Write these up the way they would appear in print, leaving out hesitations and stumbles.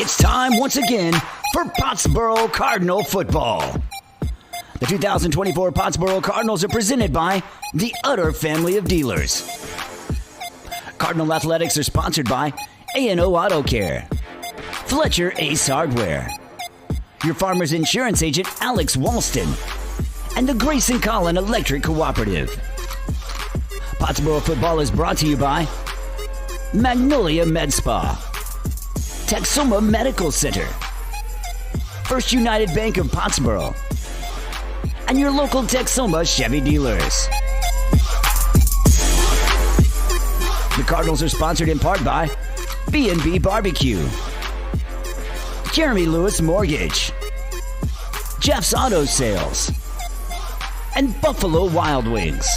It's time once again for Pottsboro Cardinal football. The 2024 Pottsboro Cardinals are presented by the Utter Family of Dealers. Cardinal Athletics are sponsored by A&O Auto Care, Fletcher Ace Hardware, your farmer's insurance agent Alex Walston, and the Grayson Collin Electric Cooperative. Pottsboro football is brought to you by Magnolia Med Spa, Texoma Medical Center, First United Bank of Pottsboro, and your local Texoma Chevy dealers. The Cardinals are sponsored in part by B&B Barbecue, Jeremy Lewis Mortgage, Jeff's Auto Sales, and Buffalo Wild Wings.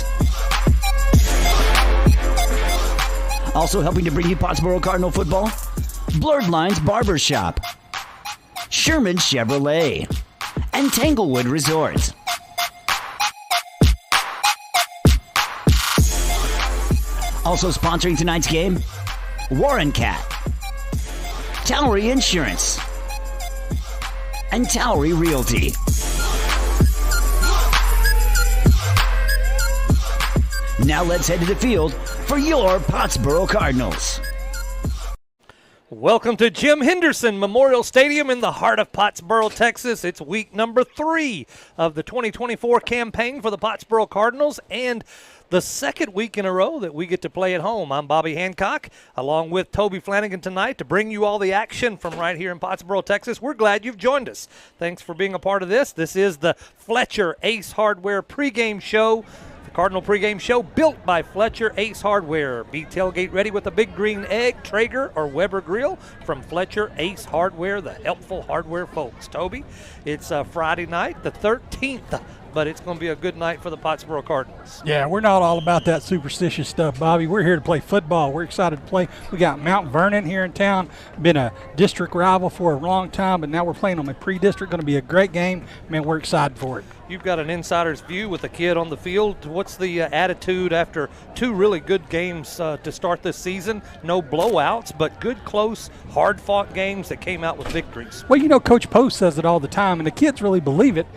Also helping to bring you Pottsboro Cardinal football, Blurred Lines Barbershop, Sherman Chevrolet, and Tanglewood Resort. Also sponsoring tonight's game, Warren Cat, Towery Insurance, and Towery Realty. Now let's head to the field for your Pottsboro Cardinals. Welcome to Jim Henderson Memorial Stadium in the heart of Pottsboro, Texas. It's week number 3 of the 2024 campaign for the Pottsboro Cardinals and the second week in a row that we get to play at home. I'm Bobby Hancock, along with Toby Flanagan tonight to bring you all the action from right here in Pottsboro, Texas. We're glad you've joined us. Thanks for being a part of this. This is the Fletcher Ace Hardware pregame show. Cardinal pregame show built by Fletcher Ace Hardware. Be tailgate ready with a Big Green Egg, Traeger, or Weber grill from Fletcher Ace Hardware, the helpful hardware folks. Toby, it's Friday night, the 13th, but it's going to be a good night for the Pottsboro Cardinals. Yeah, we're not all about that superstitious stuff, Bobby. We're here to play football. We're excited to play. We got Mount Vernon here in town, been a district rival for a long time, but now we're playing them in pre-district. Going to be a great game. Man, we're excited for it. You've got an insider's view with a kid on the field. What's the attitude after 2 really good games to start this season? No blowouts, but good, close, hard-fought games that came out with victories. Well, you know, Coach Post says it all the time, and the kids really believe it.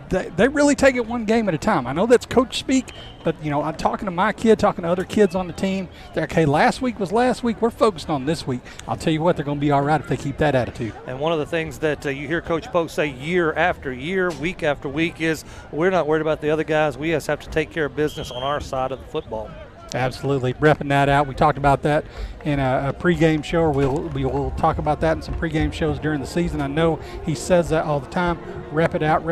They really take it one game at a time. I know that's coach speak, but, you know, I'm talking to my kid, talking to other kids on the team. They're okay, last week was last week. We're focused on this week. I'll tell you what, they're going to be all right if they keep that attitude. And one of the things that you hear Coach Post say year after year, week after week is we're not worried about the other guys. We just have to take care of business on our side of the football. Absolutely, repping that out. We talked about that in a pregame show, or we will talk about that in some pregame shows during the season. I know he says that all the time. Rep it out.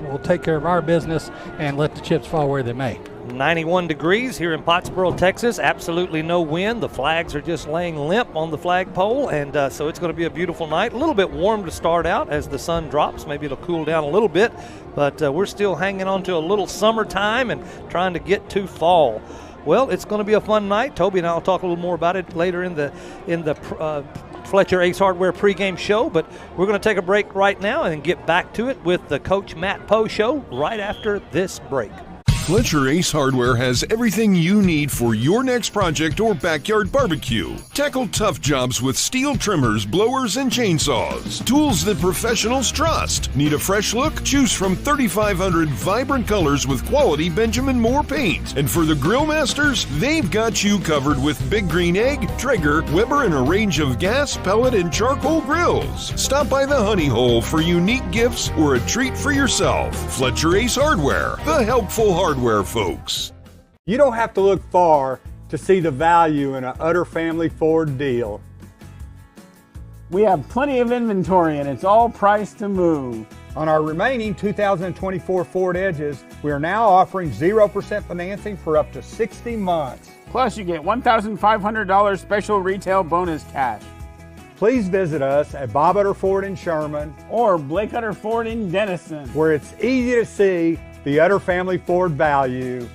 We'll take care of our business and let the chips fall where they may. 91 degrees here in Pottsboro, Texas. Absolutely no wind. The flags are just laying limp on the flagpole, and so it's going to be a beautiful night. A little bit warm to start out as the sun drops. Maybe it'll cool down a little bit, but we're still hanging on to a little summertime and trying to get to fall. Well, it's going to be a fun night. Toby and I will talk a little more about it later in the Fletcher Ace Hardware pregame show, but we're going to take a break right now and get back to it with the Coach Matt Poe show right after this break. Fletcher Ace Hardware has everything you need for your next project or backyard barbecue. Tackle tough jobs with steel trimmers, blowers, and chainsaws. Tools that professionals trust. Need a fresh look? Choose from 3,500 vibrant colors with quality Benjamin Moore paint. And for the grill masters, they've got you covered with Big Green Egg, Traeger, Weber, and a range of gas, pellet, and charcoal grills. Stop by the Honey Hole for unique gifts or a treat for yourself. Fletcher Ace Hardware, the helpful hardware folks. You don't have to look far to see the value in an Utter Family Ford deal. We have plenty of inventory and it's all priced to move. On our remaining 2024 Ford Edges, we are now offering 0% financing for up to 60 months. Plus, you get $1,500 special retail bonus cash. Please visit us at Bob Utter Ford in Sherman or Blake Utter Ford in Denison, where it's easy to see the Utter Family Ford value.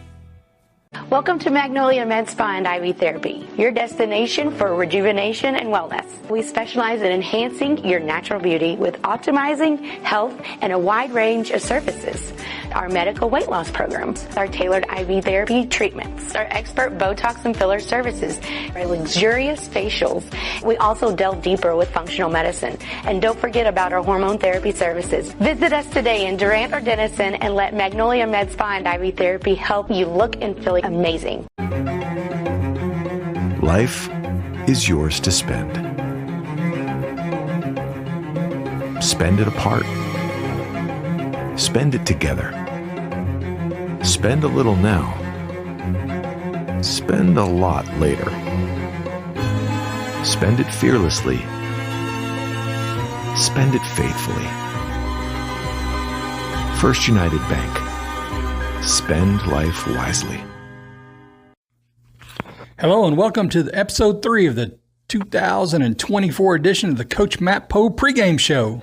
Welcome to Magnolia Med Spa and IV Therapy, your destination for rejuvenation and wellness. We specialize in enhancing your natural beauty with optimizing health and a wide range of services. Our medical weight loss programs, our tailored IV therapy treatments, our expert Botox and filler services, our luxurious facials. We also delve deeper with functional medicine. And don't forget about our hormone therapy services. Visit us today in Durant or Denison and let Magnolia Med Spa and IV Therapy help you look and feel amazing. Life is yours to spend. Spend it apart. Spend it together. Spend a little now. Spend a lot later. Spend it fearlessly. Spend it faithfully. First United Bank. Spend life wisely. Hello and welcome to the episode 3 of the 2024 edition of the Coach Matt Poe pregame show.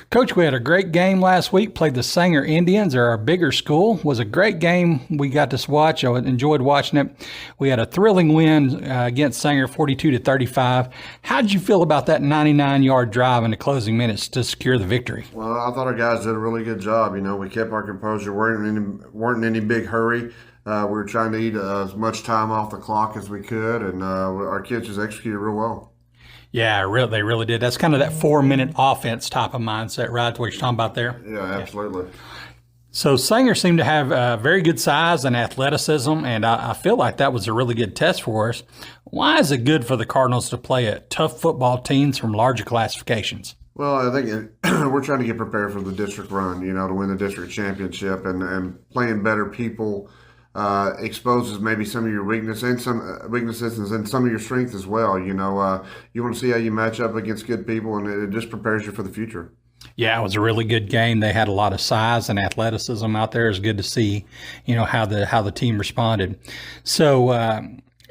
Coach, we had a great game last week, played the Sanger Indians, or our bigger school. It was a great game we got to watch. I enjoyed watching it. We had a thrilling win against Sanger, 42-35. How did you feel about that 99-yard drive in the closing minutes to secure the victory? Well, I thought our guys did a really good job. You know, we kept our composure, weren't in any big hurry. We were trying to eat as much time off the clock as we could, and our kids just executed real well. Yeah, they really did. That's kind of that 4-minute offense type of mindset, right? What you're talking about there? Yeah, absolutely. So Sanger seemed to have very good size and athleticism, and I feel like that was a really good test for us. Why is it good for the Cardinals to play a tough football teams from larger classifications? Well, I think we're trying to get prepared for the district run, you know, to win the district championship, and playing better people exposes maybe some of your weaknesses and some of your strengths as well. You know, you want to see how you match up against good people, and it just prepares you for the future. Yeah, it was a really good game. They had a lot of size and athleticism out there. It's good to see, you know, how the team responded. So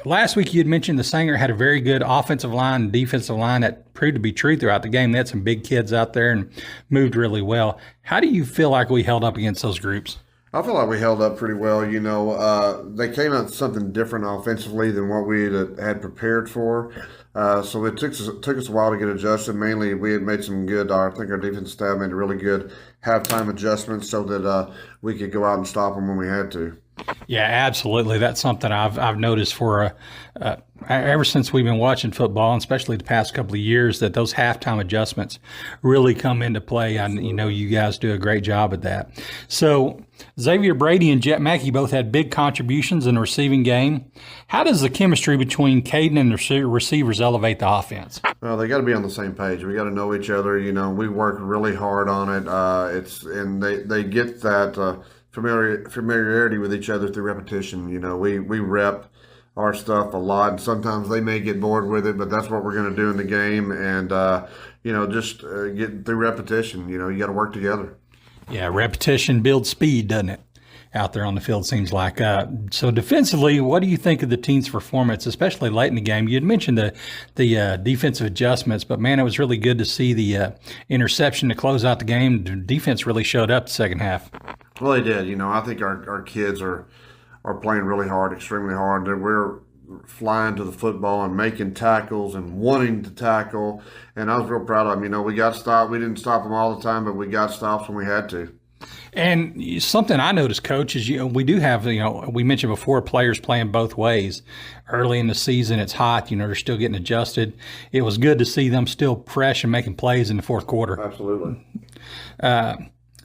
last week you had mentioned the Sanger had a very good offensive line and defensive line that proved to be true throughout the game. They had some big kids out there and moved really well. How do you feel like we held up against those groups? I feel like we held up pretty well. You know, they came out something different offensively than what we had prepared for. So it took us a while to get adjusted. Mainly, we had made some good. I think our defensive staff made a really good halftime adjustments so that we could go out and stop them when we had to. Yeah, absolutely. That's something I've noticed for ever since we've been watching football, and especially the past couple of years, that those halftime adjustments really come into play. And you know, you guys do a great job at that. So Xavier Brady and Jet Mackey both had big contributions in the receiving game. How does the chemistry between Caden and the receivers elevate the offense? Well, they got to be on the same page. We got to know each other. You know, we work really hard on it. They get that familiarity with each other through repetition. You know, we rep our stuff a lot, and sometimes they may get bored with it, but that's what we're going to do in the game. And you know, just get through repetition. You know, you got to work together. Yeah, repetition builds speed, doesn't it? Out there on the field, seems like. So defensively, what do you think of the team's performance, especially late in the game? You had mentioned the defensive adjustments, but man, it was really good to see the interception to close out the game. The defense really showed up the second half. Well, they did. You know, I think our kids are playing really hard, extremely hard. We're flying to the football and making tackles and wanting to tackle, and I was real proud of them. You know, we got stopped. We didn't stop them all the time, but we got stops when we had to. And something I noticed, Coach, is we do have, we mentioned before, players playing both ways. Early in the season, it's hot. They're still getting adjusted. It was good to see them still fresh and making plays in the fourth quarter. Absolutely.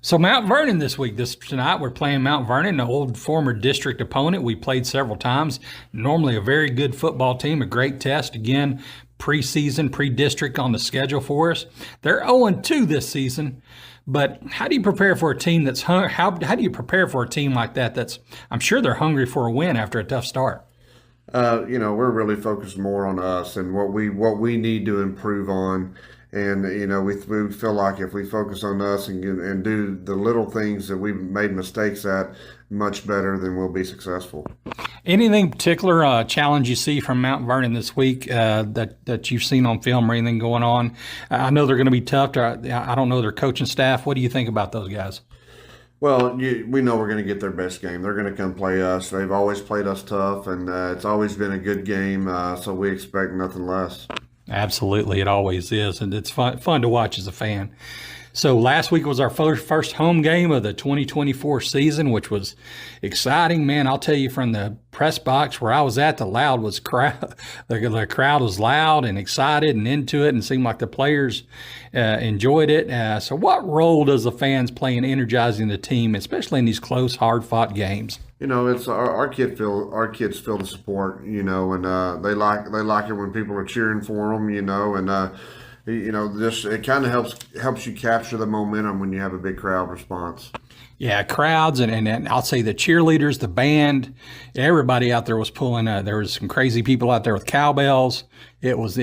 So Mount Vernon this week. Tonight we're playing Mount Vernon, an old former district opponent. We played several times. Normally a very good football team, a great test. Again, preseason, pre-district on the schedule for us. They're 0-2 this season. But how do you prepare for a team that's how do you prepare for a team like that? That's, I'm sure they're hungry for a win after a tough start. We're really focused more on us and what we need to improve on. And, we feel like if we focus on us and do the little things that we've made mistakes at much better, then we'll be successful. Anything particular challenge you see from Mount Vernon this week that you've seen on film or anything going on? I know they're going to be tough. I don't know their coaching staff. What do you think about those guys? Well, we know we're going to get their best game. They're going to come play us. They've always played us tough, and it's always been a good game, so we expect nothing less. Absolutely, it always is, and it's fun to watch as a fan. So last week was our first home game of the 2024 season, which was exciting. Man, I'll tell you, from the press box where I was at, the crowd was loud and excited and into it, and seemed like the players enjoyed it. So what role does the fans play in energizing the team, especially in these close, hard-fought games? It's our kids feel the support, and they like it when people are cheering for them, and just it kind of helps you capture the momentum when you have a big crowd response. Yeah, crowds and I'll say the cheerleaders, the band, everybody out there was pulling. There was some crazy people out there with cowbells. It was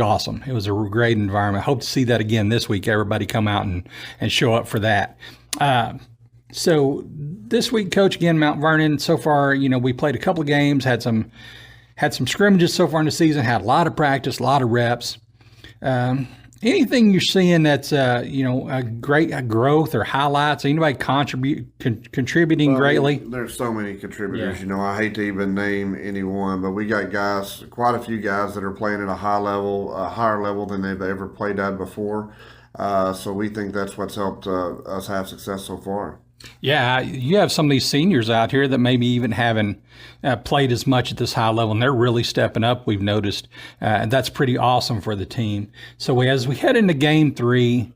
awesome. It was a great environment. I hope to see that again this week. Everybody come out and show up for that. So this week, Coach, again, Mount Vernon. So far, we played a couple of games, had some scrimmages so far in the season, had a lot of practice, a lot of reps. Anything you're seeing that's a great growth or highlights? Anybody contributing greatly? There's so many contributors. Yeah. I hate to even name anyone, but we got quite a few guys that are playing at a higher level than they've ever played at before. So we think that's what's helped us have success so far. Yeah, you have some of these seniors out here that maybe even haven't played as much at this high level, and they're really stepping up, we've noticed. That's pretty awesome for the team. So as we head into Game 3,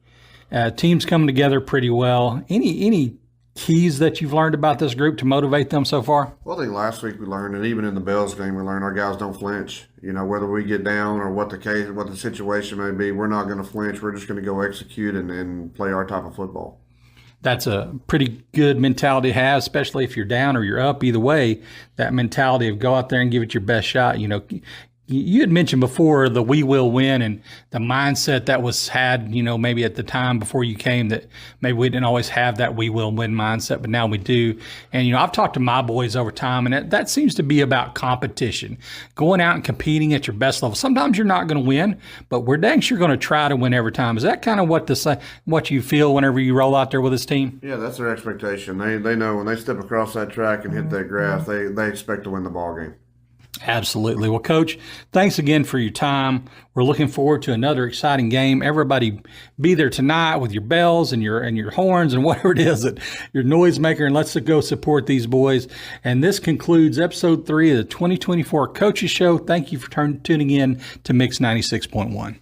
teams coming together pretty well. Any keys that you've learned about this group to motivate them so far? Well, I think last week we learned, and even in the Bells game, we learned our guys don't flinch. Whether we get down or what the situation may be, we're not going to flinch. We're just going to go execute and play our type of football. That's a pretty good mentality to have, especially if you're down or you're up. Either way, that mentality of go out there and give it your best shot. You had mentioned before the we will win and the mindset that was had, maybe at the time before you came, that maybe we didn't always have that we will win mindset, but now we do. And, I've talked to my boys over time, and that seems to be about competition, going out and competing at your best level. Sometimes you're not going to win, but we're dang sure going to try to win every time. Is that kind of what you feel whenever you roll out there with this team? Yeah, that's their expectation. They know when they step across that track and hit that grass, they expect to win the ball game. Absolutely. Well, Coach, thanks again for your time. We're looking forward to another exciting game. Everybody be there tonight with your bells and your horns and whatever it is, that your noisemaker, and let's go support these boys. And this concludes episode 3 of the 2024 Coaches Show. Thank you for tuning in to Mix 96.1.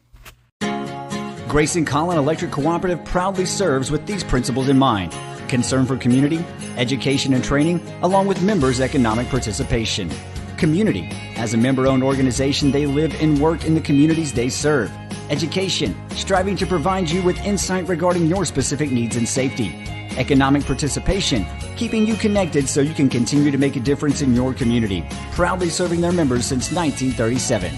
Grayson Collin Electric Cooperative proudly serves with these principles in mind: concern for community, education and training, along with members' economic participation. Community. As a member-owned organization, they live and work in the communities they serve. Education. Striving to provide you with insight regarding your specific needs and safety. Economic participation. Keeping you connected so you can continue to make a difference in your community. Proudly serving their members since 1937.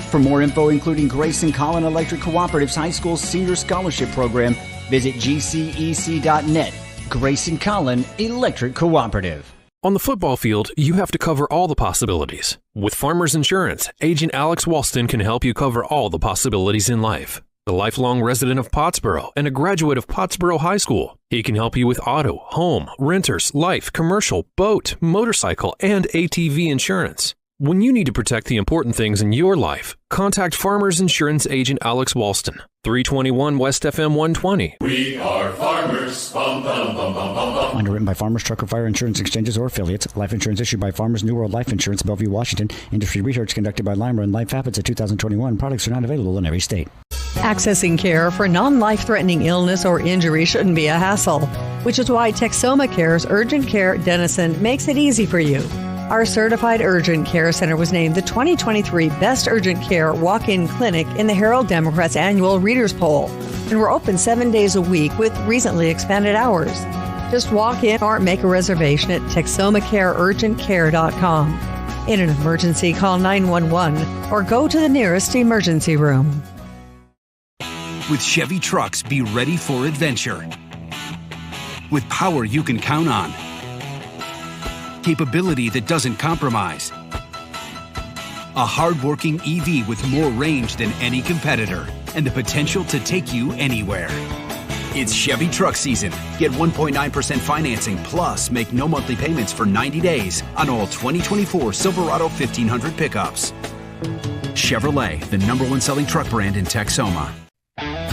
For more info, including Grayson Collin Electric Cooperative's High School Senior Scholarship Program, visit gcec.net. Grayson Collin Electric Cooperative. On the football field, you have to cover all the possibilities. With Farmers Insurance, Agent Alex Walston can help you cover all the possibilities in life. A lifelong resident of Pottsboro and a graduate of Pottsboro High School, he can help you with auto, home, renters, life, commercial, boat, motorcycle, and ATV insurance. When you need to protect the important things in your life, contact Farmers Insurance Agent Alex Walston, 321 West FM 120. We are farmers. Bum, bum, bum, bum, bum, bum. Underwritten by Farmers Truck or Fire Insurance Exchanges or affiliates. Life insurance issued by Farmers New World Life Insurance, Bellevue, Washington. Industry research conducted by Lima and Life Habits of 2021. Products are not available in every state. Accessing care for non-life-threatening illness or injury shouldn't be a hassle, which is why Texoma Care's Urgent Care Denison makes it easy for you. Our certified urgent care center was named the 2023 Best Urgent Care Walk-In Clinic in the Herald Democrat's annual Readers Poll. And we're open 7 days a week with recently expanded hours. Just walk in or make a reservation at TexomaCareUrgentCare.com. In an emergency, call 911 or go to the nearest emergency room. With Chevy trucks, be ready for adventure. With power you can count on. Capability that doesn't compromise. A hard-working EV with more range than any competitor and the potential to take you anywhere. It's Chevy truck season. Get 1.9% financing plus make no monthly payments for 90 days on all 2024 Silverado 1500 pickups. Chevrolet, the #1 selling truck brand in Texoma.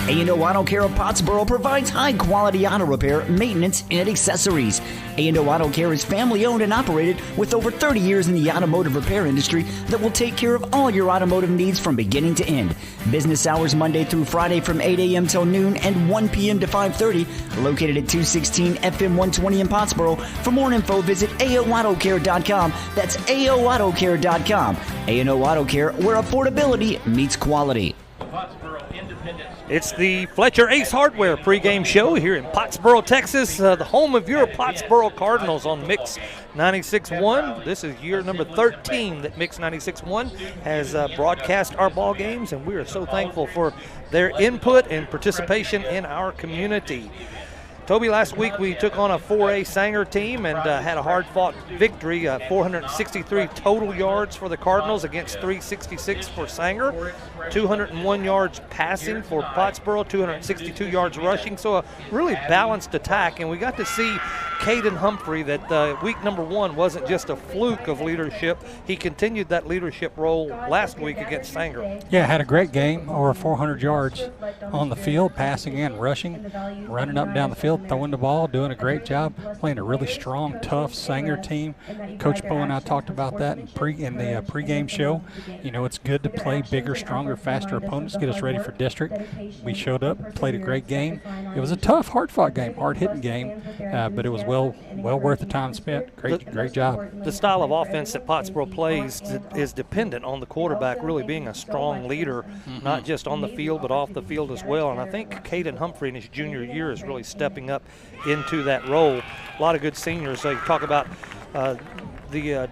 A&O Auto Care of Pottsboro provides high-quality auto repair, maintenance, and accessories. A&O Auto Care is family-owned and operated with over 30 years in the automotive repair industry that will take care of all your automotive needs from beginning to end. Business hours Monday through Friday from 8 a.m. till noon and 1 p.m. to 5:30. Located at 216 FM 120 in Pottsboro. For more info, visit AOAutoCare.com. That's AOAutoCare.com. A&O Auto Care, where affordability meets quality. It's the Fletcher Ace Hardware pregame show here in Pottsboro, Texas, the home of your Pottsboro Cardinals on Mix 96.1. This is year number 13 that Mix 96.1 has broadcast our ball games, and we are so thankful for their input and participation in our community. Toby, last week we took on a 4A Sanger team and had a hard-fought victory, 463 total yards for the Cardinals against 366 for Sanger, 201 yards passing for Pottsboro, 262 yards rushing, so a really balanced attack. And we got to see Caden Humphrey that week number 1 wasn't just a fluke of leadership. He continued that leadership role last week against Sanger. Yeah, had a great game, over 400 yards on the field, passing and rushing, running up and down the field, throwing the ball, doing a great job, playing a really strong, tough Sanger team. Coach Poe and I talked about that in the pregame show. You know, it's good to play bigger, stronger, faster opponents, get us ready for district. We showed up, played a great game. It was a tough, hard-fought game, hard-hitting game, but it was well worth the time spent. Great job. The style of offense that Pottsboro plays is dependent on the quarterback really being a strong leader, not just on the field but off the field as well. And I think Caden Humphrey in his junior year is really stepping up into that role. A lot of good seniors. So you talk about the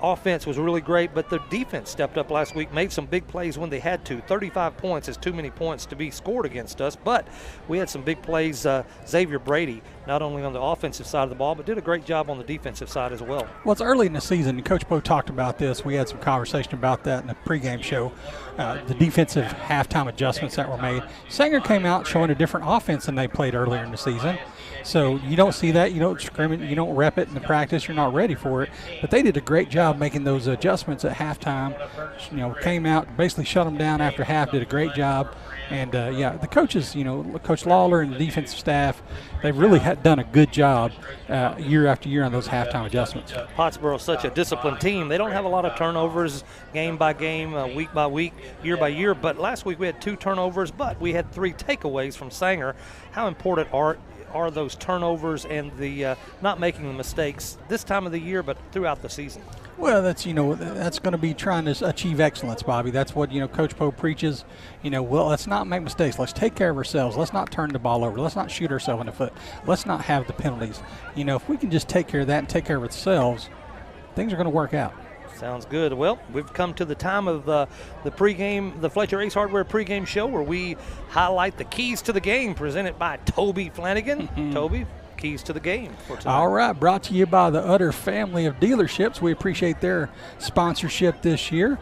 offense was really great, but the defense stepped up last week, made some big plays when they had to. 35 points is too many points to be scored against us, but we had some big plays. Xavier Brady, not only on the offensive side of the ball, but did a great job on the defensive side as well. Well, it's early in the season, and Coach Poe talked about this. We had some conversation about that in the pregame show. The defensive halftime adjustments that were made. Sanger came out showing a different offense than they played earlier in the season. So you don't see that, you don't scrimmage, you don't rep it in the practice, you're not ready for it. But they did a great job making those adjustments at halftime. You know, came out, basically shut them down after half, did a great job. And, the coaches, Coach Lawler and the defensive staff, they've really done a good job year after year on those halftime adjustments. Pottsboro is such a disciplined team. They don't have a lot of turnovers game by game, week by week, year by year. But last week we had 2 turnovers, but we had 3 takeaways from Sanger. How important are those turnovers and the not making the mistakes this time of the year, but throughout the season? Well, that's going to be trying to achieve excellence, Bobby. That's what, Coach Poe preaches. Let's not make mistakes. Let's take care of ourselves. Let's not turn the ball over. Let's not shoot ourselves in the foot. Let's not have the penalties. If we can just take care of that and take care of ourselves, things are going to work out. Sounds good. Well, we've come to the time of the Fletcher Ace Hardware pregame show where we highlight the keys to the game presented by Toby Flanagan. Toby, keys to the game for tonight. All right, brought to you by the Utter family of dealerships. We appreciate their sponsorship this year.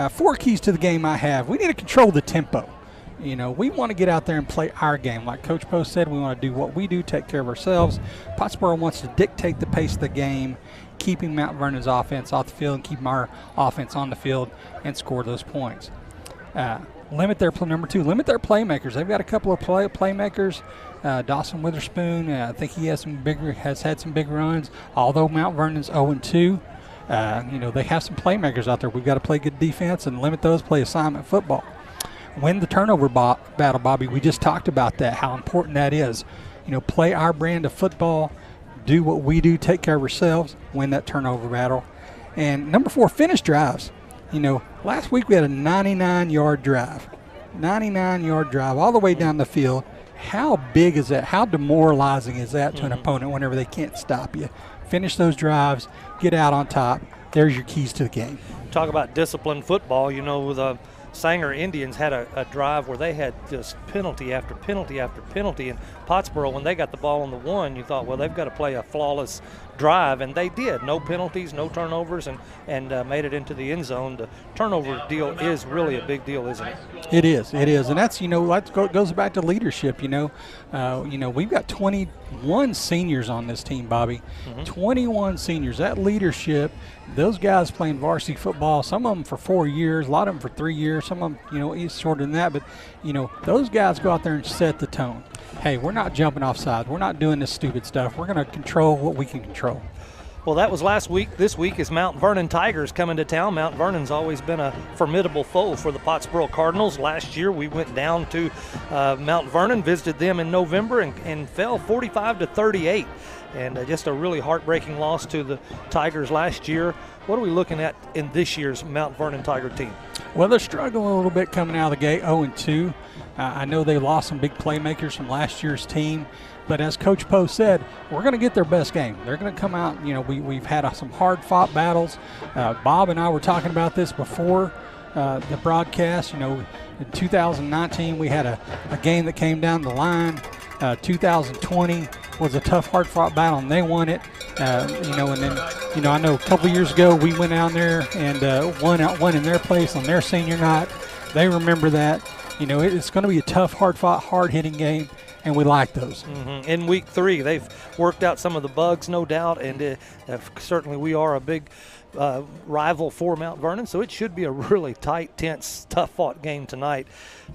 4 keys to the game I have. We need to control the tempo. We want to get out there and play our game. Like Coach Poe said, we want to do what we do, take care of ourselves. Pottsboro wants to dictate the pace of the game, keeping Mount Vernon's offense off the field and keeping our offense on the field and score those points. Limit their playmakers. They've got a couple of playmakers. Dawson Witherspoon, I think he has had some big runs. Although Mount Vernon's 0-2, they have some playmakers out there. We've got to play good defense and limit those. Play assignment football. Win the turnover battle, Bobby. We just talked about that, how important that is. Play our brand of football, do what we do, take care of ourselves, win that turnover battle. And number 4, finish drives. Last week we had a 99-yard drive. 99-yard drive all the way down the field. How big is that? How demoralizing is that to an opponent whenever they can't stop you? Finish those drives, get out on top. There's your keys to the game. Talk about disciplined football. The Sanger Indians had a drive where they had just penalty after penalty after penalty. And Pottsboro, when they got the ball on the 1, you thought, well, they've got to play a flawless drive, and they did. No penalties, no turnovers, and made it into the end zone. The turnover deal is really a big deal, isn't it? It is, and that's that goes back to leadership. We've got 21 seniors on this team, Bobby. 21 seniors. That leadership. Those guys playing varsity football. Some of them for 4 years, a lot of them for 3 years. Some of them, is shorter than that. But those guys go out there and set the tone. Hey, we're not jumping off sides. We're not doing this stupid stuff. We're going to control what we can control. Well, that was last week. This week is Mount Vernon Tigers coming to town. Mount Vernon's always been a formidable foe for the Pottsboro Cardinals. Last year, we went down to Mount Vernon, visited them in November, and fell 45-38. And just a really heartbreaking loss to the Tigers last year. What are we looking at in this year's Mount Vernon Tiger team? Well, they're struggling a little bit coming out of the gate, 0-2. I know they lost some big playmakers from last year's team. But as Coach Poe said, we're going to get their best game. They're going to come out. We've had some hard-fought battles. Bob and I were talking about this before the broadcast. In 2019, we had a game that came down the line. 2020 was a tough, hard-fought battle, and they won it. And then, I know a couple years ago we went down there and won in their place on their senior night. They remember that. It's going to be a tough, hard-fought, hard-hitting game. And we like those. In week 3, they've worked out some of the bugs, no doubt, and certainly we are a big rival for Mount Vernon, so it should be a really tight, tense, tough-fought game tonight.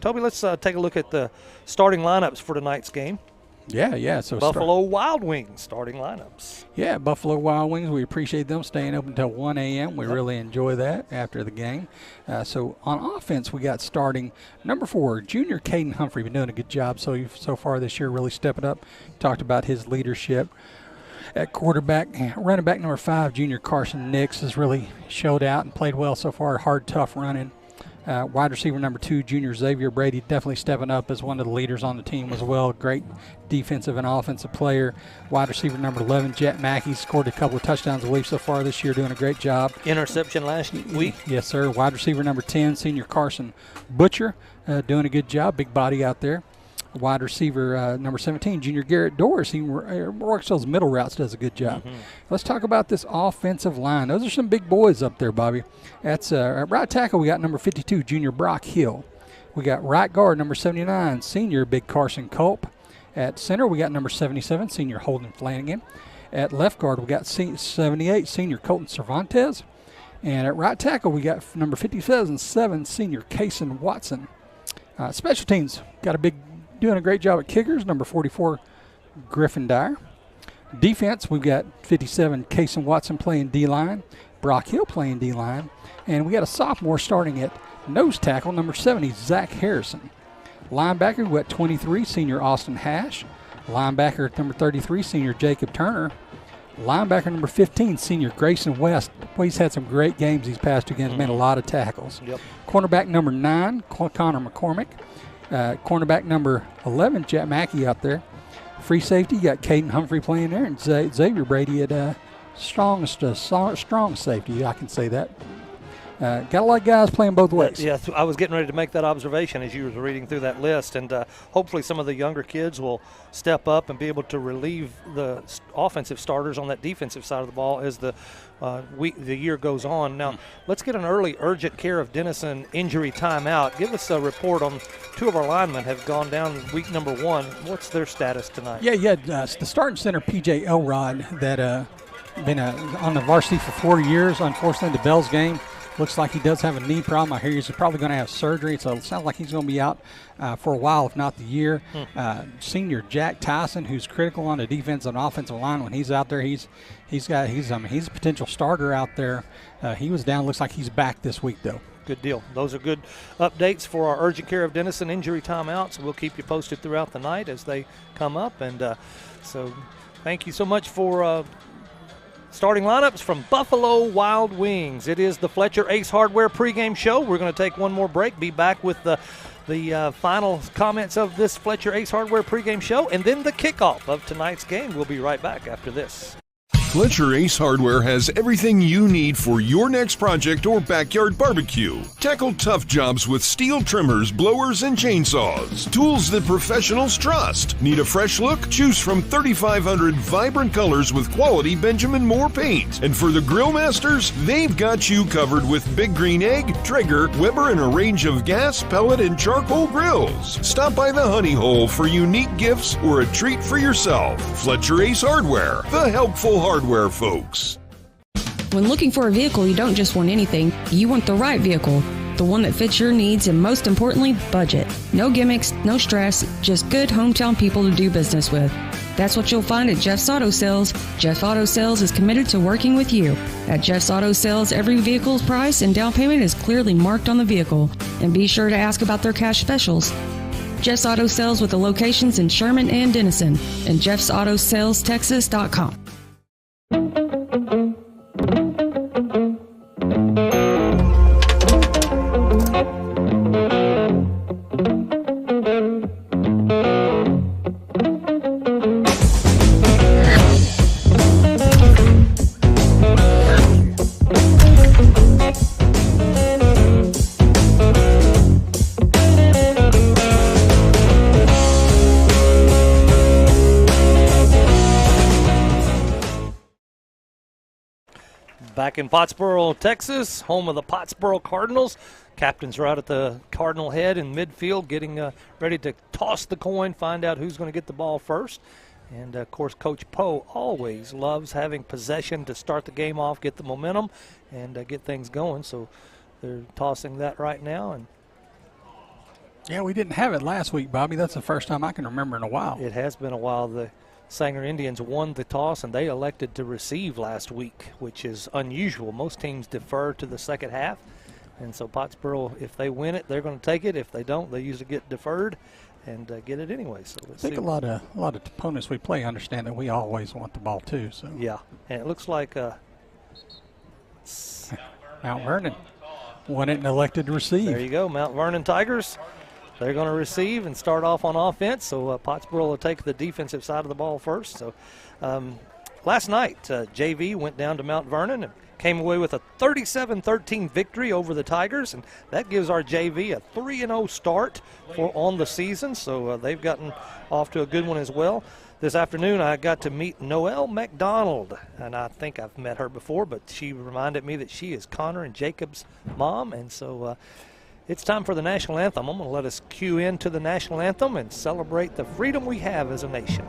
Toby, let's take a look at the starting lineups for tonight's game. Yeah. So Buffalo Wild Wings starting lineups. Yeah, Buffalo Wild Wings. We appreciate them staying open until 1 a.m. We really enjoy that after the game. So on offense, we got starting number 4, junior Caden Humphrey. Been doing a good job so far this year, really stepping up. Talked about his leadership. At quarterback, running back number 5, junior Carson Nix has really showed out and played well so far. Hard, tough running. Wide receiver number 2, junior Xavier Brady, definitely stepping up as one of the leaders on the team as well. Great defensive and offensive player. Wide receiver number 11, Jet Mackey, scored a couple of touchdowns a week so far this year, doing a great job. Interception last week. Yes, sir. Wide receiver number 10, senior Carson Butcher, doing a good job. Big body out there. Wide receiver number 17, junior Garrett Doris. He works those middle routes, does a good job. Let's talk about this offensive line. Those are some big boys up there, Bobby. That's at right tackle, we got number 52, junior Brock Hill. We got right guard, number 79, senior Big Carson Culp. At center, we got number 77, senior Holden Flanagan. At left guard, we got 78, senior Colton Cervantes. And at right tackle, we got number 57, senior Kason Watson. Special teams, doing a great job at kickers, number 44, Griffin Dyer. Defense, we've got 57, Kason Watson playing D-line, Brock Hill playing D-line, and we got a sophomore starting at nose tackle, number 70, Zach Harrison. Linebacker, we got 23, senior Austin Hash. Linebacker number 33, senior Jacob Turner. Linebacker number 15, senior Grayson West. Well, he's had some great games these past 2 games, made a lot of tackles. Cornerback number 9, Connor McCormick. Cornerback number 11, Jet Mackey out there. Free safety, you got Caden Humphrey playing there, and Xavier Brady at strong safety, I can say that. Got a lot of guys playing both ways. Yeah, I was getting ready to make that observation as you were reading through that list, and hopefully some of the younger kids will step up and be able to relieve the offensive starters on that defensive side of the ball as the year goes on. Now, let's get an early urgent care of Denison injury timeout. Give us a report on 2 of our linemen have gone down week number 1. What's their status tonight? The starting center, P.J. Elrod, that been on the varsity for 4 years. Unfortunately, the Bells game, looks like he does have a knee problem. I hear he's probably going to have surgery, so it sounds like he's going to be out for a while, if not the year. Senior Jack Tyson, who's critical on the defensive and offensive line when he's out there, he's a potential starter out there. He was down. Looks like he's back this week, though. Good deal. Those are good updates for our urgent care of Denison injury timeouts. We'll keep you posted throughout the night as they come up. And so thank you so much for starting lineups from Buffalo Wild Wings. It is the Fletcher Ace Hardware pregame show. We're going to take one more break, be back with the final comments of this Fletcher Ace Hardware pregame show, and then the kickoff of tonight's game. We'll be right back after this. Fletcher Ace Hardware has everything you need for your next project or backyard barbecue. Tackle tough jobs with steel trimmers, blowers, and chainsaws. Tools that professionals trust. Need a fresh look? Choose from 3,500 vibrant colors with quality Benjamin Moore paint. And for the grill masters, they've got you covered with Big Green Egg, Traeger, Weber, and a range of gas, pellet, and charcoal grills. Stop by the Honey Hole for unique gifts or a treat for yourself. Fletcher Ace Hardware, the helpful hardware folks. When looking for a vehicle, you don't just want anything, you want the right vehicle. The one that fits your needs and, most importantly, budget. No gimmicks, no stress, just good hometown people to do business with. That's what you'll find at Jeff's Auto Sales. Jeff Auto Sales is committed to working with you. At Jeff's Auto Sales, every vehicle's price and down payment is clearly marked on the vehicle. And be sure to ask about their cash specials. Jeff's Auto Sales with the locations in Sherman and Denison and jeffsautosales.texas.com. Back in Pottsboro, Texas, home of the Pottsboro Cardinals. Captains are out at the Cardinal head in midfield, getting ready to toss the coin, find out who's going to get the ball first. And, of course, Coach Poe always loves having possession to start the game off, get the momentum, and get things going. So they're tossing that right now. And yeah, we didn't have it last week, Bobby. That's the first time I can remember in a while. It has been a while. The Sanger Indians won the toss, and they elected to receive last week, which is unusual. Most teams defer to the second half. And so Pottsboro, if they win it, they're going to take it. If they don't, they usually get deferred and get it anyway. So let's see. I think a lot of opponents we play understand that we always want the ball too. So yeah, and it looks like Mount Vernon won it and elected to receive. There you go, Mount Vernon Tigers. They're going to receive and start off on offense. So Pottsboro will take the defensive side of the ball first. So last night, JV went down to Mount Vernon and came away with a 37-13 victory over the Tigers, and that gives our JV a 3-0 start on the season. So they've gotten off to a good one as well. This afternoon, I got to meet Noelle McDonald, and I think I've met her before, but she reminded me that she is Connor and Jacob's mom, and so it's time for the national anthem. I'm going to let us cue into the national anthem and celebrate the freedom we have as a nation.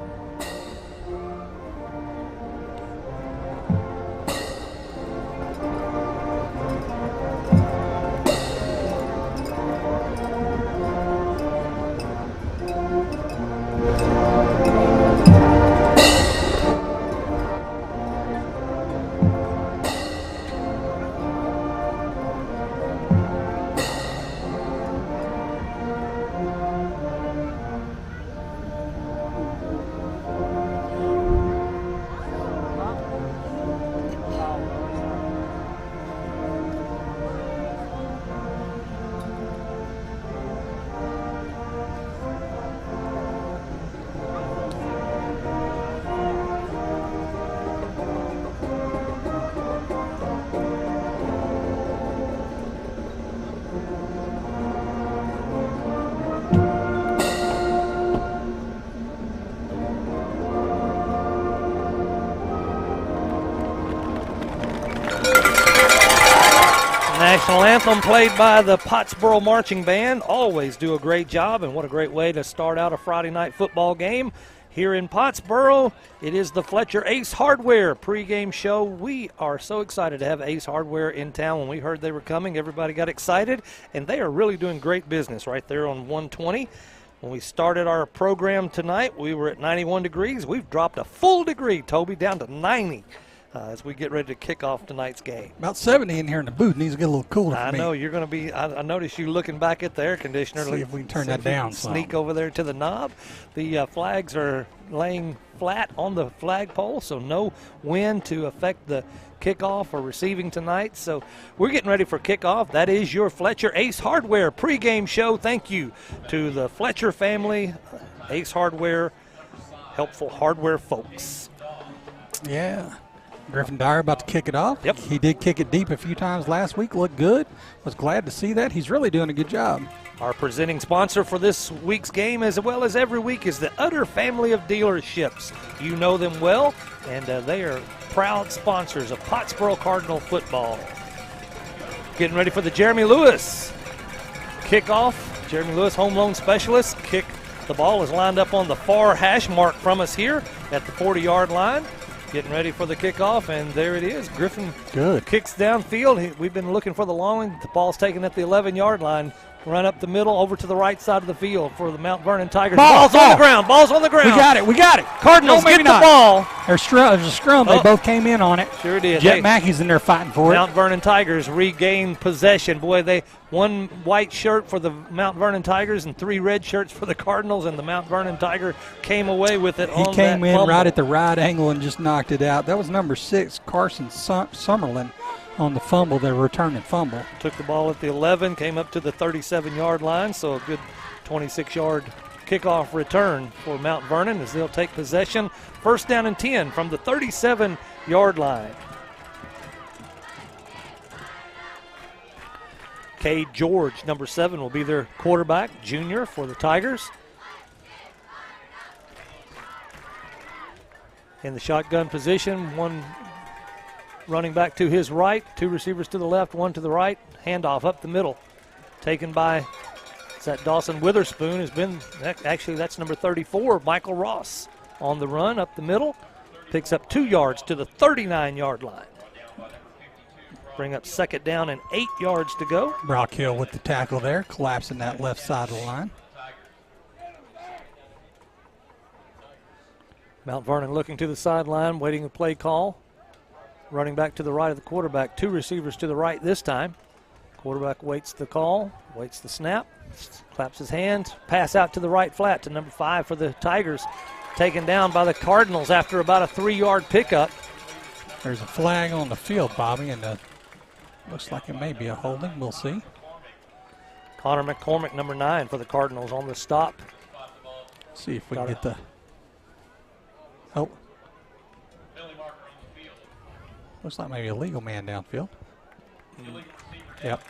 National anthem played by the Pottsboro Marching Band. Always do a great job, and what a great way to start out a Friday night football game. Here in Pottsboro, it is the Fletcher Ace Hardware pregame show. We are so excited to have Ace Hardware in town. When we heard they were coming, everybody got excited, and they are really doing great business right there on 120. When we started our program tonight, we were at 91 degrees. We've dropped a full degree, Toby, down to 90. As we get ready to kick off tonight's game. About 70 in here in the booth. Needs to get a little cooler for me. I know you're going to be. I noticed you looking back at the air conditioner. See if we can turn that down. Sneak over there to the knob. The flags are laying flat on the flagpole, so no wind to affect the kickoff or receiving tonight. So we're getting ready for kickoff. That is your Fletcher Ace Hardware pregame show. Thank you to the Fletcher family, Ace Hardware, helpful hardware folks. Yeah. Griffin Dyer about to kick it off. Yep. He did kick it deep a few times last week. Looked good. Was glad to see that. He's really doing a good job. Our presenting sponsor for this week's game, as well as every week, is the Utter family of dealerships. You know them well, and they are proud sponsors of Pottsboro Cardinal football. Getting ready for the Jeremy Lewis kickoff. Jeremy Lewis, home loan specialist. The ball is lined up on the far hash mark from us here at the 40-yard line. Getting ready for the kickoff, and there it is. Griffin kicks downfield. We've been looking for the long one. The ball's taken at the 11-yard line. Run up the middle, over to the right side of the field for the Mount Vernon Tigers. Ball's on the ground. Ball's on the ground. We got it. Cardinals get the ball. There's a scrum. They both came in on it. Sure did. Jet Mackey's in there fighting for it. Mount Vernon Tigers regained possession. Boy, they one white shirt for the Mount Vernon Tigers and 3 red shirts for the Cardinals, and the Mount Vernon Tiger came away with it. He came in right at the right angle and just knocked it out. That was number 6, Carson Summerlin, on the fumble, the returning fumble. Took the ball at the 11, came up to the 37-yard line, so a good 26-yard kickoff return for Mount Vernon as they'll take possession. First down and 10 from the 37-yard line. Cade George, number 7, will be their quarterback, junior for the Tigers. In the shotgun position, one running back to his right, 2 receivers to the left, 1 to the right. Handoff up the middle. Taken by, that Dawson Witherspoon has been, actually that's number 34, Michael Ross on the run up the middle. Picks up 2 yards to the 39-yard line. Bring up second down and 8 yards to go. Brock Hill with the tackle there, collapsing that left side of the line. Mount Vernon looking to the sideline, waiting the play call. Running back to the right of the quarterback, 2 receivers to the right this time. Quarterback waits the call, waits the snap, claps his hands, pass out to the right flat to number 5 for the Tigers. Taken down by the Cardinals after about a 3-yard pickup. There's a flag on the field, Bobby, and looks like it may be a holding. We'll see. Connor McCormick, number 9 for the Cardinals on the stop. See if we can get the... Oh. Looks like maybe a legal man downfield. Yep.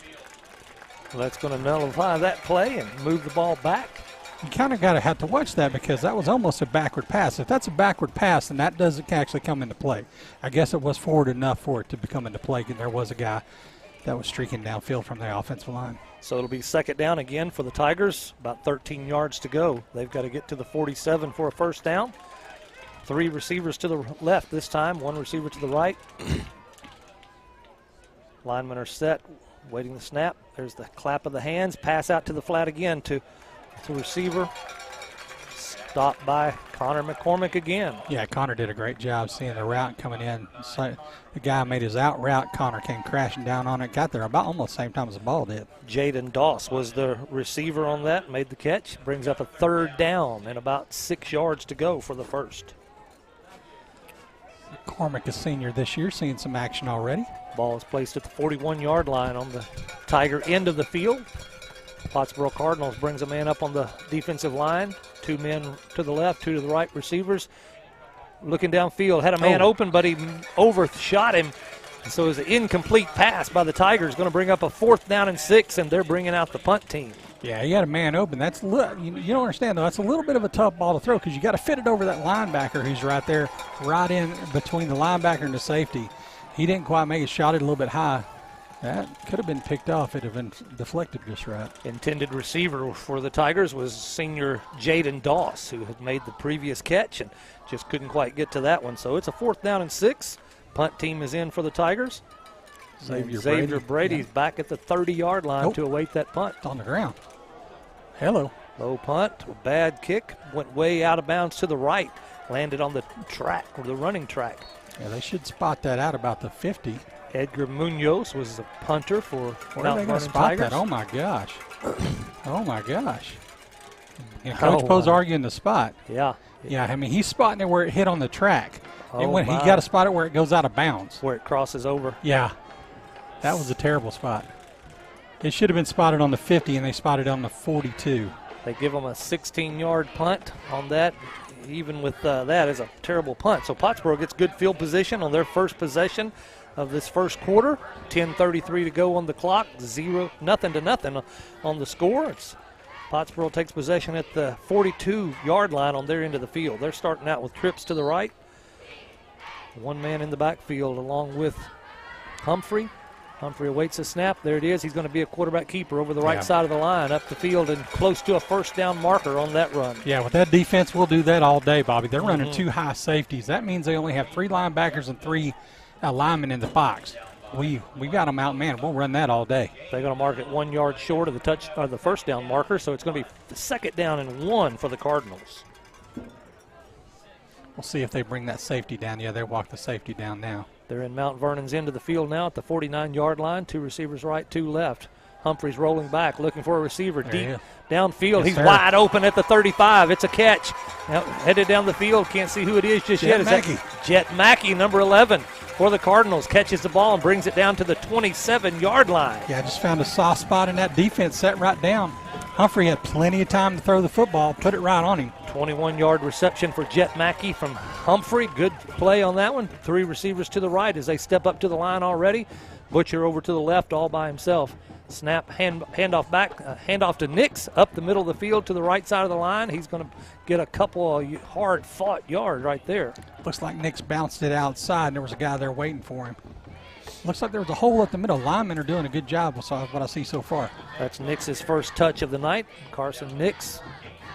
Well, that's going to nullify that play and move the ball back. You kind of got to have to watch that because that was almost a backward pass. If that's a backward pass, then that doesn't actually come into play. I guess it was forward enough for it to become into play, and there was a guy that was streaking downfield from the offensive line. So it'll be second down again for the Tigers, about 13 yards to go. They've got to get to the 47 for a first down. 3 receivers to the left this time, 1 receiver to the right. Linemen are set, waiting the snap. There's the clap of the hands. Pass out to the flat again to receiver. Stopped by Connor McCormick again. Yeah, Connor did a great job seeing the route coming in. So the guy made his out route. Connor came crashing down on it. Got there about almost the same time as the ball did. Jaden Doss was the receiver on that, made the catch. Brings up a third down and about 6 yards to go for the first. McCormick, a senior this year, seeing some action already. Ball is placed at the 41-yard line on the Tiger end of the field. Pottsboro Cardinals brings a man up on the defensive line. 2 men to the left, 2 to the right receivers. Looking downfield, had a man open, but he overshot him. And so it was an incomplete pass by the Tigers. Going to bring up a 4th down and 6, and they're bringing out the punt team. Yeah, he had a man open. That's you don't understand, though. That's a little bit of a tough ball to throw because you got to fit it over that linebacker who's right there, right in between the linebacker and the safety. He didn't quite make it, shot it a little bit high. That could have been picked off. It would have been deflected just right. Intended receiver for the Tigers was senior Jaden Doss, who had made the previous catch and just couldn't quite get to that one. So it's a 4th down and 6. Punt team is in for the Tigers. Xavier Brady's back at the 30-yard line to await that punt. It's on the ground. Hello. Low punt, a bad kick, went way out of bounds to the right, landed on the track, or the running track. Yeah, they should spot that out about the 50. Edgar Munoz was the punter for Where are they going to spot Tigers. that? Oh, my gosh. Oh, my gosh. And Coach Poe's arguing the spot. Yeah. Yeah, I mean, he's spotting it where it hit on the track. And when he my. got to spot it where it goes out of bounds. Where it crosses over. Yeah. That was a terrible spot. It should have been spotted on the 50, and they spotted on the 42. They give him a 16-yard punt on that. even with that, is a terrible punt. So Pottsboro gets good field position on their first possession of this first quarter. 10:33 to go on the clock. 0-0 on the score. Pottsboro takes possession at the 42-yard line on their end of the field. They're starting out with trips to the right. One man in the backfield along with Humphrey. Humphrey awaits a snap. There it is. He's going to be a quarterback keeper over the right side of the line, up the field and close to a first down marker on that run. Yeah, with that defense, we'll do that all day, Bobby. They're running 2 high safeties. That means they only have 3 linebackers and 3 linemen in the box. We got them out, man. We'll run that all day. They're going to mark it 1 yard short of the first down marker, so it's going to be the 2nd down and 1 for the Cardinals. We'll see if they bring that safety down. Yeah, they walk the safety down now. They're in Mount Vernon's end of the field now at the 49-yard line. 2 receivers right, 2 left. Humphrey's rolling back, looking for a receiver deep downfield. He's wide open at the 35. It's a catch. Now, headed down the field. Can't see who it is just yet. Jet Mackey, number 11 for the Cardinals. Catches the ball and brings it down to the 27-yard line. Yeah, I just found a soft spot in that defense, set right down. Humphrey had plenty of time to throw the football, put it right on him. 21-yard reception for Jet Mackey from Humphrey. Good play on that one. 3 receivers to the right as they step up to the line already. Butcher over to the left all by himself. Snap, handoff back, handoff to Nix up the middle of the field to the right side of the line. He's going to get a couple of hard-fought yards right there. Looks like Nix bounced it outside, and there was a guy there waiting for him. Looks like there was a hole up the middle. Linemen are doing a good job with what I see so far. That's Nix's first touch of the night. Carson Nix,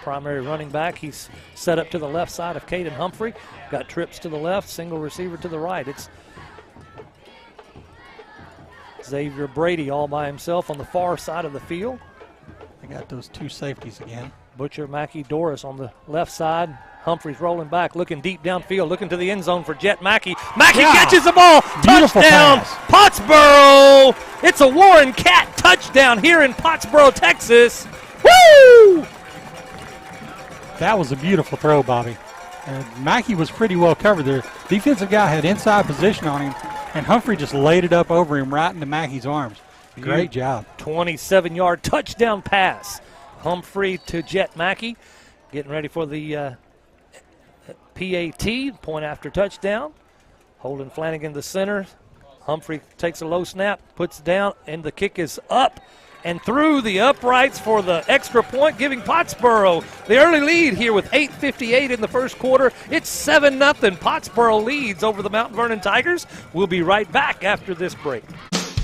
primary running back. He's set up to the left side of Caden Humphrey. Got trips to the left, single receiver to the right. It's Xavier Brady all by himself on the far side of the field. They got those 2 safeties again. Butcher, Mackey, Doris on the left side. Humphrey's rolling back, looking deep downfield, looking to the end zone for Jet Mackey. Mackey catches the ball. Beautiful touchdown, pass. Pottsboro. It's a Warren Cat touchdown here in Pottsboro, Texas. Woo! That was a beautiful throw, Bobby. Mackey was pretty well covered there. Defensive guy had inside position on him, and Humphrey just laid it up over him right into Mackey's arms. Great job. 27-yard touchdown pass. Humphrey to Jet Mackey. Getting ready for the PAT, point after touchdown. Holden Flanagan, the center. Humphrey takes a low snap, puts it down, and the kick is up and through the uprights for the extra point, giving Pottsboro the early lead here with 8:58 in the first quarter. It's 7-0. Pottsboro leads over the Mount Vernon Tigers. We'll be right back after this break.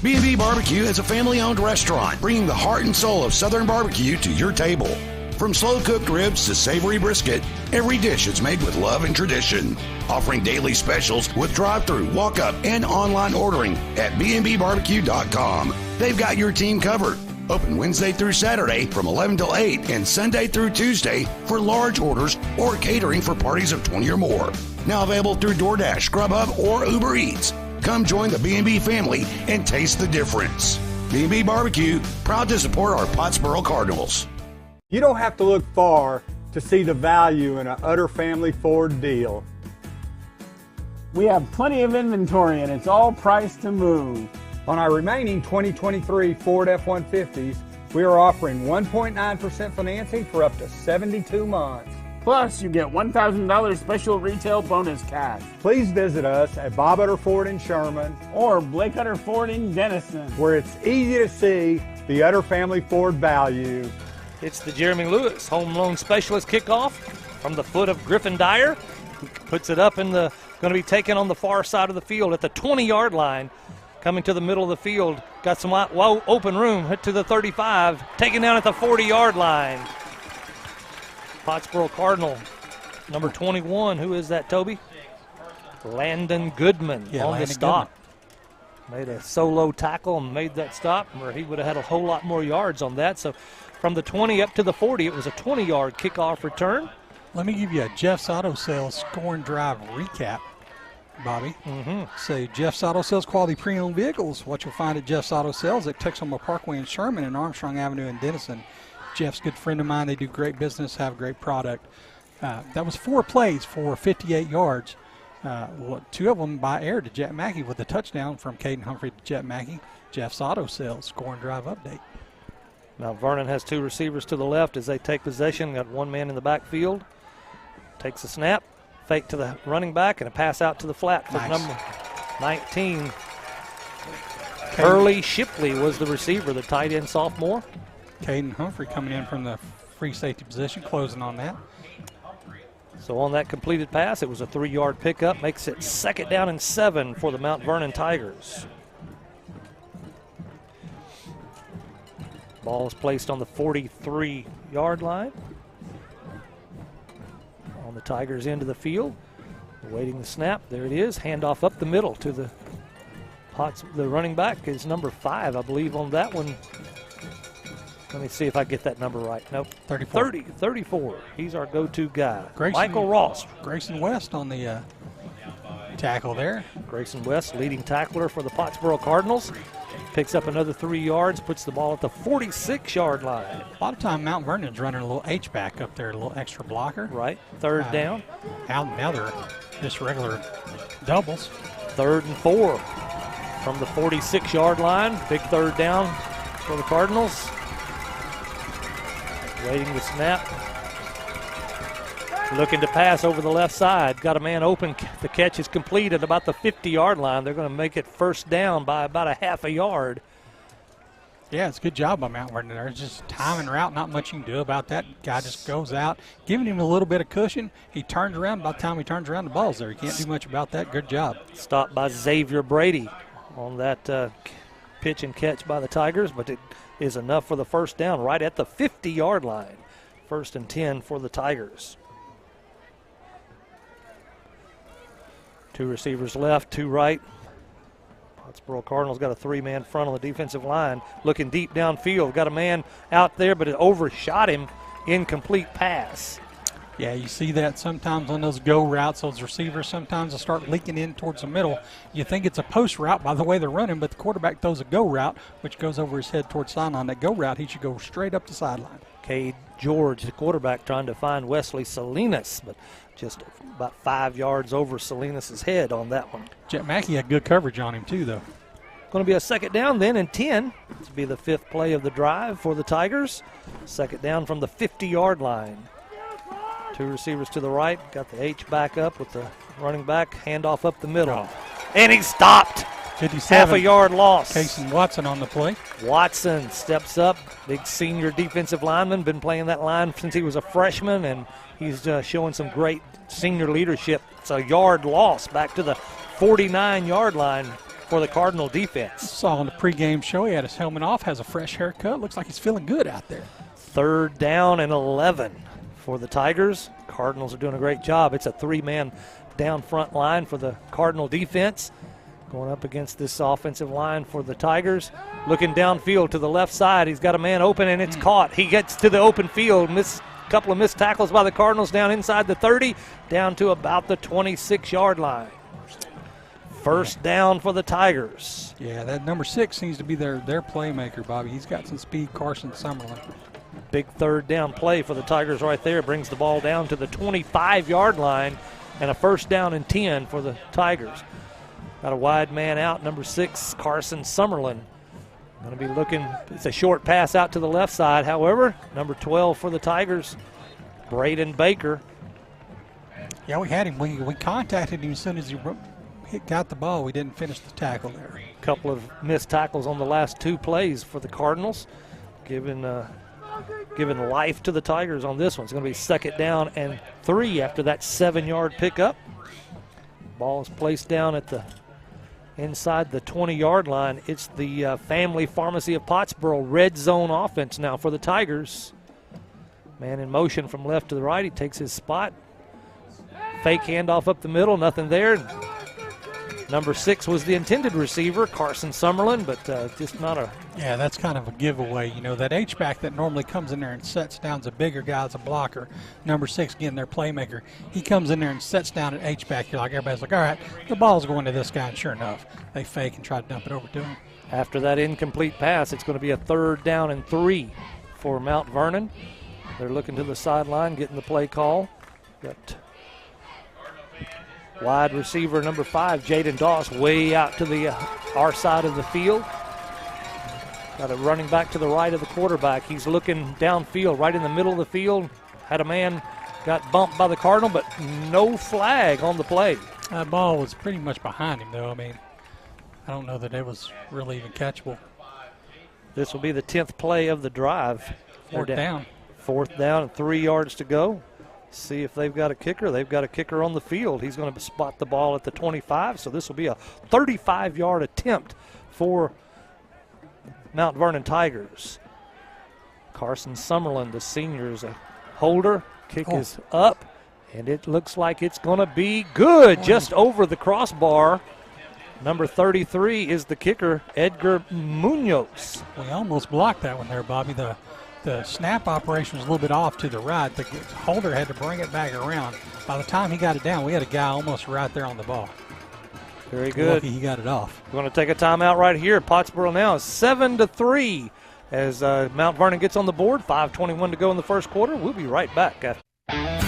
B&B Barbecue is a family-owned restaurant bringing the heart and soul of Southern barbecue to your table. From slow-cooked ribs to savory brisket, every dish is made with love and tradition. Offering daily specials with drive-thru, walk-up, and online ordering at bnbbarbecue.com. They've got your team covered. Open Wednesday through Saturday from 11 till 8 and Sunday through Tuesday for large orders or catering for parties of 20 or more. Now available through DoorDash, Grubhub, or Uber Eats. Come join the B&B family and taste the difference. B&B Barbecue, proud to support our Pottsboro Cardinals. You don't have to look far to see the value in an Utter Family Ford deal. We have plenty of inventory and it's all priced to move. On our remaining 2023 Ford F-150s, we are offering 1.9% financing for up to 72 months. Plus, you get $1,000 special retail bonus cash. Please visit us at Bob Utter Ford in Sherman or Blake Utter Ford in Denison, where it's easy to see the Utter Family Ford value. It's the Jeremy Lewis home loan specialist kickoff from the foot of Griffin Dyer. He puts it up in the, going to be taken on the far side of the field at the 20-yard line. Coming to the middle of the field, got some open room, hit to the 35, taken down at the 40-yard line. Pottsboro Cardinal, number 21, who is that, Toby? Landon Goodman on the stop. Made a solo tackle and made that stop, where he would have had a whole lot more yards on that. So from the 20 up to the 40, it was a 20-yard kickoff return. Let me give you a Jeff's Auto Sales score and drive recap, Bobby. Say Jeff's Auto Sales, quality pre-owned vehicles. What you'll find at Jeff's Auto Sales at Texoma Parkway in Sherman and Armstrong Avenue in Denison. Jeff's a good friend of mine. They do great business, have a great product. That was 4 plays for 58 yards. 2 of them by air to Jet Mackey with a touchdown from Caden Humphrey to Jet Mackey. Jeff's Auto Sales score and drive update. Now Vernon has 2 receivers to the left as they take possession. Got 1 man in the backfield. Takes a snap, fake to the running back, and a pass out to the flat for number 19. Curly Shipley was the receiver, the tight end sophomore. Caden Humphrey coming in from the free safety position, closing on that. So on that completed pass, it was a 3-yard pickup, makes it 2nd down and 7 for the Mount Vernon Tigers. Ball is placed on the 43-yard line. On the Tigers' end of the field, awaiting the snap. There it is. Handoff up the middle to the running back is number 5, I believe, on that one. Let me see if I get that number right. Nope. 34. He's our go-to guy. Michael Ross. Grayson West on the tackle there. Grayson West, leading tackler for the Pottsboro Cardinals. Picks up another 3 yards, puts the ball at the 46-yard line. A lot of time Mount Vernon's running a little H-back up there, a little extra blocker. Right, 3rd down. Now they're just regular doubles. 3rd and 4 from the 46-yard line. Big 3rd down for the Cardinals. Waiting the snap. Looking to pass over the left side. Got a man open. The catch is complete at about the 50-yard line. They're going to make it 1st down by about a half a yard. Yeah, it's a good job by Mount Vernon. There's just time and route, not much you can do about that. Guy just goes out, giving him a little bit of cushion. He turns around. By the time he turns around, the ball's there. You can't do much about that. Good job. Stopped by Xavier Brady on that pitch and catch by the Tigers, but it is enough for the 1st down right at the 50-yard line. 1st and 10 for the Tigers. 2 receivers left, 2 right. Pottsboro Cardinals got a 3-man front on the defensive line. Looking deep downfield. Got a man out there, but it overshot him. Incomplete pass. Yeah, you see that sometimes on those go routes. Those receivers sometimes will start leaking in towards the middle. You think it's a post route by the way they're running, but the quarterback throws a go route, which goes over his head towards sideline. That go route, he should go straight up the sideline. Cade George, the quarterback, trying to find Wesley Salinas, but just about 5 yards over Salinas' head on that one. Jet Mackey had good coverage on him too, though. Going to be a 2nd down then and 10. This will be the 5th play of the drive for the Tigers. 2nd down from the 50-yard line. 2 receivers to the right. Got the H back up with the running back. Handoff up the middle. And he stopped. 57. Half a yard loss. Casey Watson on the play. Watson steps up. Big senior defensive lineman. Been playing that line since he was a freshman, and he's showing some great senior leadership. It's a yard loss back to the 49-yard line for the Cardinal defense. Saw on the pregame show he had his helmet off, has a fresh haircut. Looks like he's feeling good out there. 3rd down and 11 for the Tigers. Cardinals are doing a great job. It's a 3-man down front line for the Cardinal defense. Going up against this offensive line for the Tigers. Looking downfield to the left side. He's got a man open, and it's caught. He gets to the open field. Couple of missed tackles by the Cardinals down inside the 30, down to about the 26-yard line. 1st down for the Tigers. Yeah, that number 6 seems to be their playmaker, Bobby. He's got some speed, Carson Summerlin. Big 3rd down play for the Tigers right there. Brings the ball down to the 25-yard line, and a 1st down and 10 for the Tigers. Got a wide man out, number 6, Carson Summerlin. Going to be looking, it's a short pass out to the left side. However, number 12 for the Tigers, Braden Baker. Yeah, we had him. We contacted him as soon as he got the ball. We didn't finish the tackle there. A couple of missed tackles on the last 2 plays for the Cardinals, giving life to the Tigers on this one. It's going to be 2nd down and 3 after that 7-yard pickup. Ball is placed down at the inside the 20-yard line. It's the Family Pharmacy of Pottsboro red zone offense now for the Tigers. Man in motion from left to the right. He takes his spot. Fake handoff up the middle. Nothing there. Number 6 was the intended receiver, Carson Summerlin, but just not a... Yeah, that's kind of a giveaway. You know, that H-back that normally comes in there and sets down is a bigger guy as a blocker. Number 6, again, their playmaker. He comes in there and sets down at H-back. You're like, everybody's like, all right, the ball's going to this guy. And sure enough, they fake and try to dump it over to him. After that incomplete pass, it's going to be a 3rd down and 3 for Mount Vernon. They're looking to the sideline, getting the play call. Got wide receiver number 5, Jaden Doss, way out to the our side of the field. Got a running back to the right of the quarterback. He's looking downfield, right in the middle of the field. Had a man got bumped by the Cardinal, but no flag on the play. That ball was pretty much behind him, though. I mean, I don't know that it was really even catchable. This will be the 10th play of the drive. Fourth down. Fourth down and 3 yards to go. See if they've got a kicker. They've got a kicker on the field. He's going to spot the ball at the 25, so this will be a 35-yard attempt for Mount Vernon Tigers. Carson Summerlin, the senior, is a holder. Kick is up, and it looks like it's going to be good, just over the crossbar. Number 33 is the kicker, Edgar Munoz. We almost blocked that one there, Bobby. The snap operation was a little bit off to the right. The holder had to bring it back around. By the time he got it down, we had a guy almost right there on the ball. Very good. Lucky he got it off. We're going to take a timeout right here. Pottsboro now is 7-3 as Mount Vernon gets on the board. 5:21 to go in the first quarter. We'll be right back after.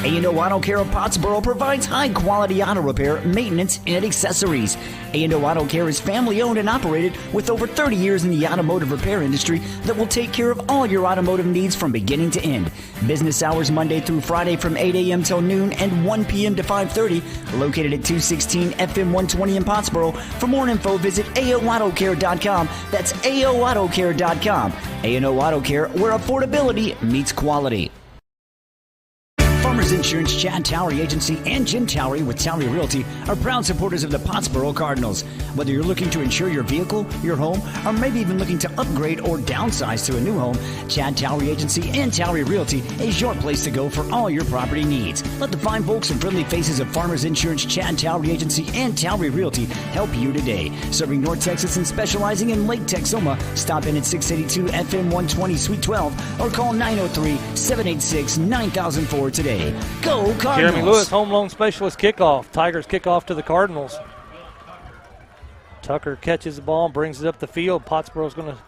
A&O Auto Care of Pottsboro provides high-quality auto repair, maintenance, and accessories. A&O Auto Care is family-owned and operated with over 30 years in the automotive repair industry that will take care of all your automotive needs from beginning to end. Business hours Monday through Friday from 8 a.m. till noon and 1 p.m. to 5:30. Located at 216 FM 120 in Pottsboro. For more info, visit AOAutoCare.com. That's AOAutoCare.com. A&O Auto Care, where affordability meets quality. Farmers Insurance, Chad Towery Agency, and Jim Towery with Towery Realty are proud supporters of the Pottsboro Cardinals. Whether you're looking to insure your vehicle, your home, or maybe even looking to upgrade or downsize to a new home, Chad Towery Agency and Towery Realty is your place to go for all your property needs. Let the fine folks and friendly faces of Farmers Insurance, Chad Towery Agency, and Towery Realty help you today. Serving North Texas and specializing in Lake Texoma, stop in at 682 FM 120 Suite 12 or call 903-786-9004 today. Go Cardinals! Jeremy Lewis, home loan specialist kickoff. Tigers kickoff to the Cardinals. Tucker catches the ball and brings it up the field. Pottsboro's going to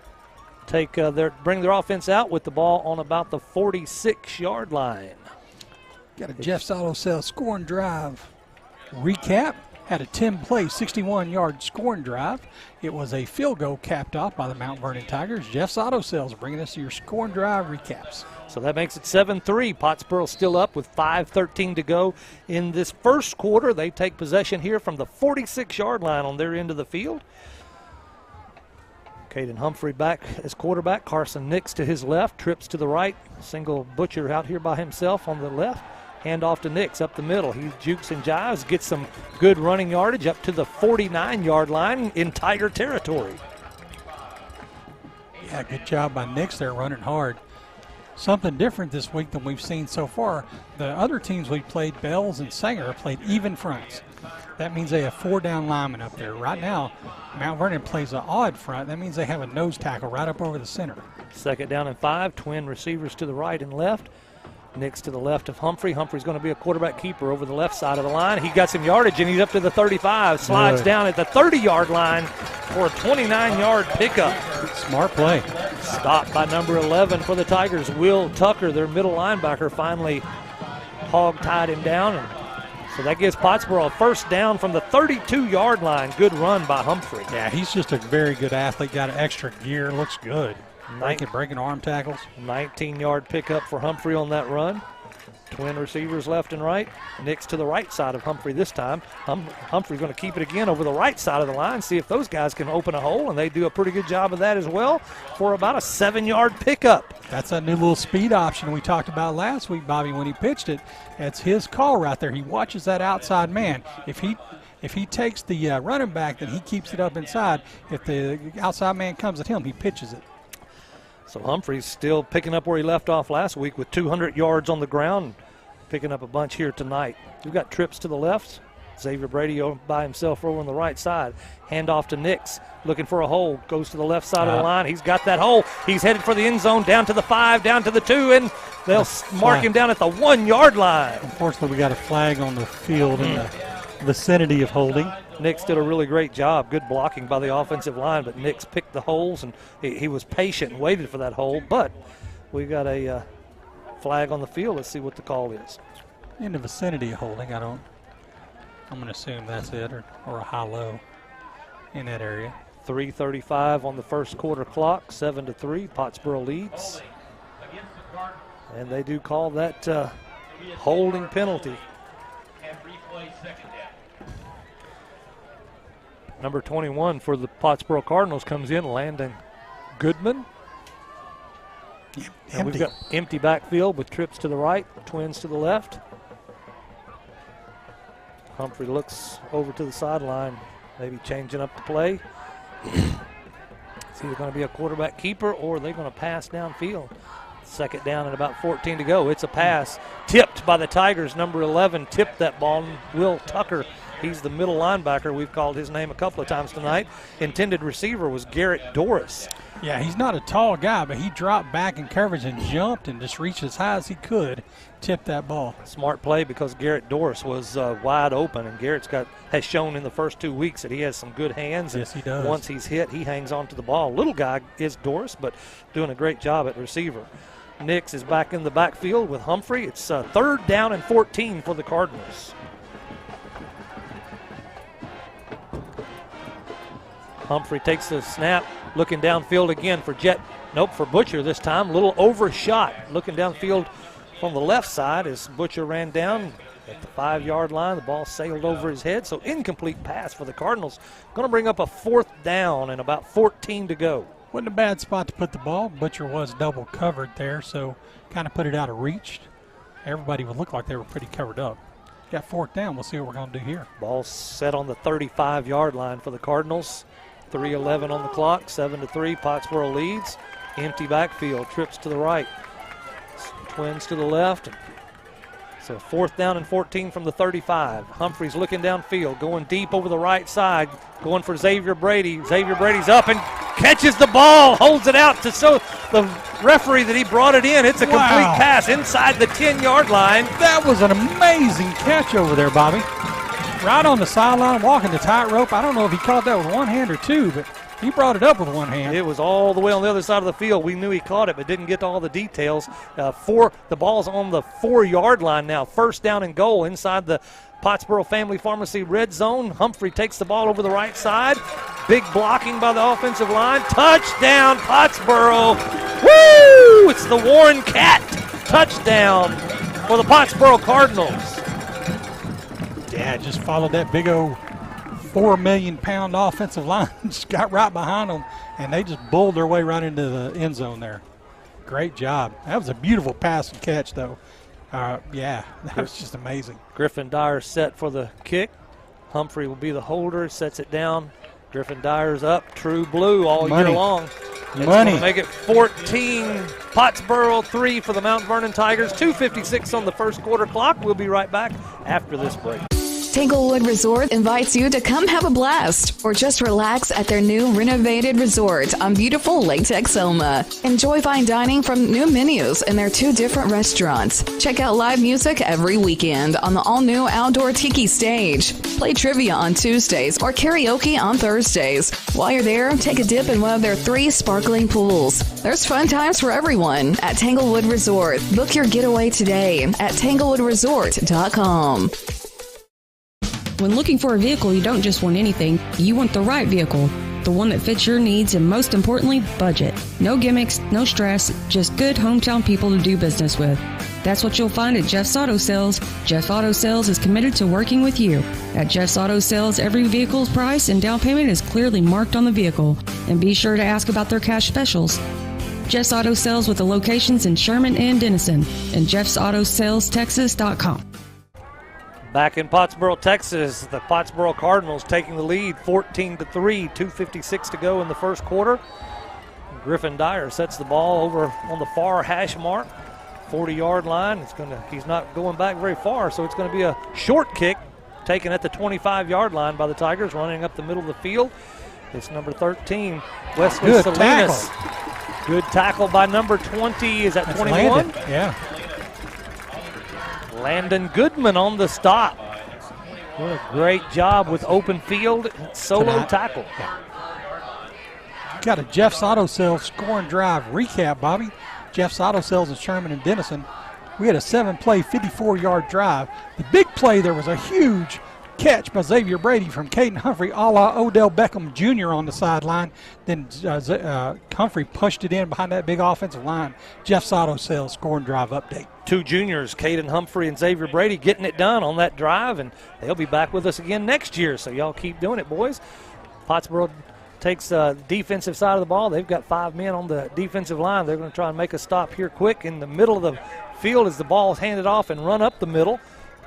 bring their offense out with the ball on about the 46-yard line. Got a Jeff's Auto Sales scoring drive recap. Had a 10-play, 61-yard scoring drive. It was a field goal capped off by the Mount Vernon Tigers. Jeff's Auto Sales bringing us your scoring drive recaps. So that makes it 7-3. Pottsboro still up with 5:13 to go in this first quarter. They take possession here from the 46-yard line on their end of the field. Caden Humphrey back as quarterback. Carson Nix to his left, trips to the right. Single Butcher out here by himself on the left. Hand off to Nix up the middle. He jukes and jives, gets some good running yardage up to the 49-yard line in Tiger territory. Yeah, good job by Nix there, running hard. Something different this week than we've seen so far. The other teams we played, Bells and Sanger, played even fronts. That means they have 4 down linemen up there. Right now, Mount Vernon plays an odd front. That means they have a nose tackle right up over the center. 2nd down and 5, twin receivers to the right and left. Nix to the left of Humphrey. Humphrey's going to be a quarterback keeper over the left side of the line. He got some yardage, and he's up to the 35. Slides down at the 30-yard line for a 29-yard pickup. Smart play. Stopped by number 11 for the Tigers. Will Tucker, their middle linebacker, finally hog-tied him down. And so that gives Pottsboro a first down from the 32-yard line. Good run by Humphrey. Yeah, he's just a very good athlete. Got an extra gear. Looks good. Breaking arm tackles. 19-yard pickup for Humphrey on that run. Twin receivers left and right. Nix to the right side of Humphrey this time. Humphrey's going to keep it again over the right side of the line, see if those guys can open a hole, and they do a pretty good job of that as well for about a 7-yard pickup. That's that new little speed option we talked about last week, Bobby, when he pitched it. That's his call right there. He watches that outside man. If he takes the running back, then he keeps it up inside. If the outside man comes at him, he pitches it. So Humphrey's still picking up where he left off last week with 200 yards on the ground, picking up a bunch here tonight. We've got trips to the left. Xavier Brady by himself over on the right side. Hand off to Nix, looking for a hole. Goes to the left side of the line. He's got that hole. He's headed for the end zone, down to the 5, down to the 2, and they'll mark him down at the 1-yard line. Unfortunately, we got a flag on the field in the vicinity of holding. Nix did a really great job. Good blocking by the offensive line, but Nix picked the holes, and he was patient and waited for that hole. But we got a flag on the field. Let's see what the call is. In the vicinity of holding, I'm going to assume that's it, or a high-low in that area. 3:35 on the first quarter clock, 7-3. Pottsboro leads. And they do call that holding penalty. Number 21 for the Pottsboro Cardinals comes in, Landon Goodman. And we've got empty backfield with trips to the right, Twins to the left. Humphrey looks over to the sideline, maybe changing up the play. It's either going to be a quarterback keeper or they're going to pass downfield. Second down and about 14 to go. It's a pass tipped by the Tigers. Number 11 tipped that ball. Will Tucker, he's the middle linebacker. We've called his name a couple of times tonight. Intended receiver was Garrett Doris. Yeah, he's not a tall guy, but he dropped back in coverage and jumped and just reached as high as he could, tipped that ball. Smart play because Garrett Doris was wide open, and Garrett's has shown in the first 2 weeks that he has some good hands. Yes, he does. Once he's hit, he hangs on to the ball. Little guy is Doris, but doing a great job at receiver. Nix is back in the backfield with Humphrey. It's third down and 14 for the Cardinals. Humphrey takes the snap, looking downfield again for for Butcher this time. A little overshot, looking downfield from the left side as Butcher ran down at the 5-yard line. The ball sailed over his head, so incomplete pass for the Cardinals. Going to bring up a fourth down and about 14 to go. Wasn't a bad spot to put the ball. Butcher was double covered there, so kind of put it out of reach. Everybody would look like they were pretty covered up. Got fourth down. We'll see what we're going to do here. Ball set on the 35-yard line for the Cardinals. 3:11 on the clock, 7-3. Pottsboro leads. Empty backfield, trips to the right. Twins to the left. So fourth down and 14 from the 35. Humphreys looking downfield, going deep over the right side, going for Xavier Brady. Xavier Brady's up and catches the ball, holds it out to show the referee that he brought it in. It's a complete pass inside the 10-yard line. That was an amazing catch over there, Bobby. Right on the sideline, walking the tightrope. I don't know if he caught that with one hand or two, but he brought it up with one hand. It was all the way on the other side of the field. We knew he caught it, but didn't get to all the details. The ball's on the 4-yard line now. First down and goal inside the Pottsboro Family Pharmacy red zone. Humphrey takes the ball over the right side. Big blocking by the offensive line. Touchdown, Pottsboro. Woo! It's the Warren Cat touchdown for the Pottsboro Cardinals. Yeah, just followed that big old 4 million pound offensive line, just got right behind them, and they just bulled their way right into the end zone there. Great job. That was a beautiful pass and catch, though. Yeah, that was just amazing. Griffin Dyer set for the kick. Humphrey will be the holder, sets it down. Griffin Dyer's up, true blue all year long. It's going to make it 14, Pottsboro 3 for the Mount Vernon Tigers. 2:56 on the first quarter clock. We'll be right back after this break. Tanglewood Resort invites you to come have a blast or just relax at their new renovated resort on beautiful Lake Texoma. Enjoy fine dining from new menus in their 2 different restaurants. Check out live music every weekend on the all-new outdoor tiki stage. Play trivia on Tuesdays or karaoke on Thursdays. While you're there, take a dip in one of their 3 sparkling pools. There's fun times for everyone at Tanglewood Resort. Book your getaway today at tanglewoodresort.com. When looking for a vehicle, you don't just want anything, you want the right vehicle. The one that fits your needs and, most importantly, budget. No gimmicks, no stress, just good hometown people to do business with. That's what you'll find at Jeff's Auto Sales. Jeff Auto Sales is committed to working with you. At Jeff's Auto Sales, every vehicle's price and down payment is clearly marked on the vehicle. And be sure to ask about their cash specials. Jeff's Auto Sales with the locations in Sherman and Denison and jeffsautosales.texas.com. Back in Pottsboro, Texas, the Pottsboro Cardinals taking the lead 14-3, 2:56 to go in the first quarter. Griffin Dyer sets the ball over on the far hash mark, 40-yard line. He's not going back very far, so it's going to be a short kick taken at the 25-yard line by the Tigers, running up the middle of the field. It's number 13, Wesley Salinas. Good tackle by number 20. Is that 21? Yeah. Landon Goodman on the stop. Doing a great job with open field, solo tackle. Got a Jeff's Auto Sales score and drive recap, Bobby. Jeff's Auto Sales in Sherman and Denison. We had a 7-play, 54-yard drive. The big play there was a huge catch by Xavier Brady from Caden Humphrey, a la Odell Beckham Jr. on the sideline. Then Humphrey pushed it in behind that big offensive line. Jeff Sato Sales scoring drive update. Two juniors, Caden Humphrey and Xavier Brady, getting it done on that drive, and they'll be back with us again next year. So y'all keep doing it, boys. Pottsboro takes the defensive side of the ball. They've got 5 men on the defensive line. They're going to try and make a stop here quick in the middle of the field as the ball is handed off and run up the middle,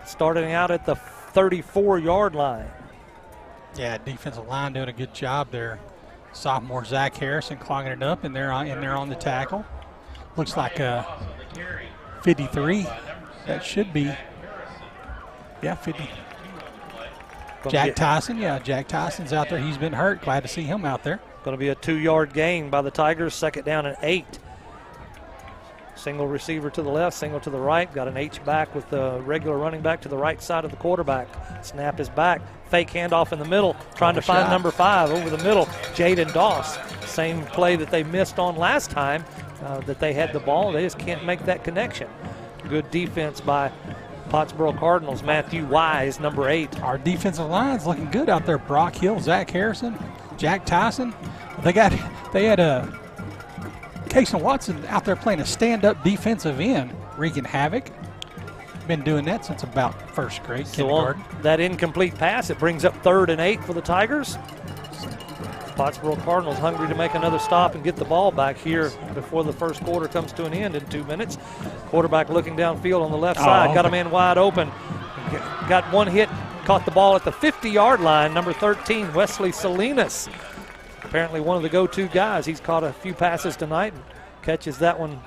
starting out at the 34-yard line. Yeah, defensive line doing a good job there. Sophomore Zach Harrison clogging it up, and they're on the tackle. Looks like 53. That should be, 50. Jack Tyson, Jack Tyson's out there. He's been hurt. Glad to see him out there. Going to be a 2-yard gain by the Tigers. Second down and 8. Single receiver to the left, single to the right. Got an H-back with the regular running back to the right side of the quarterback. Snap is back. Fake handoff in the middle. Trying to find number 5 over the middle. Jaden Doss. Same play that they missed on last time that they had the ball. They just can't make that connection. Good defense by Pottsboro Cardinals. Matthew Wise, number 8. Our defensive line's looking good out there. Brock Hill, Zach Harrison, Jack Tyson. They had Kason Watson out there playing a stand-up defensive end, wreaking havoc. Been doing that since about first grade, kindergarten. So that incomplete pass, it brings up 3rd and 8 for the Tigers. Pottsboro Cardinals hungry to make another stop and get the ball back here before the first quarter comes to an end in 2 minutes. Quarterback looking downfield on the left side, got a man wide open. Got one hit, caught the ball at the 50-yard line, number 13, Wesley Salinas. Apparently one of the go-to guys. He's caught a few passes tonight and catches that one.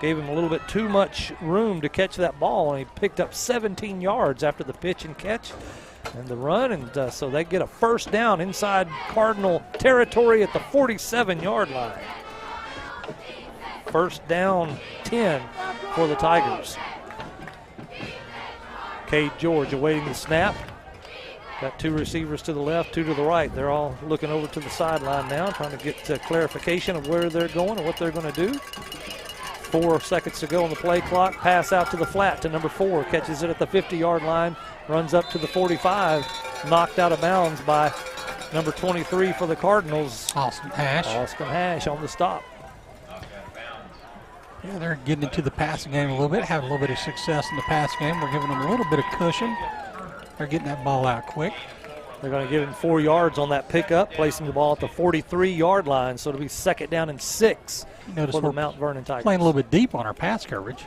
Gave him a little bit too much room to catch that ball, and he picked up 17 yards after the pitch and catch and the run, and so they get a first down inside Cardinal territory at the 47-yard line. First down 10 for the Tigers. Cade George awaiting the snap. Got 2 receivers to the left, 2 to the right. They're all looking over to the sideline now, trying to get clarification of where they're going and what they're going to do. 4 seconds to go on the play clock. Pass out to the flat to number 4. Catches it at the 50-yard line. Runs up to the 45. Knocked out of bounds by number 23 for the Cardinals. Austin Hash. Austin Hash on the stop. Yeah, they're getting into the passing game a little bit. Having a little bit of success in the pass game. We're giving them a little bit of cushion. They're getting that ball out quick. They're going to give him 4 yards on that pickup, placing the ball at the 43-yard line. So it'll be second down and 6 for the Mount Vernon Tigers. Playing a little bit deep on our pass coverage.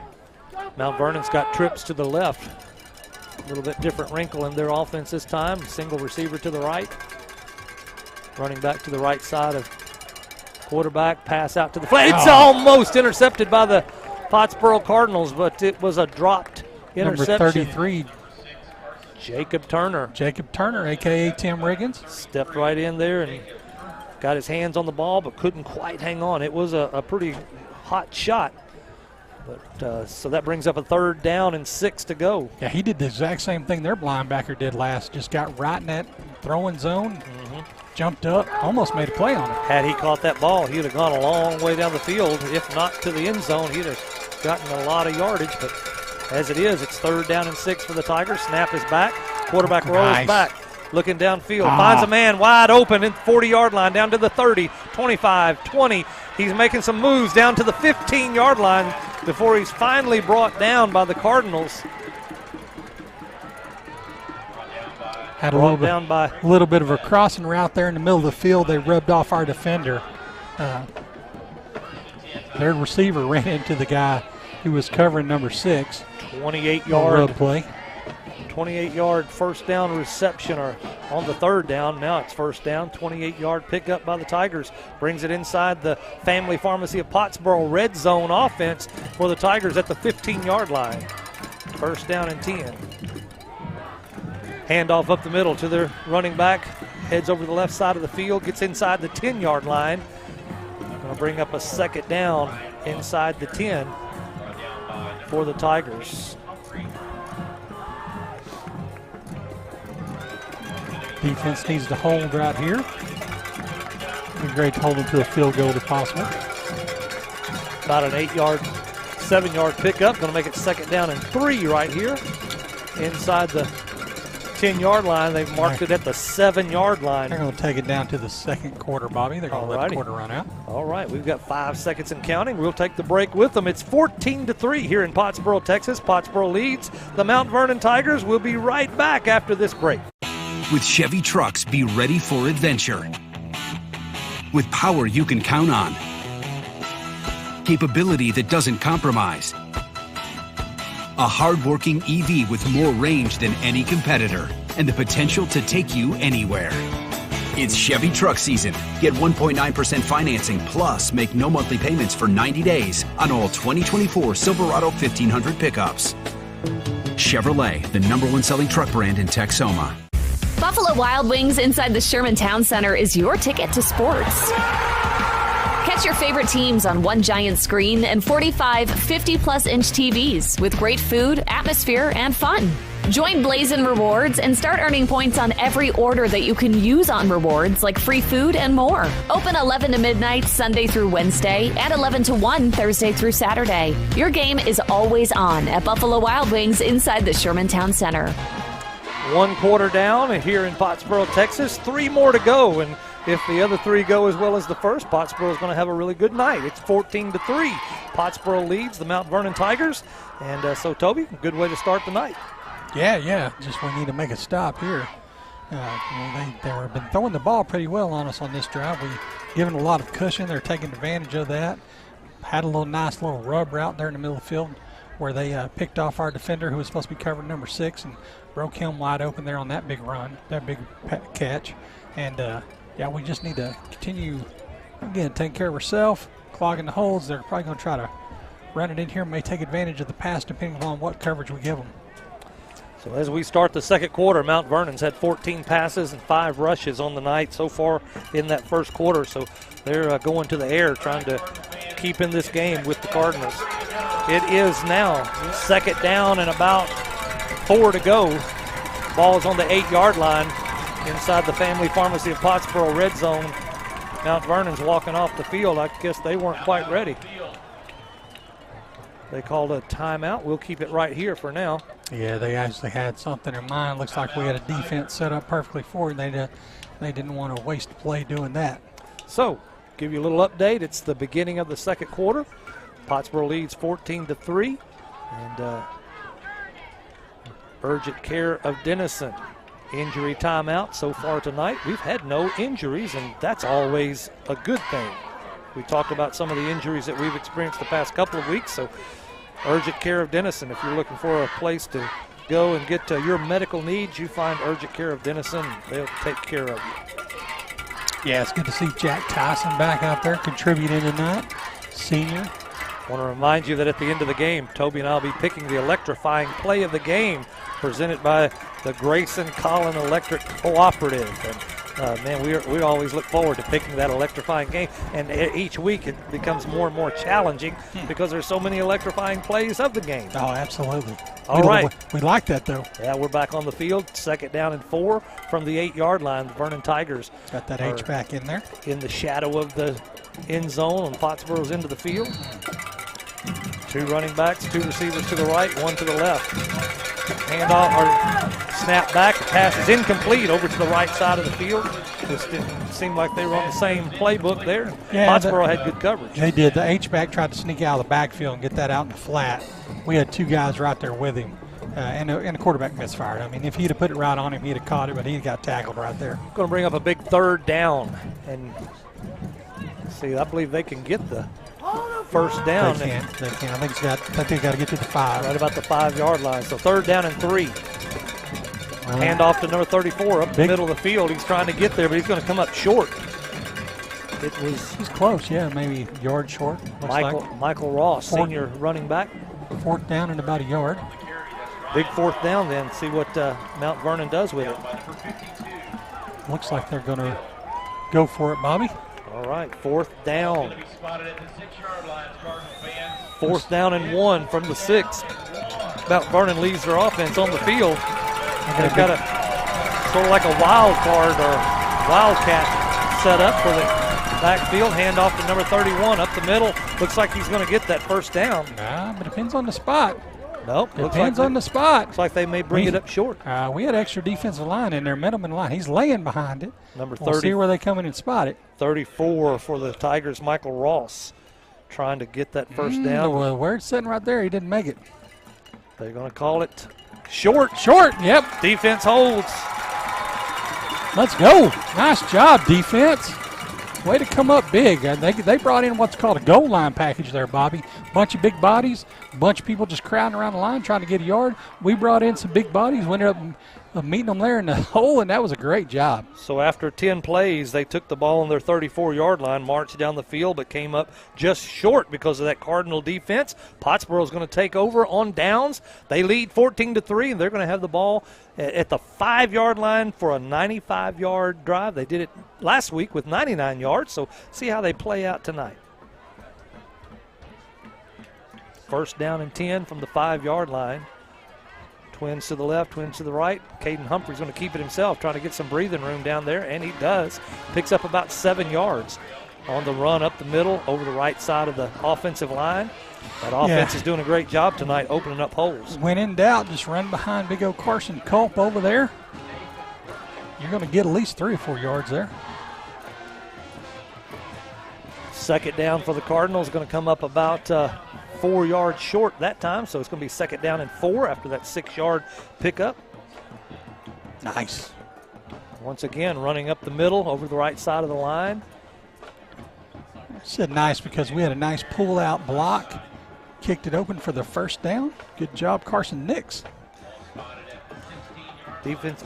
Mount Vernon's got trips to the left. A little bit different wrinkle in their offense this time. Single receiver to the right. Running back to the right side of quarterback. Pass out to the flat. It's almost intercepted by the Pottsboro Cardinals, but it was a dropped interception. Number 33. Jacob Turner, a.k.a. Tim Riggins. Stepped right in there and got his hands on the ball, but couldn't quite hang on. It was a pretty hot shot. But so that brings up a 3rd down and 6 to go. Yeah, he did the exact same thing their linebacker did last. Just got right in that throwing zone, jumped up, almost made a play on it. Had he caught that ball, he would have gone a long way down the field. If not to the end zone, he'd have gotten a lot of yardage. But as it is, it's 3rd down and 6 for the Tigers. Snap is back. Quarterback rolls back. Looking downfield. Finds a man wide open at the 40-yard line, down to the 30, 25, 20. He's making some moves down to the 15-yard line before he's finally brought down by the Cardinals. Had a little bit of a crossing route there in the middle of the field. They rubbed off our defender. Their receiver ran into the guy who was covering number 6. 28-yard play. 28-yard first down reception or on the 3rd down. Now it's first down. 28-yard pickup by the Tigers. Brings it inside the Family Pharmacy of Pottsboro red zone offense for the Tigers at the 15-yard line. First down and 10. Handoff up the middle to their running back. Heads over the left side of the field. Gets inside the 10-yard line. Going to bring up a second down inside the 10 for the Tigers. Defense needs to hold right here. Be great to hold them to a field goal if possible. About an 7-yard pickup. Going to make it second down and 3 right here inside the 10-yard line. They've marked it at the 7-yard line. They're going to take it down to the second quarter, Bobby. They're going to let the quarter run out. All right, we've got 5 seconds and counting. We'll take the break with them. It's 14-3 here in Pottsboro, Texas. Pottsboro leads the Mount Vernon Tigers. We'll be right back after this break. With Chevy trucks, be ready for adventure. With power you can count on. Capability that doesn't compromise. A hard-working EV with more range than any competitor and the potential to take you anywhere. It's Chevy truck season. Get 1.9% financing plus make no monthly payments for 90 days on all 2024 Silverado 1500 pickups. Chevrolet, the #1 selling truck brand in Texoma. Buffalo Wild Wings inside the Sherman Town Center is your ticket to sports. Catch your favorite teams on one giant screen and 45 50-plus inch TVs with great food, atmosphere, and fun. Join Blazin' Rewards and start earning points on every order that you can use on rewards like free food and more. Open 11 to midnight Sunday through Wednesday and 11 to 1 Thursday through Saturday. Your game is always on at Buffalo Wild Wings inside the Sherman Town Center. 1 quarter down here in Pottsboro, Texas. 3 more to go, and if the other 3 go as well as the first, Pottsboro is going to have a really good night. It's 14-3. Pottsboro leads the Mount Vernon Tigers, and so Toby, good way to start the night. Yeah. Just we need to make a stop here. They've been throwing the ball pretty well on us on this drive. We've given a lot of cushion. They're taking advantage of that. Had a nice little rub route there in the middle of the field where they picked off our defender who was supposed to be covering number 6 and broke him wide open there on that big run, that big catch. And, we just need to continue, again, taking care of ourselves, clogging the holes. They're probably going to try to run it in here, may take advantage of the pass depending on what coverage we give them. So as we start the second quarter, Mount Vernon's had 14 passes and 5 rushes on the night so far in that first quarter. So they're going to the air, trying to keep in this game with the Cardinals. It is now second down and about 4 to go. Ball's on the 8-yard line inside the Family Pharmacy of Pottsboro red zone. Mount Vernon's walking off the field. I guess they weren't quite ready. They called a timeout. We'll keep it right here for now. Yeah, they actually had something in mind. Looks like we had a defense set up perfectly for it. They didn't want to waste a play doing that. So, give you a little update. It's the beginning of the second quarter. Pottsboro leads 14-3. And urgent care of Denison. Injury timeout so far tonight. We've had no injuries, and that's always a good thing. We talked about some of the injuries that we've experienced the past couple of weeks, so urgent care of Denison. If you're looking for a place to go and get your medical needs, you find urgent care of Denison. They'll take care of you. Yeah, it's good to see Jack Tyson back out there contributing tonight, senior. I want to remind you that at the end of the game, Toby and I will be picking the electrifying play of the game presented by the Grayson Collin Electric Cooperative. And we always look forward to picking that electrifying game. And each week it becomes more and more challenging because there's so many electrifying plays of the game. Oh, absolutely. All right. We like that, though. Yeah, we're back on the field. Second down and 4 from the 8-yard line. The Vernon Tigers got that H-back in there. In the shadow of the end zone, and Pottsboro's into the field. 2 running backs, 2 receivers to the right, 1 to the left. Handoff or snap back. The pass is incomplete over to the right side of the field. Just didn't seem like they were on the same playbook there. Yeah, Pottsboro had good coverage. They did. The H-back tried to sneak out of the backfield and get that out in the flat. We had 2 guys right there with him, and the quarterback misfired. I mean, if he'd have put it right on him, he'd have caught it, but he got tackled right there. Going to bring up a big 3rd down. And see, I believe they can get the first down. They can. I think they got to get to the 5. Right about the 5-yard line. So 3rd down and 3. Hand off to number 34 up the middle of the field. He's trying to get there, but he's going to come up short. He's close, yeah, maybe a yard short. Michael Ross, senior running back. 4th down and about a yard. Big 4th down then. See what Mount Vernon does with it. Looks like they're going to go for it, Bobby. All right, 4th down. 4th down and 1 from the 6. Mount Vernon leaves their offense on the field. They've got a sort of like a wild card or wildcat set up for the backfield. Hand off to number 31 up the middle. Looks like he's going to get that first down. But it depends on the spot. Nope. Depends on the spot. Looks like they may bring it up short. We had extra defensive line in there, middleman line. He's laying behind it. Number 30. We'll see where they come in and spot it. 34 for the Tigers, Michael Ross, trying to get that first down. Well, where it's sitting right there, he didn't make it. They're going to call it short. Short, yep. Defense holds. Let's go. Nice job, defense. Way to come up big. They brought in what's called a goal line package there, Bobby. Bunch of big bodies, bunch of people just crowding around the line trying to get a yard. We brought in some big bodies, we ended up meeting them there in the hole, and that was a great job. So after 10 plays, they took the ball on their 34-yard line, marched down the field, but came up just short because of that Cardinal defense. Pottsboro's going to take over on downs. They lead 14-3, and they're going to have the ball at the 5-yard line for a 95-yard drive. They did it last week with 99 yards, so see how they play out tonight. First down and 10 from the 5-yard line. Twins to the left, twins to the right. Caden Humphrey's going to keep it himself, trying to get some breathing room down there, and he does. Picks up about 7 yards on the run up the middle over the right side of the offensive line. That offense is doing a great job tonight, opening up holes. When in doubt, just run behind big old Carson Culp over there. You're going to get at least 3 or 4 yards there. Second down for the Cardinals, going to come up about 4 yards short that time, so it's going to be second down and 4 after that 6-yard pickup. Nice. Once again, running up the middle over the right side of the line. I said nice because we had a nice pull-out block. Kicked it open for the first down. Good job, Carson Nix.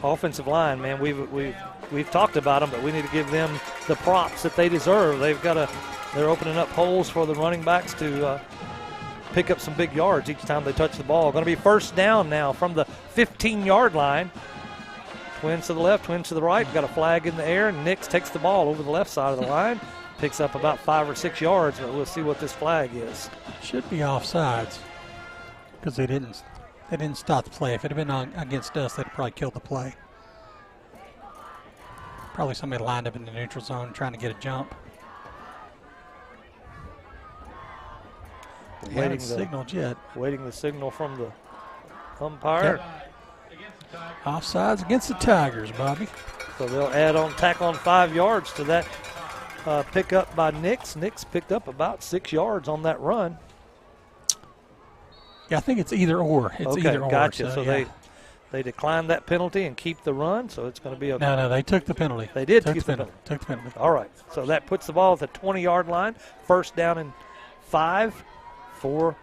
Offensive line, man, we've talked about them, but we need to give them the props that they deserve. They're opening up holes for the running backs to pick up some big yards each time they touch the ball. Going to be first down now from the 15-yard line. Twins to the left, twins to the right. Got a flag in the air, and Nix takes the ball over the left side of the line. Picks up about 5 or 6 yards, but we'll see what this flag is. Should be offsides because they didn't stop the play. If it had been against us, they'd probably killed the play. Probably somebody lined up in the neutral zone trying to get a jump. Waiting signaled yet. Waiting the signal from the umpire. Yep. Offsides against the Tigers, Bobby. So they'll tack on 5 yards to that pickup by Nix. Nix picked up about 6 yards on that run. Yeah, I think it's either or. It's either or. Gotcha. So they declined that penalty and keep the run, so it's going to be okay. No, they took the penalty. They did took keep the penalty. Took the penalty. All right. So that puts the ball at the 20-yard line. First down and 5 for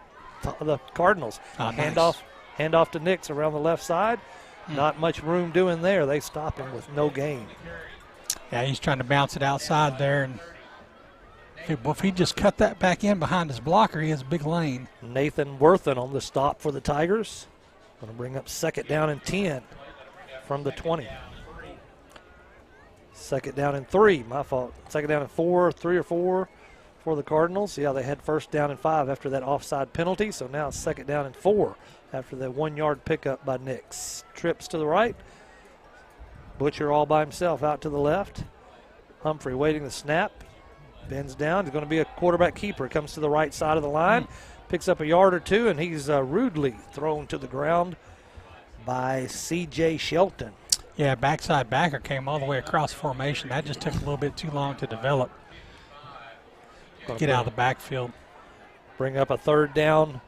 the Cardinals. Handoff to Nix around the left side. Not much room doing there. They stop him with no gain. Yeah, he's trying to bounce it outside there, and if he just cut that back in behind his blocker, he has a big lane. Nathan Worthen on the stop for the Tigers. Going to bring up second down and 10 from the 20. Second down and 3, my fault. Second down and 4, 3 or 4 for the Cardinals. Yeah, they had first down and 5 after that offside penalty, so now it's second down and 4 after that 1-yard pickup by Nix. Trips to the right. Butcher all by himself out to the left. Humphrey waiting the snap. Bends down. He's going to be a quarterback keeper. Comes to the right side of the line. Picks up a yard or two, and he's rudely thrown to the ground by C.J. Shelton. Yeah, backside backer came all the way across formation. That just took a little bit too long to develop. Get out of the backfield. Bring up a third down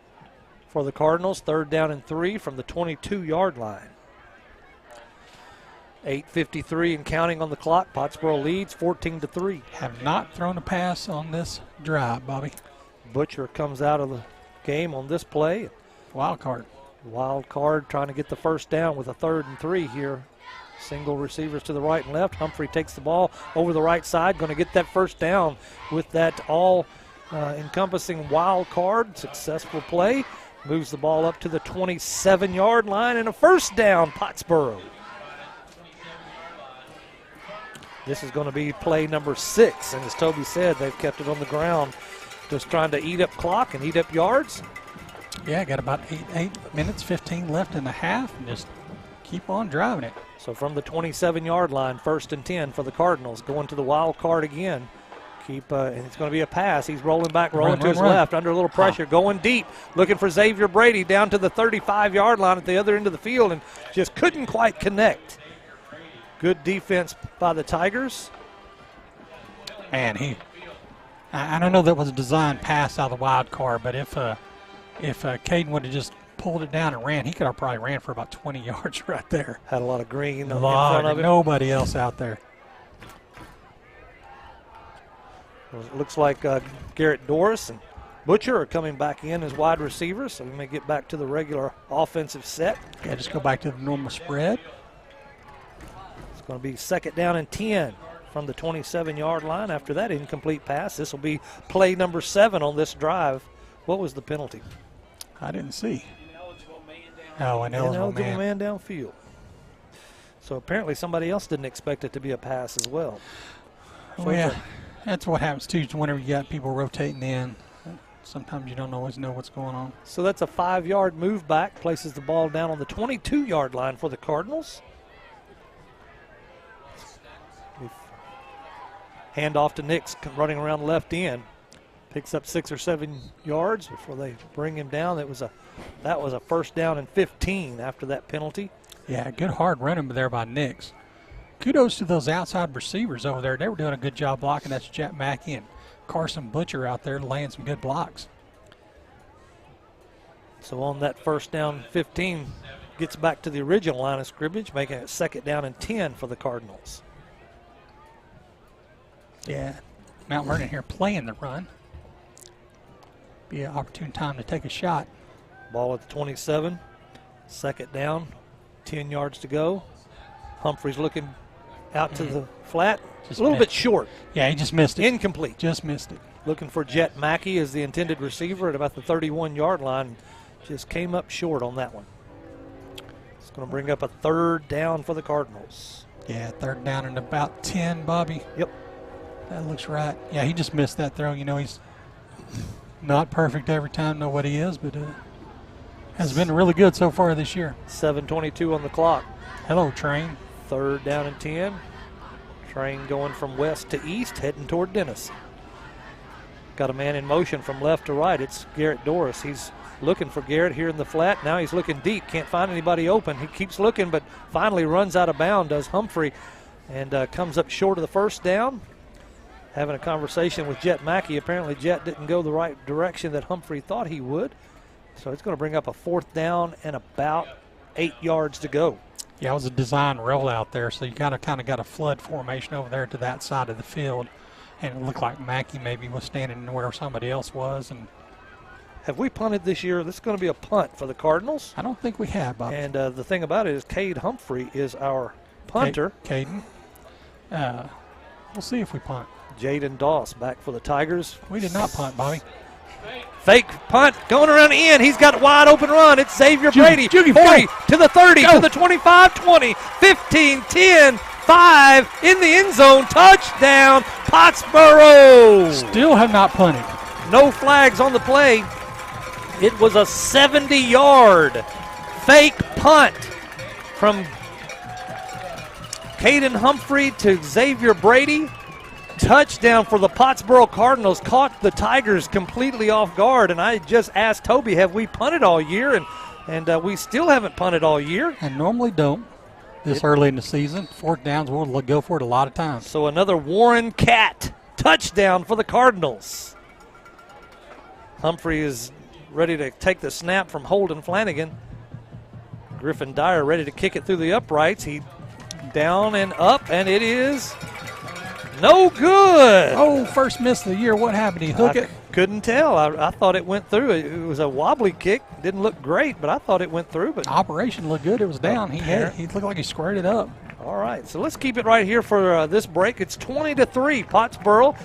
for the Cardinals. Third down and 3 from the 22-yard line. 8:53 and counting on the clock. Pottsboro leads 14-3. Have not thrown a pass on this drive, Bobby. Butcher comes out of the game on this play. Wild card. Wild card trying to get the first down with a 3rd and 3 here. Single receivers to the right and left. Humphrey takes the ball over the right side. Going to get that first down with that all-encompassing wild card. Successful play. Moves the ball up to the 27-yard line and a first down, Pottsboro. This is going to be play number 6, and as Toby said, they've kept it on the ground, just trying to eat up clock and eat up yards. Yeah, got about 8 minutes, 15 left in the half, and just keep on driving it. So from the 27-yard line, 1st and 10 for the Cardinals, going to the wild card again. And it's going to be a pass. He's rolling back, rolling to his left, under a little pressure, going deep, looking for Xavier Brady down to the 35-yard line at the other end of the field, and just couldn't quite connect. Good defense by the Tigers. Man, I don't know that was a designed pass out of the wild card, but if Caden would have just pulled it down and ran, he could have probably ran for about 20 yards right there. Had a lot of green in front of him. Nobody else out there. It looks like Garrett Doris and Butcher are coming back in as wide receivers, so we may get back to the regular offensive set. Yeah, just go back to the normal spread. It's going to be 2nd down and 10 from the 27-yard line after that incomplete pass. This will be play number 7 on this drive. What was the penalty? I didn't see. Oh, an eligible man downfield. So apparently somebody else didn't expect it to be a pass as well. So yeah. That's what happens too. Whenever you got people rotating in, sometimes you don't always know what's going on. So that's a 5-yard move back, places the ball down on the 22-yard line for the Cardinals. Hand off to Nix, running around the left end, picks up 6 or 7 yards before they bring him down. That was a 1st down and 15 after that penalty. Yeah, good hard running there by Nix. Kudos to those outside receivers over there. They were doing a good job blocking. That's Jet Mackey and Carson Butcher out there laying some good blocks. So on that 1st down 15, gets back to the original line of scrimmage, making it 2nd down and 10 for the Cardinals. Yeah, Mount Vernon here playing the run. Be an opportune time to take a shot. Ball at the 27, 2nd down, 10 yards to go. Humphrey's looking out to the flat, just a little bit short. Yeah, he just missed it. Incomplete. Just missed it. Looking for Jet Mackey as the intended receiver at about the 31-yard line. Just came up short on that one. It's going to bring up a 3rd down for the Cardinals. Yeah, 3rd down and about 10, Bobby. Yep. That looks right. Yeah, he just missed that throw. You know, he's not perfect every time, know what he is, but has been really good so far this year. 7:22 on the clock. Hello, Train. 3rd down and 10. Train going from west to east, heading toward Denison. Got a man in motion from left to right. It's Garrett Doris. He's looking for Garrett here in the flat. Now he's looking deep. Can't find anybody open. He keeps looking, but finally runs out of bounds, does Humphrey, and comes up short of the 1st down. Having a conversation with Jet Mackey. Apparently Jet didn't go the right direction that Humphrey thought he would. So it's going to bring up a 4th down and about 8 yards to go. Yeah, it was a design rollout there, so you kind of got a flood formation over there to that side of the field, and it looked like Mackey maybe was standing where somebody else was. And have we punted this year? This is going to be a punt for the Cardinals. I don't think we have, Bob. And the thing about it is Cade Humphrey is our punter. Caden. We'll see if we punt. Jaden Doss back for the Tigers. We did not punt, Bobby. Fake punt going around the end. He's got a wide open run. It's Xavier Brady. Judy, 40 to the 30 to the 25, 20, 15, 10, 5 in the end zone. Touchdown, Pottsboro. Still have not punted. No flags on the play. It was a 70-yard fake punt from Caden Humphrey to Xavier Brady. Touchdown for the Pottsboro Cardinals. Caught the Tigers completely off guard. And I just asked Toby, have we punted all year? And we still haven't punted all year. And normally don't this early in the season. 4th downs, we'll go for it a lot of times. So another Warren Cat touchdown for the Cardinals. Humphrey is ready to take the snap from Holden Flanagan. Griffin Dyer ready to kick it through the uprights. He down and up, and it is no good. Oh, first miss of the year. What happened? He hook it? Couldn't tell. I thought it went through. It was a wobbly kick. Didn't look great, but I thought it went through. But operation looked good. It was down. He looked like he squared it up. All right, so let's keep it right here for this break. It's 20-3. Pottsboro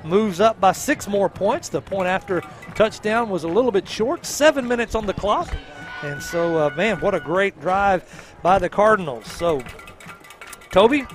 moves up by 6 more points. The point after touchdown was a little bit short. 7 minutes on the clock. And so, man, what a great drive by the Cardinals. So, Toby,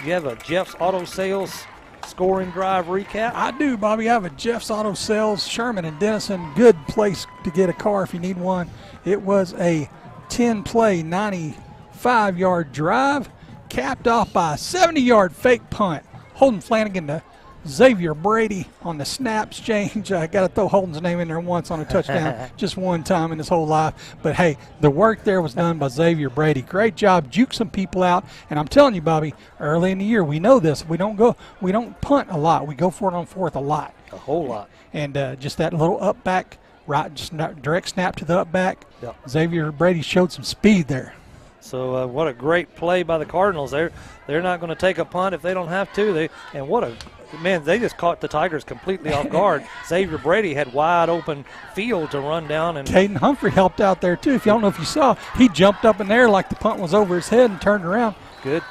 you have a Jeff's Auto Sales scoring drive recap? I do, Bobby. I have a Jeff's Auto Sales, Sherman and Denison. Good place to get a car if you need one. It was a 10-play, 95-yard drive, capped off by a 70-yard fake punt. Holden Flanagan, the Xavier Brady on the snaps change. I got to throw Holden's name in there once on a touchdown, just one time in his whole life. But, hey, the work there was done by Xavier Brady. Great job, juke some people out. And I'm telling you, Bobby, early in the year, we know this. We don't punt a lot. We go for it on fourth a lot. A whole lot. And just that little up back, right, just direct snap to the up back. Yep. Xavier Brady showed some speed there. So what a great play by the Cardinals. They're not going to take a punt if they don't have to. They just caught the Tigers completely off guard. Xavier Brady had wide open field to run down. And Caden Humphrey helped out there too. If you don't know if you saw, he jumped up in there like the punt was over his head and turned around. Good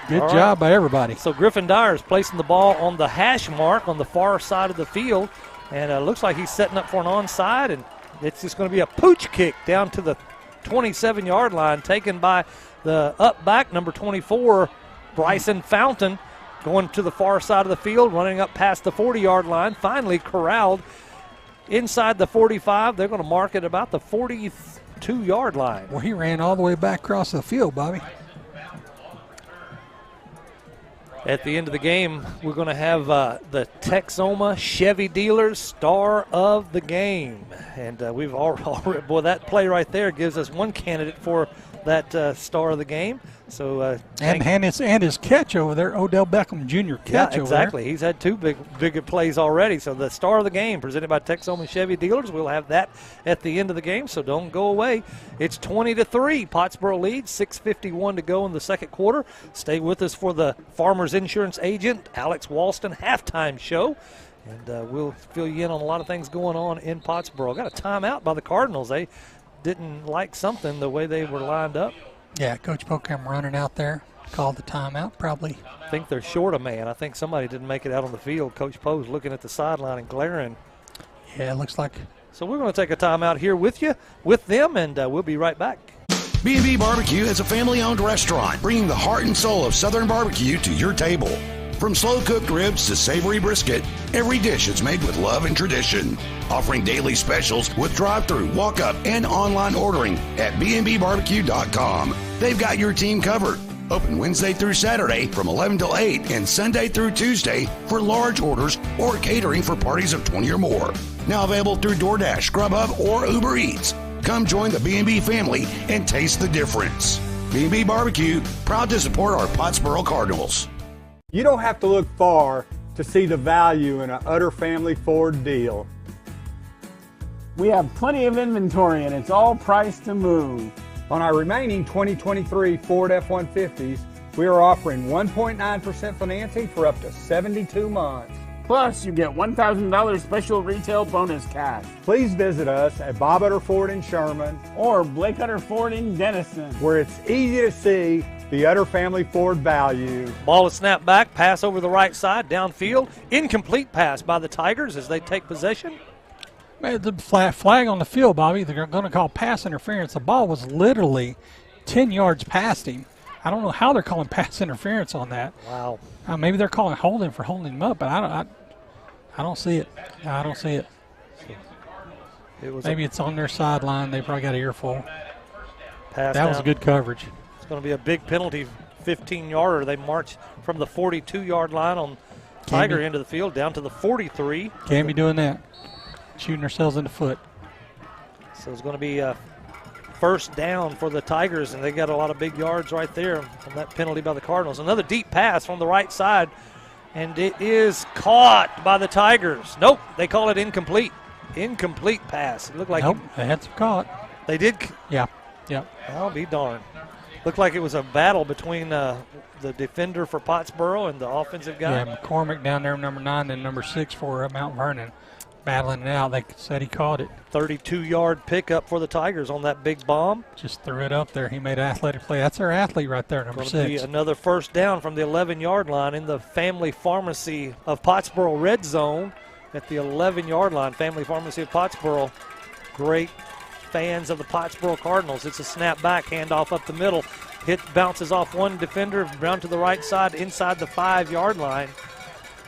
job by everybody. So Griffin Dyer is placing the ball on the hash mark on the far side of the field. And looks like he's setting up for an onside. And it's just going to be a pooch kick down to the 27-yard line, taken by the up back, number 24, Bryson Fountain, going to the far side of the field, running up past the 40-yard line, finally corralled inside the 45. They're going to mark it about the 42-yard line. Well, he ran all the way back across the field, Bobby. At the end of the game, we're going to have the Texoma Chevy Dealers Star of the Game. And we've already, boy, that play right there gives us one candidate for that Star of the Game. So and his catch over there, Odell Beckham Jr. catch over exactly. there. He's had two big plays already. So the Star of the Game presented by Texoma Chevy Dealers. We'll have that at the end of the game, so don't go away. It's 20-3. Pottsboro leads, 6:51 to go in the second quarter. Stay with us for the Farmers Insurance agent, Alex Walston, halftime show. And we'll fill you in on a lot of things going on in Pottsboro. Got a timeout by the Cardinals. They didn't like something the way they were lined up. Yeah, Coach Pokham running out there, called the timeout probably. I think they're short a man. I think somebody didn't make it out on the field. Coach Poe's looking at the sideline and glaring. Yeah, it looks like. So we're going to take a timeout here with them, and we'll be right back. B&B Barbecue is a family-owned restaurant bringing the heart and soul of Southern barbecue to your table. From slow-cooked ribs to savory brisket, every dish is made with love and tradition. Offering daily specials with drive-through, walk-up, and online ordering at bnbbarbecue.com. They've got your team covered. Open Wednesday through Saturday from 11 till 8 and Sunday through Tuesday for large orders or catering for parties of 20 or more. Now available through DoorDash, Grubhub, or Uber Eats. Come join the B&B family and taste the difference. B&B Barbecue, proud to support our Pottsboro Cardinals. You don't have to look far to see the value in an Utter Family Ford deal. We have plenty of inventory and it's all priced to move. On our remaining 2023 Ford F-150s, we are offering 1.9% financing for up to 72 months. Plus, you get $1,000 special retail bonus cash. Please visit us at Bob Utter Ford in Sherman or Blake Utter Ford in Denison, where it's easy to see the Utter Family Ford value. Ball is snapped back, pass over the right side, downfield. Incomplete pass by the Tigers as they take possession. Man, the flag on the field, Bobby. They're going to call pass interference. The ball was literally 10 yards past him. I don't know how they're calling pass interference on that. Wow. Maybe they're calling holding for holding him up, but I don't see it. I don't see it. Maybe it's on their sideline. They probably got an earful. That was good coverage. It's going to be a big penalty, 15-yarder. They march from the 42-yard line on Tiger end of the field down to the 43. Can't be doing that. Shooting ourselves in the foot. So it's going to be a first down for the Tigers, and they got a lot of big yards right there from that penalty by the Cardinals. Another deep pass from the right side, and it is caught by the Tigers. Nope, they call it incomplete. Incomplete pass. It looked like they had some caught. They did. Yeah. I'll be darned. Looked like it was a battle between the defender for Pottsboro and the offensive guy. Yeah, McCormick down there, number 9, and number 6 for Mount Vernon. Battling it out. They said he caught it. 32-yard pickup for the Tigers on that big bomb. Just threw it up there. He made an athletic play. That's our athlete right there, number 6. Be another first down from the 11-yard line in the Family Pharmacy of Pottsboro red zone at the 11-yard line. Family Pharmacy of Pottsboro. Great fans of the Pottsboro Cardinals. It's a snap back, handoff up the middle. Hit bounces off one defender, down to the right side, inside the 5-yard line.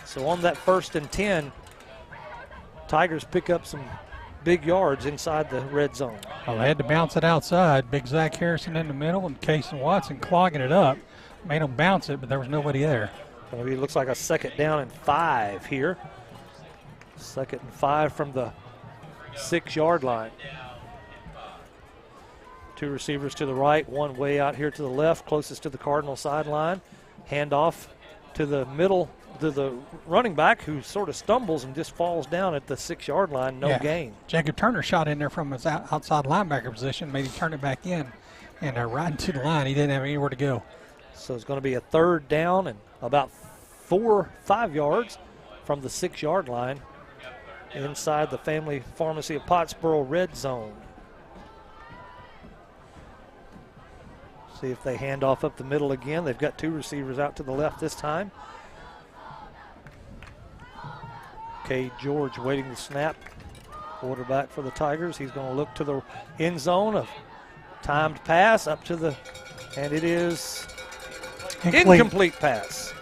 So on that 1st and 10, Tigers pick up some big yards inside the red zone. Well, they had to bounce it outside. Big Zach Harrison in the middle and Casey Watson clogging it up. Made them bounce it, but there was nobody there. going to be, looks like a 2nd down and 5 here. 2nd and 5 from the 6-yard line. 2 receivers to the right, 1 way out here to the left, closest to the Cardinal sideline. Handoff to the middle, to the running back, who sort of stumbles and just falls down at the 6-yard line, no gain. Jacob Turner shot in there from his outside linebacker position, made him turn it back in, and right into the line. He didn't have anywhere to go. So it's going to be a 3rd down and about 4-5 yards from the 6-yard line inside the Family Pharmacy of Pottsboro red zone. See if they hand off up the middle again. They've got 2 receivers out to the left this time. K. George waiting the snap. Quarterback for the Tigers. He's going to look to the end zone. A timed pass up to the, and it is incomplete pass.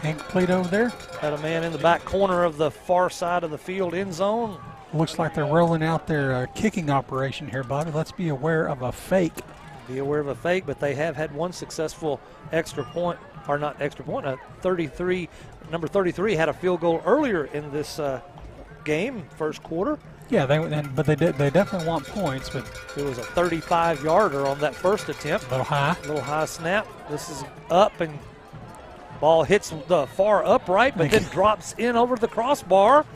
Incomplete over there. Got a man in the back corner of the far side of the field end zone. Looks like they're rolling out their kicking operation here, Bobby. Let's be aware of a fake. Be aware of a fake, but they have had 1 successful extra point, or not extra point, number 33 had a field goal earlier in this game, first quarter. Yeah, but they definitely want points. But it was a 35-yarder on that first attempt. A little high snap. This is up, and ball hits the far upright, but then drops in over the crossbar,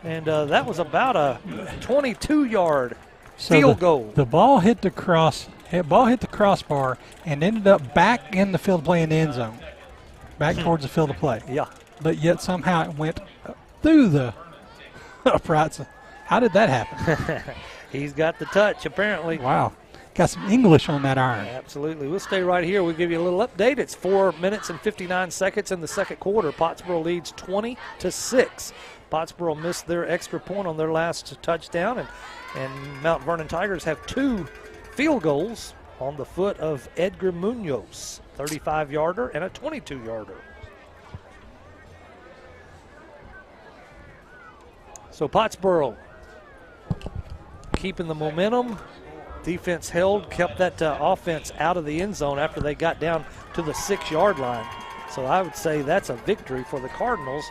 and that was about a 22-yard field goal. The ball hit the crossbar and ended up back in the field of play in the end zone, back towards the field of play. Yeah. But yet somehow it went through the uprights. How did that happen? He's got the touch, apparently. Wow. Got some English on that iron. Absolutely. We'll stay right here. We'll give you a little update. It's 4 minutes and 59 seconds in the second quarter. Pottsboro leads 20-6. Pottsboro missed their extra point on their last touchdown, and Mount Vernon Tigers have 2 field goals on the foot of Edgar Munoz, 35-yarder and a 22-yarder. So Pottsboro keeping the momentum. Defense kept that offense out of the end zone after they got down to the 6-yard line. So I would say that's a victory for the Cardinals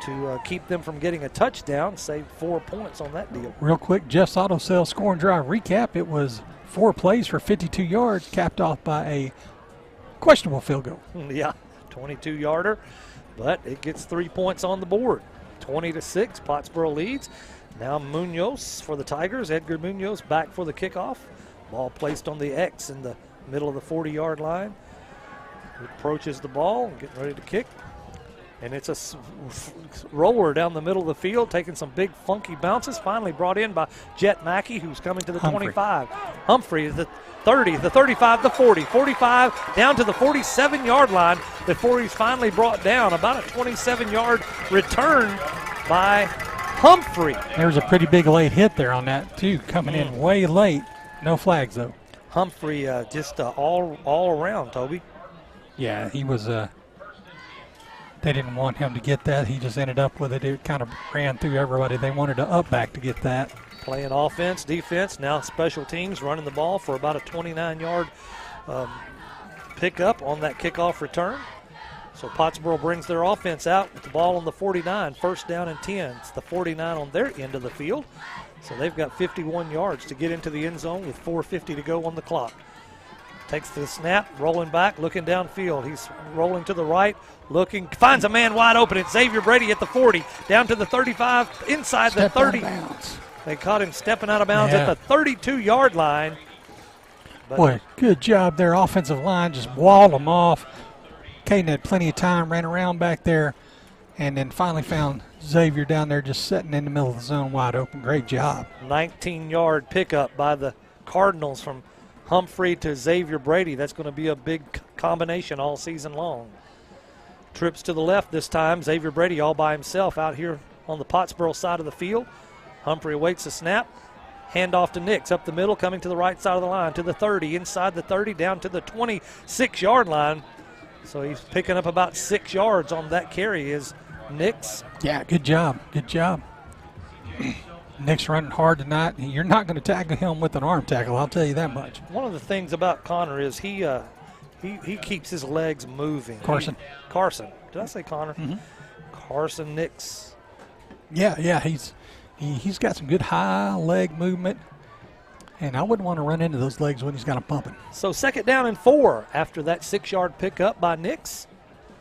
to keep them from getting a touchdown, save 4 points on that deal. Real quick, Jeff's Auto Sales score and drive recap. It was 4 plays for 52 yards, capped off by a questionable field goal. Yeah, 22-yarder, but it gets 3 points on the board. 20-6, Pottsboro leads. Now Munoz for the Tigers. Edgar Munoz back for the kickoff. Ball placed on the X in the middle of the 40-yard line. He approaches the ball, getting ready to kick. And it's a roller down the middle of the field, taking some big funky bounces. Finally brought in by Jet Mackey, who's coming to the 25. Humphrey, the 30, the 35, the 40, 45, down to the 47-yard line before he's finally brought down. About a 27-yard return by Humphrey. There was a pretty big late hit there on that, too, coming in way late. No flags, though. Humphrey just all around, Toby. Yeah, he was they didn't want him to get that. He just ended up with it. It kind of ran through everybody. They wanted to up back to get that. Playing offense, defense, now special teams running the ball for about a 29-yard pickup on that kickoff return. So Pottsboro brings their offense out with the ball on the 49, first down and 10. It's the 49 on their end of the field. So they've got 51 yards to get into the end zone with 4:50 to go on the clock. Takes the snap, rolling back, looking downfield. He's rolling to the right, looking, finds a man wide open. It's Xavier Brady at the 40, down to the 35, inside the 30. They caught him stepping out of bounds at the 32-yard line. But boy, good job. Their offensive line just walled them off. Caden had plenty of time, ran around back there, and then finally found Xavier down there just sitting in the middle of the zone wide open. Great job. 19-yard pickup by the Cardinals from Humphrey to Xavier Brady. That's going to be a big combination all season long. Trips to the left this time. Xavier Brady all by himself out here on the Pottsboro side of the field. Humphrey awaits the snap. Handoff to Nix up the middle, coming to the right side of the line, to the 30, inside the 30, down to the 26-yard line. So he's picking up about 6 yards on that carry is Nix. Yeah, good job. Good job. Nick's running hard tonight. You're not going to tackle him with an arm tackle, I'll tell you that much. One of the things about Connor is he keeps his legs moving. Carson. Carson Did I say Connor? Mm-hmm. Carson Nix. Yeah, he's got some good high leg movement, and I wouldn't want to run into those legs when he's got them pumping. So 2nd down and 4 after that 6-yard pickup by Nix.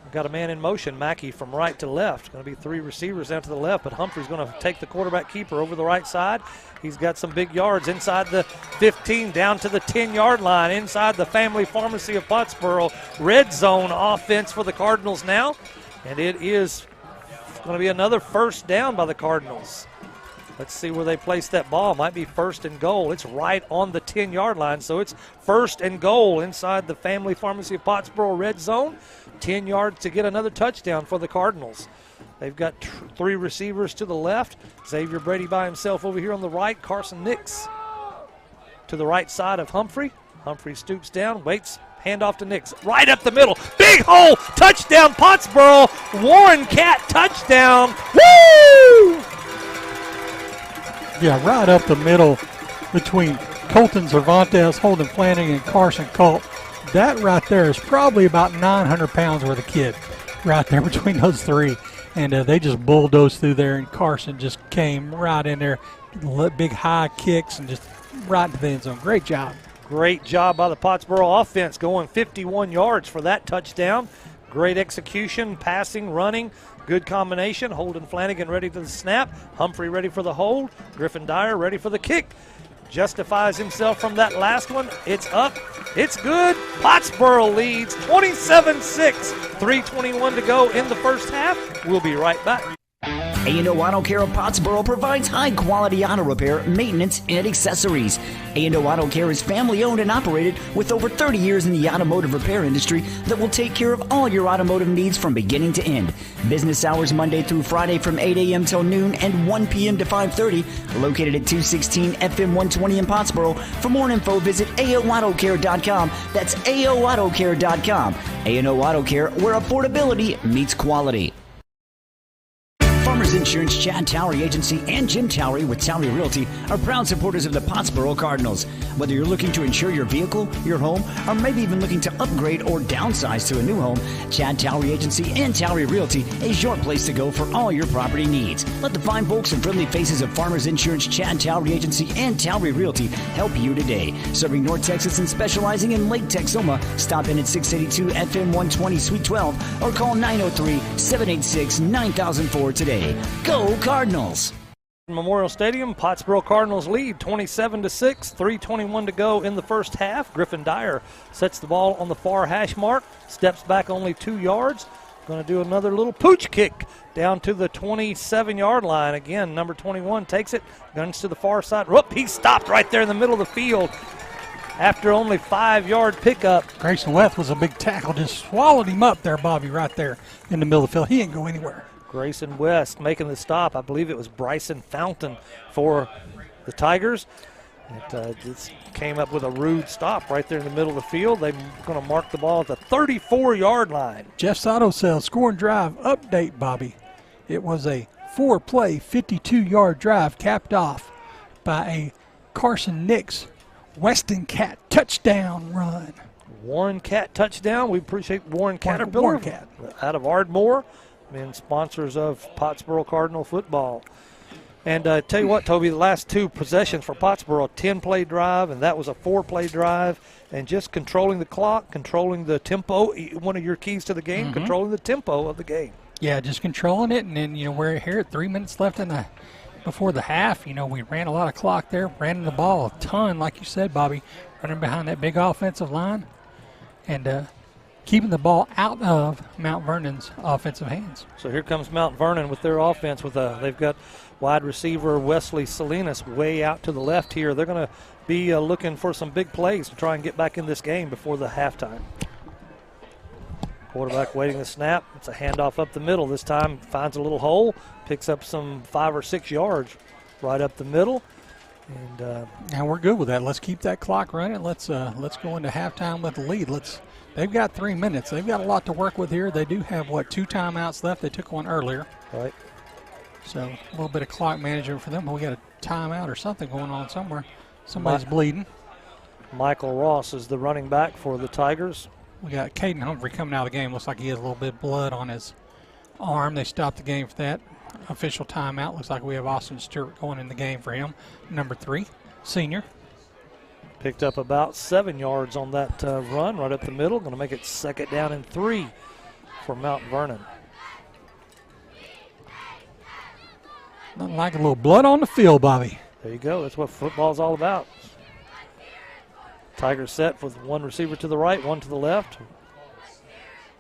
We've got a man in motion, Mackey, from right to left. Going to be 3 receivers down to the left, but Humphrey's going to take the quarterback keeper over the right side. He's got some big yards inside the 15 down to the 10-yard line, inside the Family Pharmacy of Pottsboro. Red zone offense for the Cardinals now, and it is going to be another 1st down by the Cardinals. Let's see where they place that ball. Might be 1st and goal. It's right on the 10-yard line, so it's 1st and goal inside the Family Pharmacy of Pottsboro red zone. 10 yards to get another touchdown for the Cardinals. They've got 3 receivers to the left. Xavier Brady by himself over here on the right. Carson Nix to the right side of Humphrey. Humphrey stoops down, waits, handoff to Nix. Right up the middle. Big hole. Touchdown, Pottsboro. Warren Cat touchdown. Woo! Yeah, right up the middle between Colton Cervantes, Holden Flanagan, and Carson Colt. That right there is probably about 900 pounds worth of kid right there between those 3. And they just bulldozed through there, and Carson just came right in there, big high kicks, and just right into the end zone. Great job. Great job by the Pottsboro offense, going 51 yards for that touchdown. Great execution, passing, running, good combination. Holden Flanagan ready for the snap. Humphrey ready for the hold. Griffin Dyer ready for the kick. Justifies himself from that last one. It's up. It's good. Pottsboro leads 27-6. 3:21 to go in the first half. We'll be right back. A&O Auto Care of Pottsboro provides high-quality auto repair, maintenance, and accessories. A&O Auto Care is family-owned and operated with over 30 years in the automotive repair industry that will take care of all your automotive needs from beginning to end. Business hours Monday through Friday from 8 a.m. till noon and 1 p.m. to 5:30. Located at 216 FM 120 in Pottsboro. For more info, visit AOAutoCare.com. That's AOAutoCare.com. A&O Auto Care, where affordability meets quality. Farmers Insurance, Chad Towery Agency, and Jim Towery with Towery Realty are proud supporters of the Pottsboro Cardinals. Whether you're looking to insure your vehicle, your home, or maybe even looking to upgrade or downsize to a new home, Chad Towery Agency and Towery Realty is your place to go for all your property needs. Let the fine folks and friendly faces of Farmers Insurance, Chad Towery Agency, and Towery Realty help you today. Serving North Texas and specializing in Lake Texoma, stop in at 682 FM 120 Suite 12 or call 903-786-9004 today. Go Cardinals! Memorial Stadium, Pottsboro Cardinals lead 27-6, 3:21 to go in the first half. Griffin Dyer sets the ball on the far hash mark, steps back only 2 yards. Going to do another little pooch kick down to the 27-yard line. Again, number 21 takes it, guns to the far side. Whoop, he stopped right there in the middle of the field after only 5-yard pickup. Grayson West was a big tackle, just swallowed him up there, Bobby, right there in the middle of the field. He didn't go anywhere. Grayson West making the stop. I believe it was Bryson Fountain for the Tigers. It just came up with a rude stop right there in the middle of the field. They're going to mark the ball at the 34-yard line. Jeff's Auto Sales score and drive update, Bobby. It was a 4-play, 52-yard drive capped off by a Carson Nix Weston Cat touchdown run. Warren Cat touchdown. We appreciate Warren Caterpillar Warren Cat out of Ardmore, being sponsors of Pottsboro Cardinal football. And tell you what, Toby, the last 2 possessions for Pottsboro, 10-play drive, and that was a 4-play drive, and just controlling the clock, controlling the tempo, one of your keys to the game, controlling the tempo of the game. Yeah, just controlling it, and then, we're here at 3 minutes left before the half. We ran a lot of clock there, ran the ball a ton, like you said, Bobby, running behind that big offensive line, and keeping the ball out of Mount Vernon's offensive hands. So here comes Mount Vernon with their offense. They've got wide receiver Wesley Salinas way out to the left here. They're going to be looking for some big plays to try and get back in this game before the halftime. Quarterback waiting the snap. It's a handoff up the middle. This time finds a little hole, picks up some 5 or 6 yards right up the middle. And now we're good with that. Let's keep that clock running. Let's go into halftime with the lead. They've got 3 minutes. They've got a lot to work with here. They do have, 2 timeouts left. They took one earlier. Right. So a little bit of clock management for them. We got a timeout or something going on somewhere. Somebody's bleeding. Michael Ross is the running back for the Tigers. We got Caden Humphrey coming out of the game. Looks like he has a little bit of blood on his arm. They stopped the game for that. Official timeout. Looks like we have Austin Stewart going in the game for him, number 3, senior. Picked up about 7 yards on that run right up the middle. Going to make it 2nd down and 3 for Mount Vernon. Nothing like a little blood on the field, Bobby. There you go. That's what football's all about. Tigers set with 1 receiver to the right, 1 to the left.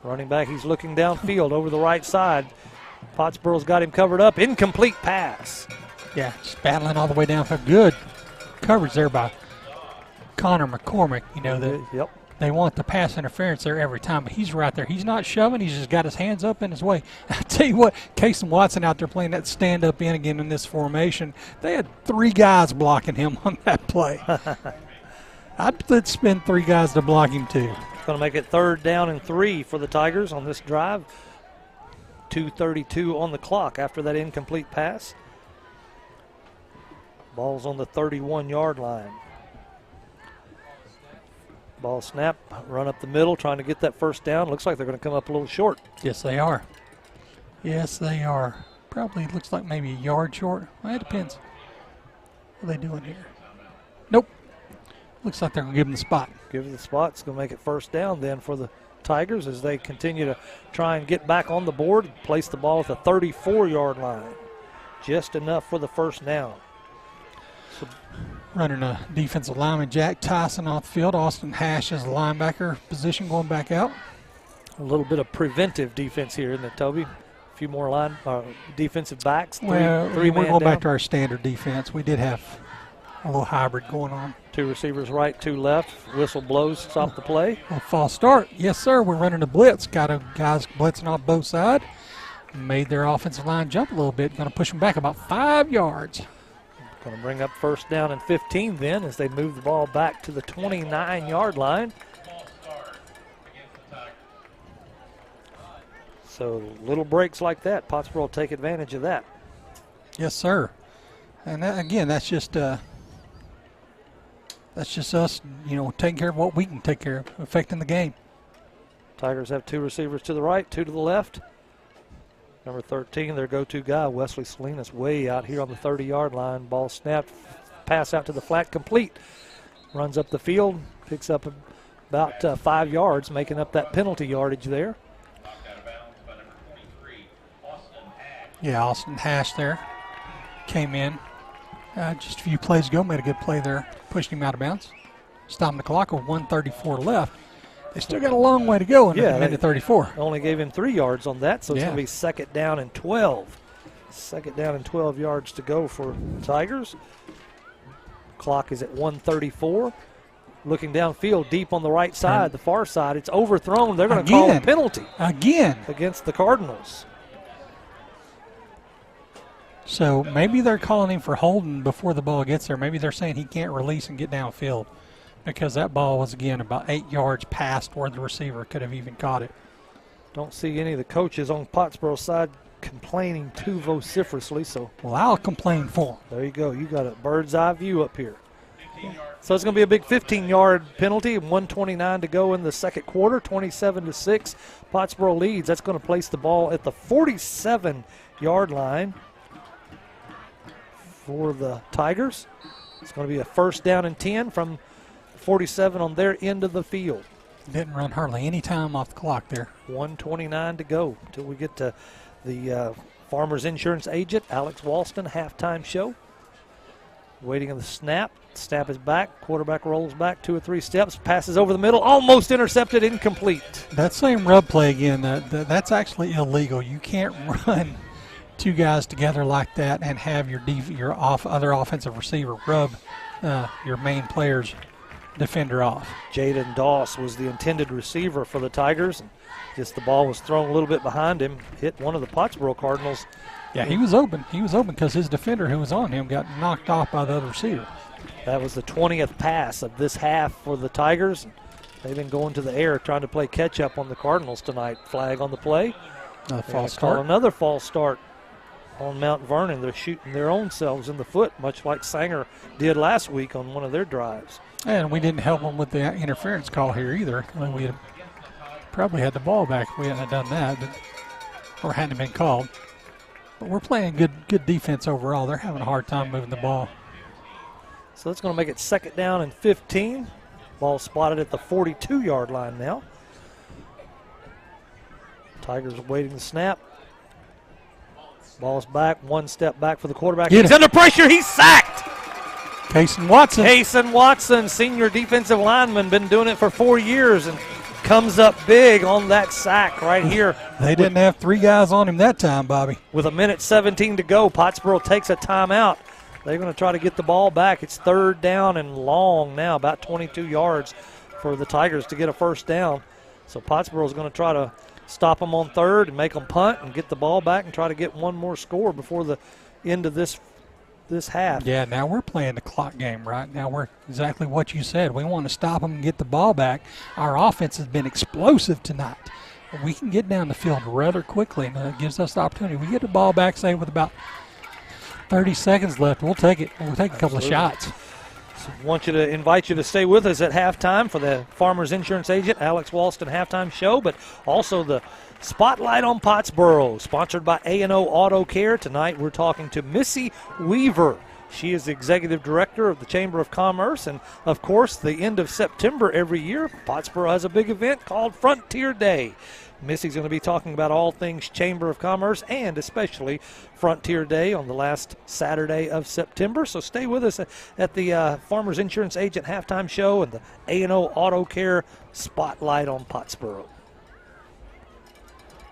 Running back, he's looking downfield over the right side. Pottsboro's got him covered up. Incomplete pass. Yeah, just battling all the way down for good coverage there by Connor McCormick. You know, that they want the pass interference there every time, but he's right there. He's not shoving. He's just got his hands up in his way. I tell you what, Case and Watson out there playing that stand-up in again in this formation. They had 3 guys blocking him on that play. I'd spend 3 guys to block him too. Going to make it 3rd down and 3 for the Tigers on this drive. 2:32 on the clock after that incomplete pass. Ball's on the 31-yard line. Ball snap, run up the middle, trying to get that first down. Looks like they're going to come up a little short. Yes, they are. Yes, they are. Probably looks like maybe a yard short. Well, it depends. What are they doing here? Nope. Looks like they're going to give them the spot. Give them the spot. It's going to make it 1st down then for the Tigers as they continue to try and get back on the board. Place the ball at the 34-yard line. Just enough for the 1st down. So running a defensive lineman, Jack Tyson off the field. Austin Hash is the linebacker position going back out. A little bit of preventive defense here, isn't it, Toby? A few more defensive backs. We're going back to our standard defense. We did have a little hybrid going on. 2 receivers right, 2 left. Whistle blows, stop the play. A false start. Yes, sir. We're running a blitz. Got guys blitzing off both sides. Made their offensive line jump a little bit. Going to push them back about 5 yards. Going to bring up 1st down and 15 then as they move the ball back to the 29-yard line. So little breaks like that, Pottsboro will take advantage of that. Yes, sir. And that, again, that's just us, taking care of what we can take care of, affecting the game. Tigers have 2 receivers to the right, 2 to the left. Number 13, their go-to guy, Wesley Salinas, way out here on the 30-yard line. Ball snapped, pass out to the flat, complete. Runs up the field, picks up about 5 yards, making up that penalty yardage there. Yeah, Austin Hash there came in just a few plays ago, made a good play there, pushed him out of bounds. Stopping the clock with 1:34 left. They still got a long way to go in minute 34. Only gave him 3 yards on that, so it's going to be 2nd down and 12. 2nd down and 12 yards to go for Tigers. Clock is at 1:34. Looking downfield deep on the right side, the far side. It's overthrown. They're going to call a penalty. Again. Against the Cardinals. So maybe they're calling him for holding before the ball gets there. Maybe they're saying he can't release and get downfield, because that ball was, again, about 8 yards past where the receiver could have even caught it. Don't see any of the coaches on Pottsboro's side complaining too vociferously. So, well, I'll complain for them. There you go. You got a bird's eye view up here. So it's going to be a big 15-yard penalty, 1:29 to go in the 2nd quarter, 27-6. Pottsboro leads. That's going to place the ball at the 47-yard line for the Tigers. It's going to be a 1st down and 10 from 47 on their end of the field. Didn't run hardly any time off the clock there. 1:29 to go until we get to the Farmers Insurance agent, Alex Walston, halftime show. Waiting on the snap. Snap is back. Quarterback rolls back 2 or 3 steps. Passes over the middle. Almost intercepted. Incomplete. That same rub play again, that's actually illegal. You can't run 2 guys together like that and have your other offensive receiver rub your main player's defender off. Jaden Doss was the intended receiver for the Tigers. And just the ball was thrown a little bit behind him. Hit one of the Pottsboro Cardinals. Yeah, he was open. He was open because his defender who was on him got knocked off by the other receiver. That was the 20th pass of this half for the Tigers. They've been going to the air trying to play catch-up on the Cardinals tonight. Flag on the play. Another false start. Another false start on Mount Vernon. They're shooting their own selves in the foot, much like Sanger did last week on one of their drives. And we didn't help them with the interference call here either. We had probably had the ball back if we hadn't done that. But or hadn't been called. But we're playing good defense overall. They're having a hard time moving the ball. So that's going to make it 2nd down and 15. Ball spotted at the 42-yard line now. Tigers waiting the snap. Ball's back, 1 step back for the quarterback. He's under pressure. He's sacked. Cason Watson. Cason Watson, senior defensive lineman, been doing it for 4 years and comes up big on that sack right here. They didn't have 3 guys on him that time, Bobby. With 1:17 to go, Pottsboro takes a timeout. They're going to try to get the ball back. It's 3rd down and long now, about 22 yards for the Tigers to get a 1st down. So Pottsboro is going to try to stop them on 3rd and make them punt and get the ball back and try to get one more score before the end of this half. Yeah, now we're playing the clock game, right? Now we're exactly what you said. We want to stop them and get the ball back. Our offense has been explosive tonight. We can get down the field rather quickly, and it gives us the opportunity. We get the ball back, say, with about 30 seconds left. We'll take it. We'll take a couple of shots. So invite you to stay with us at halftime for the Farmers Insurance Agent Alex Walston halftime show, but also the Spotlight on Pottsboro, sponsored by A&O Auto Care. Tonight we're talking to Missy Weaver. She is the executive director of the Chamber of Commerce, and of course, the end of September every year, Pottsboro has a big event called Frontier Day. Missy's going to be talking about all things Chamber of Commerce and especially Frontier Day on the last Saturday of September. So stay with us at the Farmers Insurance Agent halftime show and the A&O Auto Care Spotlight on Pottsboro.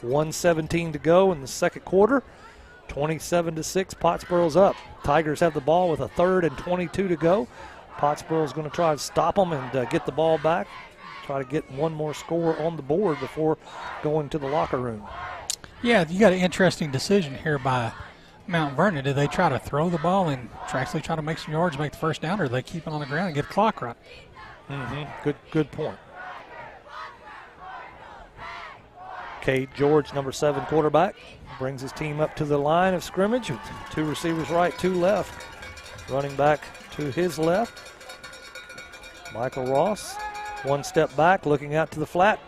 1:17 to go in the 2nd quarter. 27-6, Pottsboro's up. Tigers have the ball with 3rd and 22 to go. Pottsboro's going to try to stop them and get the ball back. Try to get one more score on the board before going to the locker room. Yeah, you got an interesting decision here by Mount Vernon. Did they try to throw the ball and actually try to make some yards, make the 1st down, or do they keep it on the ground and get a clock run? Good point. Cade George, number 7 quarterback, brings his team up to the line of scrimmage with 2 receivers right, 2 left. Running back to his left, Michael Ross. 1 step back, looking out to the flat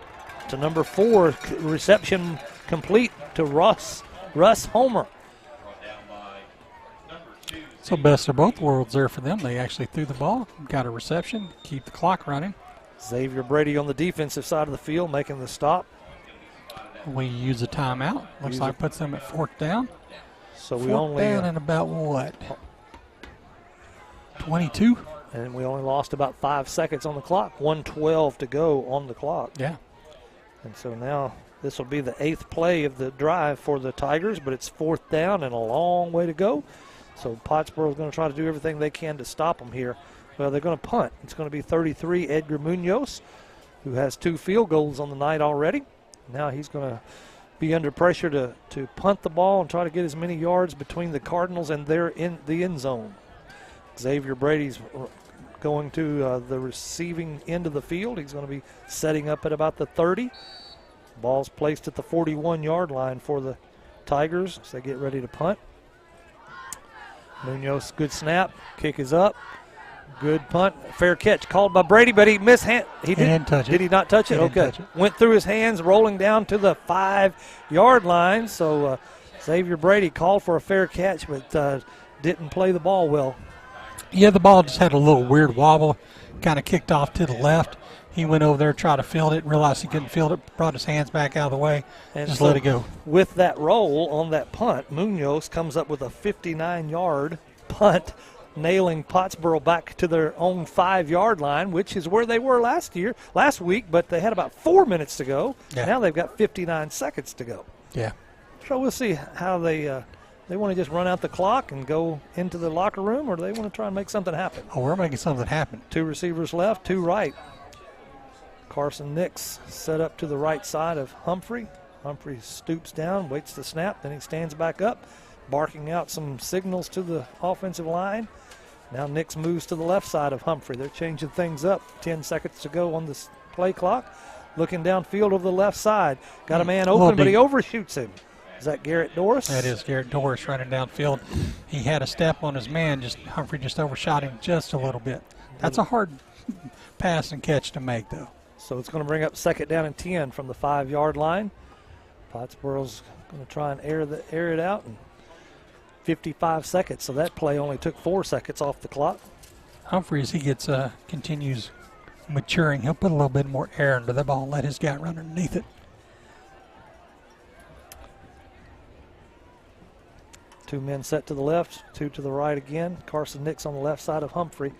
to number 4. Reception complete to Russ Homer. So best of both worlds there for them. They actually threw the ball, got a reception, keep the clock running. Xavier Brady on the defensive side of the field making the stop. We use a timeout. Looks like puts them at 4th down. So we 4th only down in about what? 22? And we only lost about 5 seconds on the clock. 1:12 to go on the clock. Yeah. And so now this will be the 8th play of the drive for the Tigers, but it's 4th down and a long way to go. So Pottsboro is going to try to do everything they can to stop them here. Well, they're going to punt. It's going to be 33, Edgar Munoz, who has 2 field goals on the night already. Now he's going to be under pressure to punt the ball and try to get as many yards between the Cardinals and their in the end zone. Xavier Brady's going to the receiving end of the field. He's going to be setting up at about the 30. Ball's placed at the 41-yard line for the Tigers as they get ready to punt. Munoz, good snap. Kick is up. Good punt. Fair catch called by Brady, but he mishand. He didn't touch it. Did he not touch it? Okay. Went through his hands, rolling down to the 5-yard line. So Xavier Brady called for a fair catch, but didn't play the ball well. Yeah, the ball just had a little weird wobble, kind of kicked off to the left. He went over there, tried to field it, realized he couldn't field it, brought his hands back out of the way, and just let it go. With that roll on that punt, Munoz comes up with a 59-yard punt, nailing Pottsboro back to their own 5-yard line, which is where they were last week, but they had about 4 minutes to go. Yeah. Now they've got 59 seconds to go. Yeah. So we'll see how they want to just run out the clock and go into the locker room, or do they want to try and make something happen? Oh, we're making something happen. 2 receivers left, 2 right. Carson Nix set up to the right side of Humphrey. Humphrey stoops down, waits the snap, then he stands back up, barking out some signals to the offensive line. Now Nix moves to the left side of Humphrey. They're changing things up. 10 seconds to go on this play clock. Looking downfield over the left side. Got a man open, but he overshoots him. Is that Garrett Doris? That is Garrett Doris running downfield. He had a step on his man. Humphrey just overshot him just a little bit. That's a hard pass and catch to make, though. So it's going to bring up 2nd down and 10 from the 5-yard line. Pottsboro's Going to try and air it out in 55 seconds. So that play only took 4 seconds off the clock. Humphrey, as he gets continues maturing, he'll put a little bit more air into the ball and let his guy run underneath it. 2 men set to the left, 2 to the right again. Carson Nix on the left side of Humphrey.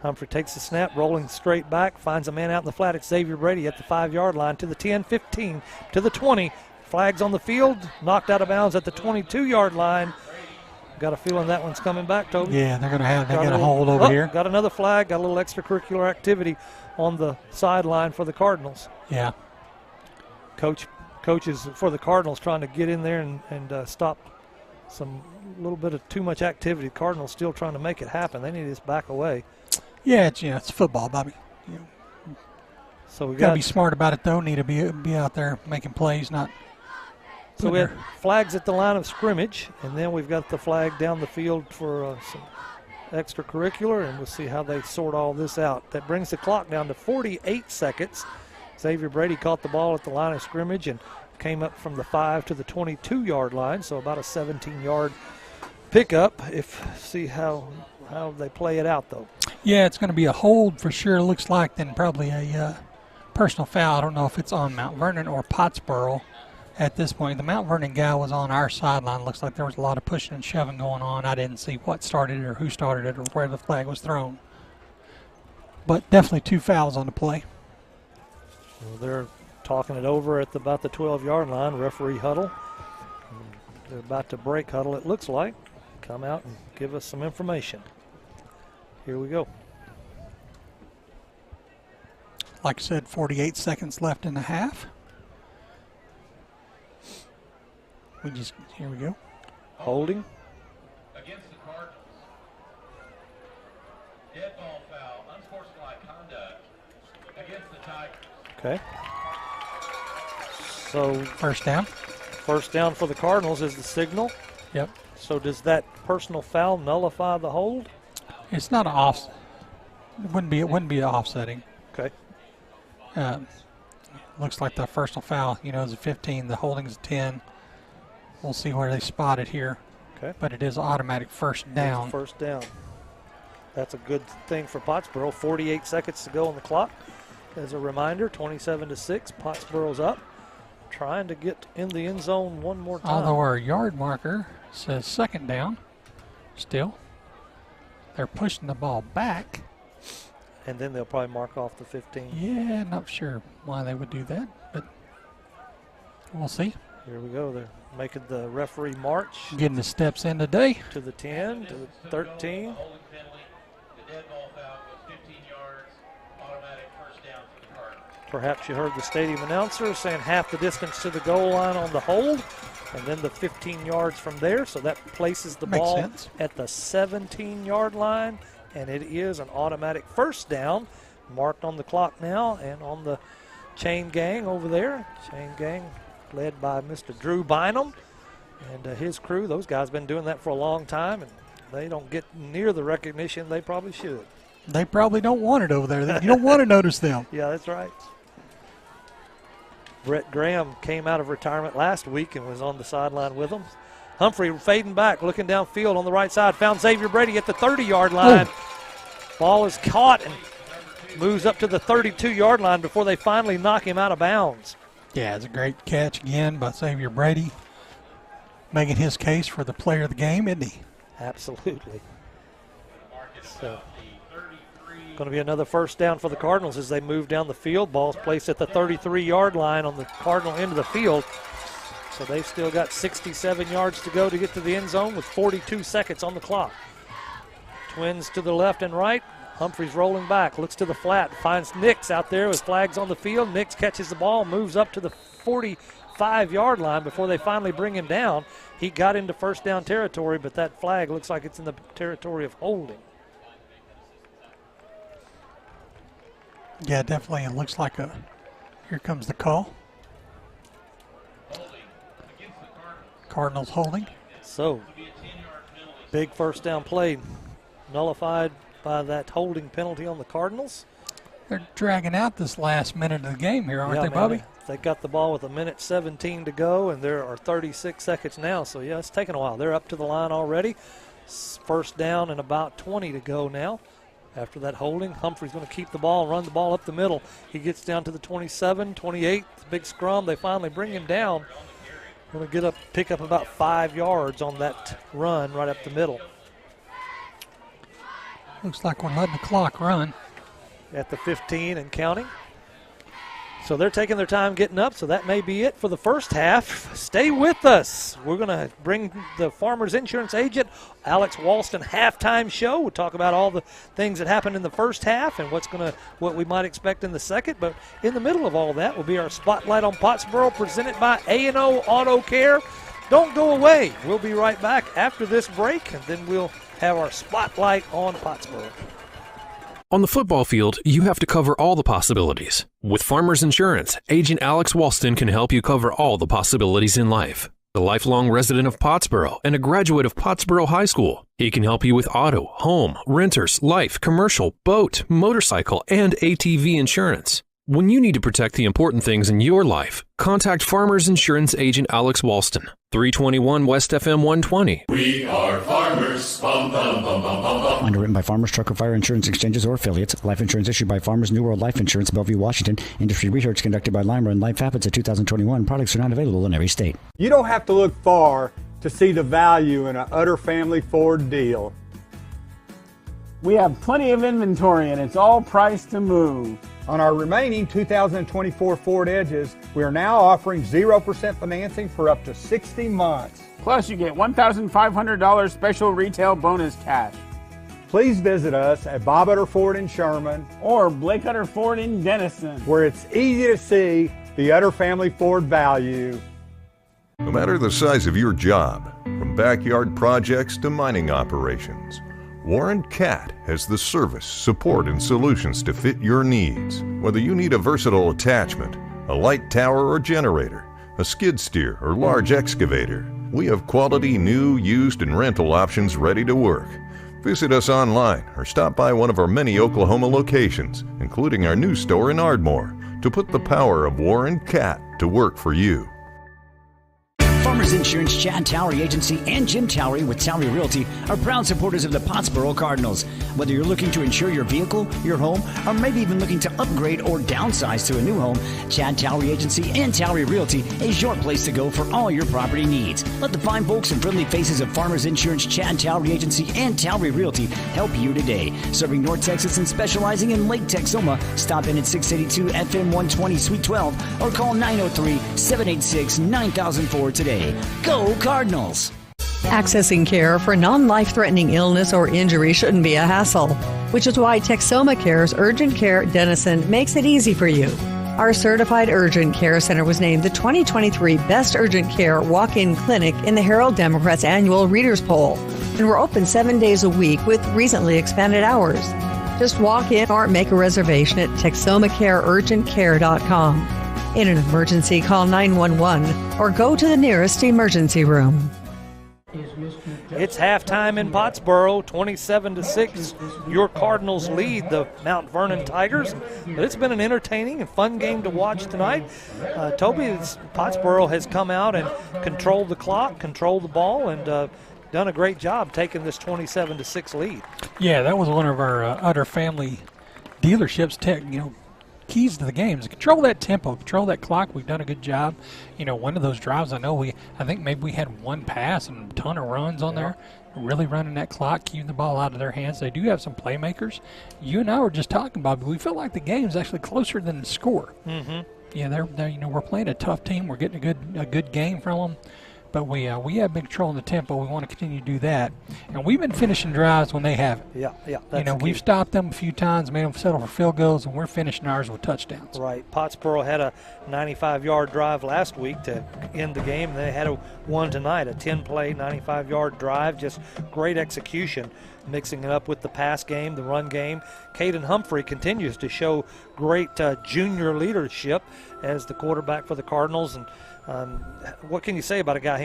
Humphrey takes the snap, rolling straight back, finds a man out in the flat. It's Xavier Brady at the 5-yard line to the 10, 15, to the 20. Flags on the field, knocked out of bounds at the 22-yard line. Got a feeling that one's coming back, Toby. Yeah, they're going to hold over here. Got another flag, got a little extracurricular activity on the sideline for the Cardinals. Yeah. Coaches for the Cardinals trying to get in there and stop some little bit of too much activity. The Cardinals still trying to make it happen. They need this back away. Yeah, it's football, Bobby. So we got to be smart about it, though. Need to be out there making plays, not. So we had flags at the line of scrimmage, and then we've got the flag down the field for some extracurricular, and we'll see how they sort all this out. That brings the clock down to 48 seconds. Xavier Brady caught the ball at the line of scrimmage and came up from the 5 to the 22-yard line, so about a 17-yard pickup. See how they play it out, though. Yeah, it's going to be a hold for sure, looks like, then probably a personal foul. I don't know if it's on Mount Vernon or Pottsboro at this point. The Mount Vernon guy was on our sideline. Looks like there was a lot of pushing and shoving going on. I didn't see what started it or who started it or where the flag was thrown. But definitely 2 fouls on the play. Well, they're talking it over at about the 12-yard line. Referee huddle. They're about to break huddle, it looks like. Come out and give us some information. Here we go. Like I said, 48 seconds left in the half. Here we go. Holding. Against the Cardinals. Dead ball foul, unsportsmanlike conduct against the Tigers. Okay. So first down. First down for the Cardinals is the signal. Yep. So does that personal foul nullify the hold? It's not an off. It wouldn't be offsetting. Okay. Looks like the personal foul, is a 15. The holding's a 10. We'll see where they spot it here. Okay. But it is automatic first down. First down. That's a good thing for Pottsboro. 48 seconds to go on the clock. As a reminder, 27-6. Pottsboro's up, trying to get in the end zone one more time. Although our yard marker says second down, still. They're pushing the ball back. And then they'll probably mark off the 15. Yeah, not sure why they would do that, but we'll see. Here we go. They're making the referee march. Getting the steps in today. To the 10, to the 13. Perhaps you heard the stadium announcer saying half the distance to the goal line on the hold, and then the 15 yards from there. So that places the ball at the 17-yard line, and it is an automatic first down. Marked on the clock now, and on the chain gang over there. Chain gang led by Mr. Drew Bynum and his crew. Those guys have been doing that for a long time, and they don't get near the recognition they probably should. They probably don't want it over there. You don't want to notice them. Yeah, that's right. Brett Graham came out of retirement last week and was on the sideline with them. Humphrey fading back, looking downfield on the right side. Found Xavier Brady at the 30-yard line. Ball is caught and moves up to the 32-yard line before they finally knock him out of bounds. Yeah, it's a great catch again by Xavier Brady, making his case for the player of the game, isn't he? Absolutely. So, going to be another first down for the Cardinals as they move down the field. Ball's placed at the 33-yard line on the Cardinal end of the field. So they've still got 67 yards to go to get to the end zone with 42 seconds on the clock. Twins to the left and right. Humphrey's rolling back, looks to the flat, finds Nix out there with flags on the field. Nix catches the ball, moves up to the 45-yard line before they finally bring him down. He got into first down territory, but that flag looks like it's in the territory of holding. Yeah, definitely. It looks like here comes the call. Cardinals holding. So, big first down play nullified by that holding penalty on the Cardinals. They're dragging out this last minute of the game here, aren't they, Bobby? They got the ball with 1:17 to go, and there are 36 seconds now. So, yeah, it's taking a while. They're up to the line already. First down and about 20 to go now. After that holding, Humphrey's going to keep the ball and run the ball up the middle. He gets down to the 27, 28, big scrum. They finally bring him down. Going to pick up about 5 yards on that run right up the middle. Looks like we're letting the clock run. At the 15 and counting. So they're taking their time getting up, so that may be it for the first half. Stay with us. We're going to bring the Farmers Insurance agent, Alex Walston, halftime show. We'll talk about all the things that happened in the first half and what we might expect in the second. But in the middle of all that will be our Spotlight on Pottsboro, presented by A&O Auto Care. Don't go away. We'll be right back after this break, and then we'll have our Spotlight on Pottsboro. On the football field, you have to cover all the possibilities. With Farmers Insurance, Agent Alex Walston can help you cover all the possibilities in life. A lifelong resident of Pottsboro and a graduate of Pottsboro High School, he can help you with auto, home, renters, life, commercial, boat, motorcycle, and ATV insurance. When you need to protect the important things in your life, contact Farmers Insurance Agent Alex Walston, 321 West FM 120. We are farmers. Bum, bum, bum, bum, bum, bum. Underwritten by Farmers Truck or Fire Insurance Exchanges or affiliates. Life insurance issued by Farmers New World Life Insurance, Bellevue, Washington. Industry research conducted by Lima and Life Habits of 2021. Products are not available in every state. You don't have to look far to see the value in an Utter Family Ford deal. We have plenty of inventory and it's all priced to move. On our remaining 2024 Ford Edges, we are now offering 0% financing for up to 60 months. Plus, you get $1,500 special retail bonus cash. Please visit us at Bob Utter Ford in Sherman or Blake Utter Ford in Denison, where it's easy to see the Utter Family Ford value. No matter the size of your job, from backyard projects to mining operations, Warren Cat has the service, support, and solutions to fit your needs. Whether you need a versatile attachment, a light tower or generator, a skid steer or large excavator, we have quality new, used, and rental options ready to work. Visit us online or stop by one of our many Oklahoma locations, including our new store in Ardmore, to put the power of Warren Cat to work for you. Farmers Insurance, Chad Towery Agency, and Jim Towery with Towery Realty are proud supporters of the Pottsboro Cardinals. Whether you're looking to insure your vehicle, your home, or maybe even looking to upgrade or downsize to a new home, Chad Towery Agency and Towery Realty is your place to go for all your property needs. Let the fine folks and friendly faces of Farmers Insurance, Chad Towery Agency, and Towery Realty help you today. Serving North Texas and specializing in Lake Texoma, stop in at 682 FM 120 Suite 12 or call 903-786-9004 today. Go Cardinals! Accessing care for non-life-threatening illness or injury shouldn't be a hassle, which is why Texoma Care's Urgent Care Denison makes it easy for you. Our certified urgent care center was named the 2023 Best Urgent Care Walk-In Clinic in the Herald Democrat's annual Readers Poll, and we're open 7 days a week with recently expanded hours. Just walk in or make a reservation at TexomaCareUrgentCare.com. In an emergency, call 911 or go to the nearest emergency room. It's halftime in Pottsboro, 27-6. Your Cardinals lead the Mount Vernon Tigers. But it's been an entertaining and fun game to watch tonight. Toby, Pottsboro has come out and controlled the clock, controlled the ball, and done a great job taking this 27-6 lead. Yeah, that was one of our Utter Family dealerships. Keys to the game is control that tempo, control that clock. We've done a good job. One of those drives, I think maybe we had one pass and a ton of runs on there. Really running that clock, keeping the ball out of their hands. They do have some playmakers. You and I were just talking about, but we felt like the game's actually closer than the score. Mm-hmm. Yeah, we're playing a tough team. We're getting a good game from them. But we have been controlling the tempo. We want to continue to do that. And we've been finishing drives when they haven't. Yeah. That's we've stopped them a few times, made them settle for field goals, and we're finishing ours with touchdowns. Right. Pottsboro had a 95-yard drive last week to end the game. They had one tonight, a 10-play, 95-yard drive. Just great execution, mixing it up with the pass game, the run game. Caden Humphrey continues to show great junior leadership as the quarterback for the Cardinals. And what can you say about a guy?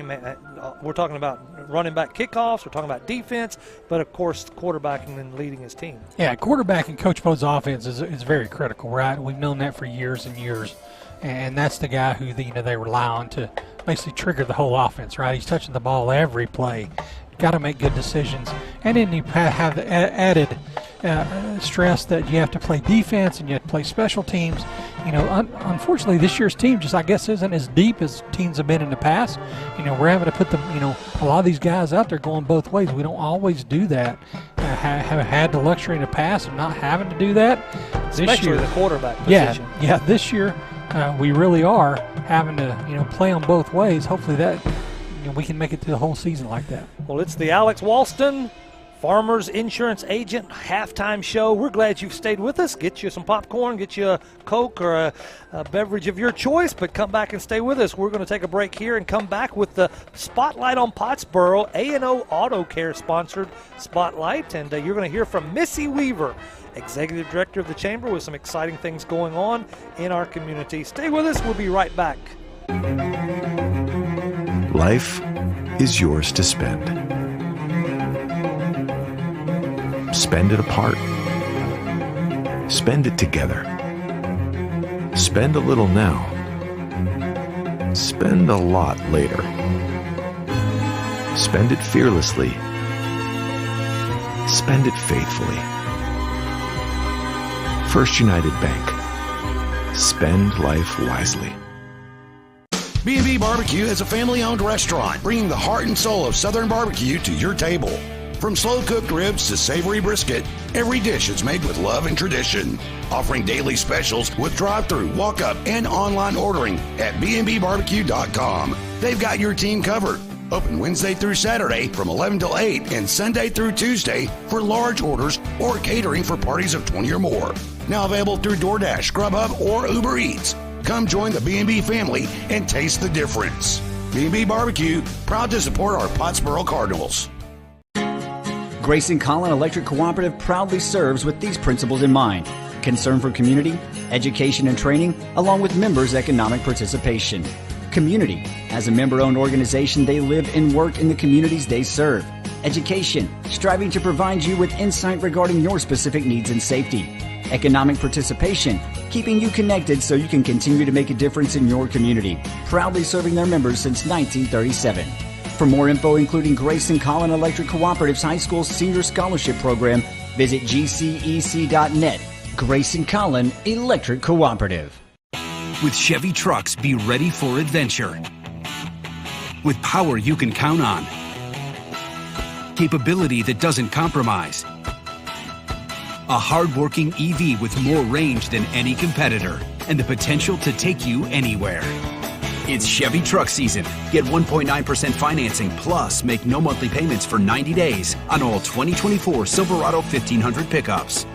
We're talking about running back kickoffs. We're talking about defense, but of course, quarterbacking and leading his team. Yeah, quarterbacking Coach Bo's offense is very critical, right? We've known that for years and years. and that's the guy who they rely on to basically trigger the whole offense, right? He's touching the ball every play. Got to make good decisions. And then you have the added stress that you have to play defense and you have to play special teams. Unfortunately, this year's team just, I guess, isn't as deep as teams have been in the past. We're having to put them, a lot of these guys out there going both ways. We don't always do that. Have had the luxury in the past of not having to do that. Especially the quarterback position. Yeah, this year we really are having to, play on both ways. Hopefully that we can make it through the whole season like that. Well, it's the Alex Walston Farmers Insurance Agent halftime show. We're glad you've stayed with us. Get you some popcorn, get you a Coke or a beverage of your choice, but come back and stay with us. We're going to take a break here and come back with the Spotlight on Pottsboro, A&O Auto Care sponsored Spotlight, and you're going to hear from Missy Weaver, Executive Director of the Chamber, with some exciting things going on in our community. Stay with us. We'll be right back. Life is yours to spend. Spend it apart. Spend it together. Spend a little now. Spend a lot later. Spend it fearlessly. Spend it faithfully. First United Bank. Spend life wisely. B&B Barbecue is a family-owned restaurant bringing the heart and soul of Southern barbecue to your table. From slow-cooked ribs to savory brisket, every dish is made with love and tradition. Offering daily specials with drive-thru, walk-up, and online ordering at bnbbarbecue.com. They've got your team covered. Open Wednesday through Saturday from 11 till 8 and Sunday through Tuesday for large orders or catering for parties of 20 or more. Now available through DoorDash, Grubhub, or Uber Eats. Come join the B&B family and taste the difference. B&B Barbecue, proud to support our Pottsboro Cardinals. Grayson Collin Electric Cooperative proudly serves with these principles in mind: concern for community, education and training, along with members' economic participation. Community. As a member-owned organization, they live and work in the communities they serve. Education. Striving to provide you with insight regarding your specific needs and safety. Economic participation, keeping you connected so you can continue to make a difference in your community. Proudly serving their members since 1937. For more info, including Grayson Collin Electric Cooperative's High School Senior Scholarship Program, visit gcec.net. Grayson Collin Electric Cooperative. With Chevy trucks, be ready for adventure. With power you can count on. Capability that doesn't compromise. A hard-working EV with more range than any competitor and the potential to take you anywhere. It's Chevy truck season. Get 1.9% financing plus make no monthly payments for 90 days on all 2024 Silverado 1500 pickups.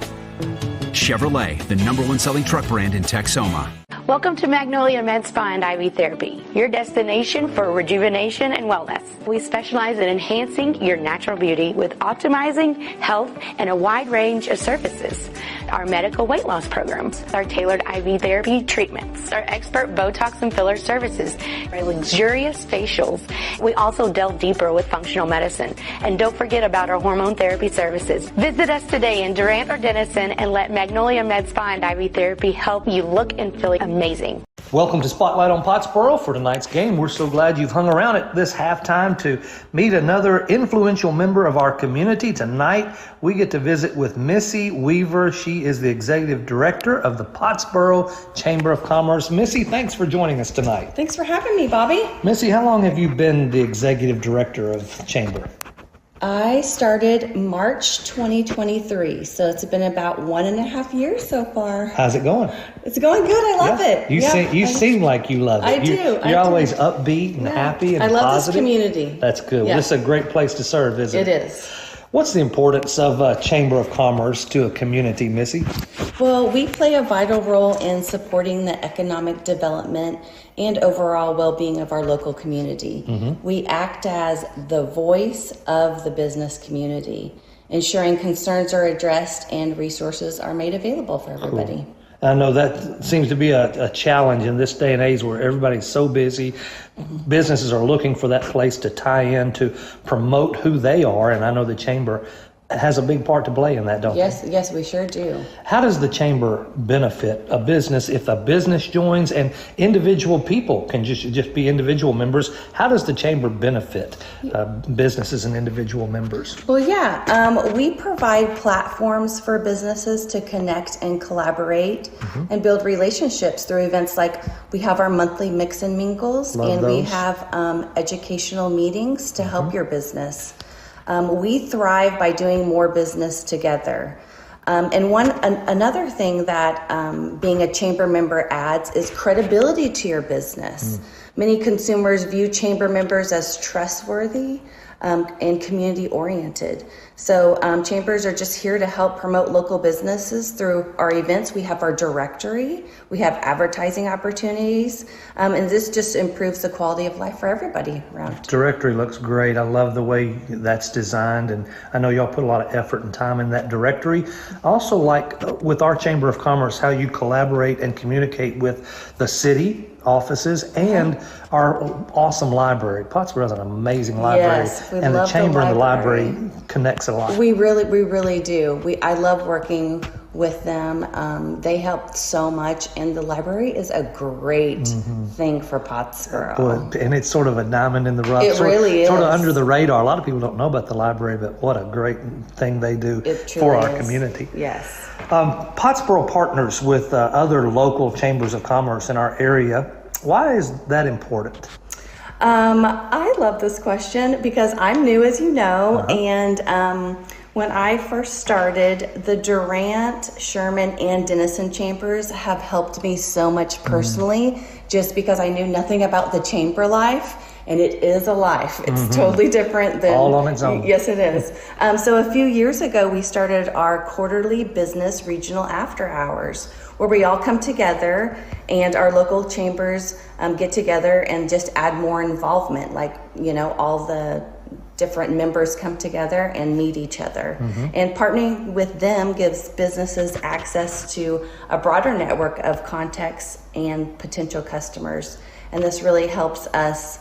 Chevrolet, the #1 selling truck brand in Texoma. Welcome to Magnolia Med Spa and IV Therapy, your destination for rejuvenation and wellness. We specialize in enhancing your natural beauty with optimizing health and a wide range of services. Our medical weight loss programs, our tailored IV therapy treatments, our expert Botox and filler services, our luxurious facials. We also delve deeper with functional medicine. And don't forget about our hormone therapy services. Visit us today in Durant or Denison and let Magnolia Med Spa and IV Therapy help you look and feel amazing. Welcome to Spotlight on Pottsboro for tonight's game. We're so glad you've hung around at this halftime to meet another influential member of our community. Tonight, we get to visit with Missy Weaver. She is the Executive Director of the Pottsboro Chamber of Commerce. Missy, thanks for joining us tonight. Thanks for having me, Bobby. Missy, how long have you been the Executive Director of the Chamber? I started March 2023, so it's been about 1.5 years so far. How's it going? It's going good. I love it. You seem like you love it. I do. You're always upbeat and happy and positive. I love this community. That's good. Well, this is a great place to serve, isn't it? It is. What's the importance of a Chamber of Commerce to a community, Missy? Well, we play a vital role in supporting the economic development and overall well-being of our local community. Mm-hmm. We act as the voice of the business community, ensuring concerns are addressed and resources are made available for everybody. Cool. I know that seems to be a challenge in this day and age where everybody's so busy. Businesses are looking for that place to tie in to promote who they are, and I know the Chamber has a big part to play in that, don't Yes, yes, we sure do. How does the chamber benefit a business if a business joins and individual people can just be individual members? How does the chamber benefit businesses and individual members? Well, yeah, we provide platforms for businesses to connect and collaborate and build relationships through events like we have our monthly mix and mingles. Love and those. we have educational meetings to help your business. We thrive by doing more business together. And another thing that being a chamber member adds is credibility to your business. Many consumers view chamber members as trustworthy and community oriented. So chambers are just here to help promote local businesses through our events. We have our directory, we have advertising opportunities, and this just improves the quality of life for everybody around. Directory looks great. I love the way that's designed, and I know y'all put a lot of effort and time in that directory. I also like with our Chamber of Commerce how you collaborate and communicate with the city offices and our awesome library. Pottsboro has an amazing library, Yes, we and love the chamber and the library. library connects a lot. We really do. I love working with them. They helped so much, and the library is a great thing for Pottsboro. Well, and it's sort of a diamond in the rough. It really Sort of is. under the radar. A lot of people don't know about the library, but what a great thing they do for our community. Yes. Pottsboro partners with other local chambers of commerce in our area. Why is that important? I love this question because I'm new, as you know, and when I first started, the Durant, Sherman, and Denison chambers have helped me so much personally, just because I knew nothing about the chamber life. And it is a life. It's totally different than... All on its own. Yes, it is. So a few years ago, we started our quarterly business regional after hours, where we all come together and our local chambers get together and just add more involvement. Like, you know, all the different members come together and meet each other. And partnering with them gives businesses access to a broader network of contacts and potential customers. And this really helps us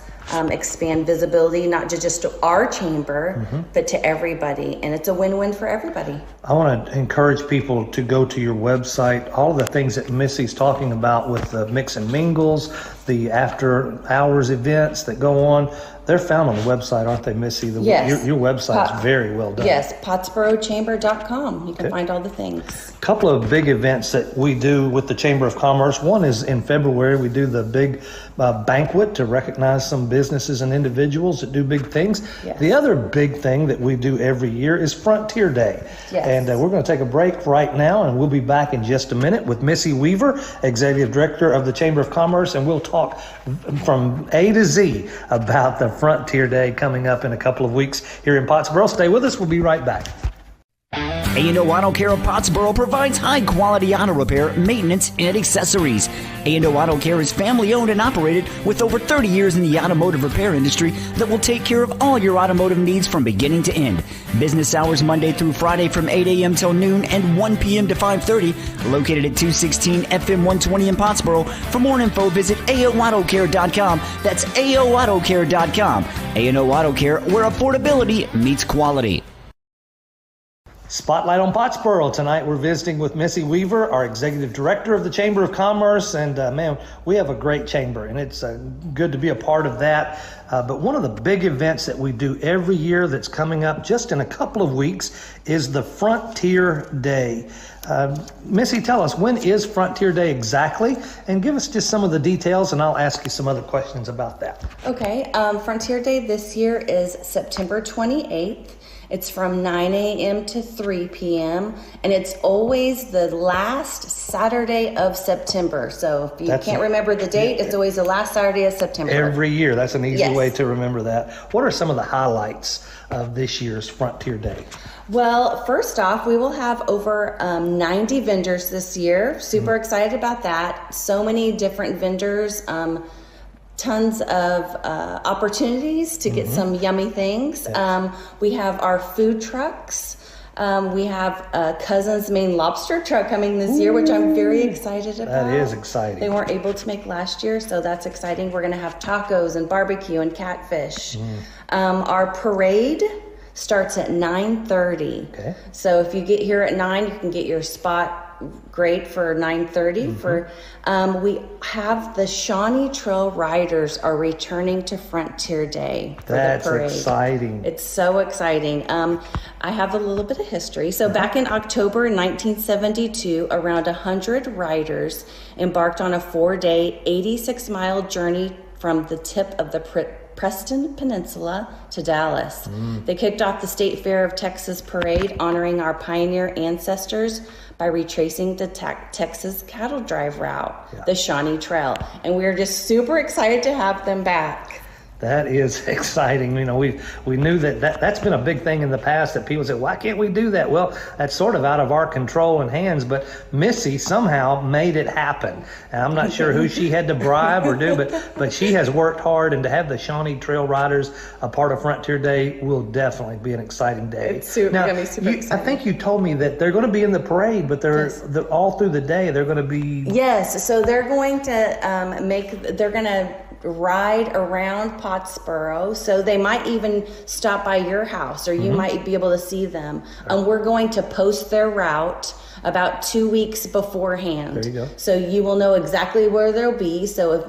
expand visibility, not just to our chamber, but to everybody. And it's a win-win for everybody. I want to encourage people to go to your website. All the things that Missy's talking about with the mix and mingles, the after hours events that go on, they're found on the website, aren't they, Missy? Yes. Your website's very well done. Yes, PottsboroChamber.com. You can find all the things. A couple of big events that we do with the Chamber of Commerce. One is in February, we do the big banquet to recognize some businesses and individuals that do big things. Yes. The other big thing that we do every year is Frontier Day. Yes. And we're going to take a break right now, and we'll be back in just a minute with Missy Weaver, Executive Director of the Chamber of Commerce, and we'll talk from A to Z about the Frontier Day coming up in a couple of weeks here in Pottsboro. Stay with us. We'll be right back. A&O Auto Care of Pottsboro provides high-quality auto repair, maintenance, and accessories. A&O Auto Care is family-owned and operated with over 30 years in the automotive repair industry that will take care of all your automotive needs from beginning to end. Business hours Monday through Friday from 8 a.m. till noon and 1 p.m. to 5:30. Located at 216 FM 120 in Pottsboro. For more info, visit AOAutoCare.com. That's AOAutoCare.com. A&O Auto Care, where affordability meets quality. Spotlight on Pottsboro. Tonight we're visiting with Missy Weaver, our Executive Director of the Chamber of Commerce. And man, we have a great chamber, and it's good to be a part of that. But one of the big events that we do every year that's coming up just in a couple of weeks is the Frontier Day. Missy, tell us, when is Frontier Day exactly? And give us just some of the details, and I'll ask you some other questions about that. Okay, Frontier Day this year is September 28th. It's from 9 a.m. to 3 p.m. and it's always the last Saturday of September. So if you can't remember the date, it's always the last Saturday of September. Every year. That's an easy Yes. way to remember that. What are some of the highlights of this year's Frontier Day? Well, first off, we will have over 90 vendors this year. Super excited about that. So many different vendors. Tons of opportunities to get some yummy things. We have our food trucks. We have Cousin's Maine Lobster truck coming this year, which I'm very excited about. That is exciting. They weren't able to make last year, so that's exciting. We're going to have tacos and barbecue and catfish. Our parade starts at 9:30. Okay. So if you get here at 9, you can get your spot great for 9:30. For we have the Shawnee Trail Riders are returning to Frontier Day for That's the parade. exciting. It's so exciting. I have a little bit of history. So back in October 1972, around 100 riders embarked on a 4-day, 86-mile journey from the tip of the Preston Peninsula to Dallas. They kicked off the State Fair of Texas parade, honoring our pioneer ancestors by retracing the Texas cattle drive route, the Shawnee Trail. And we're just super excited to have them back. That is exciting. You know, we knew that's been a big thing in the past, that people said, why can't we do that? Well, that's sort of out of our control and hands, but Missy somehow made it happen. And I'm not sure who she had to bribe or do, but she has worked hard, and to have the Shawnee Trail Riders a part of Frontier Day will definitely be an exciting day. It's going to be super exciting. I think you told me that they're going to be in the parade, but they're all through the day. They're going to be... Yes, so they're going to ride around Pottsboro, so they might even stop by your house, or you might be able to see them. We're going to post their route about 2 weeks beforehand. There you go. So you will know exactly where they'll be. So if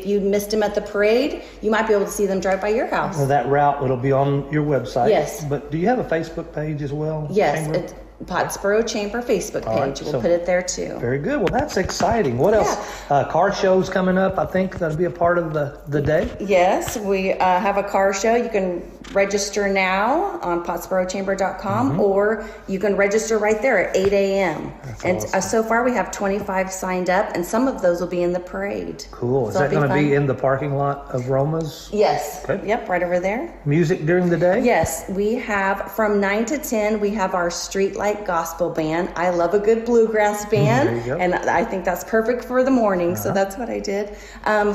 you missed them at the parade, you might be able to see them drive by your house. Well, that route, it'll be on your website. Yes. But do you have a Facebook page as well? Yes, Chamber? it's Pottsboro Chamber Facebook page. All right, We'll so put it there too. Very good. Well, that's exciting. What else? Car shows coming up. I think that'll be a part of the day. Yes, we have a car show. You can register now on PottsboroChamber.com, or you can register right there at 8 a.m. And awesome. So far we have 25 signed up, and some of those will be in the parade. Cool. Is So that it'll going to be fun. in the parking lot of Roma's? Yes. Okay. Yep, right over there. Music during the day? Yes, we have from 9 to 10, we have our Streetlight Gospel Band. I love a good bluegrass band, There you go. and I think that's perfect for the morning, so that's what I did.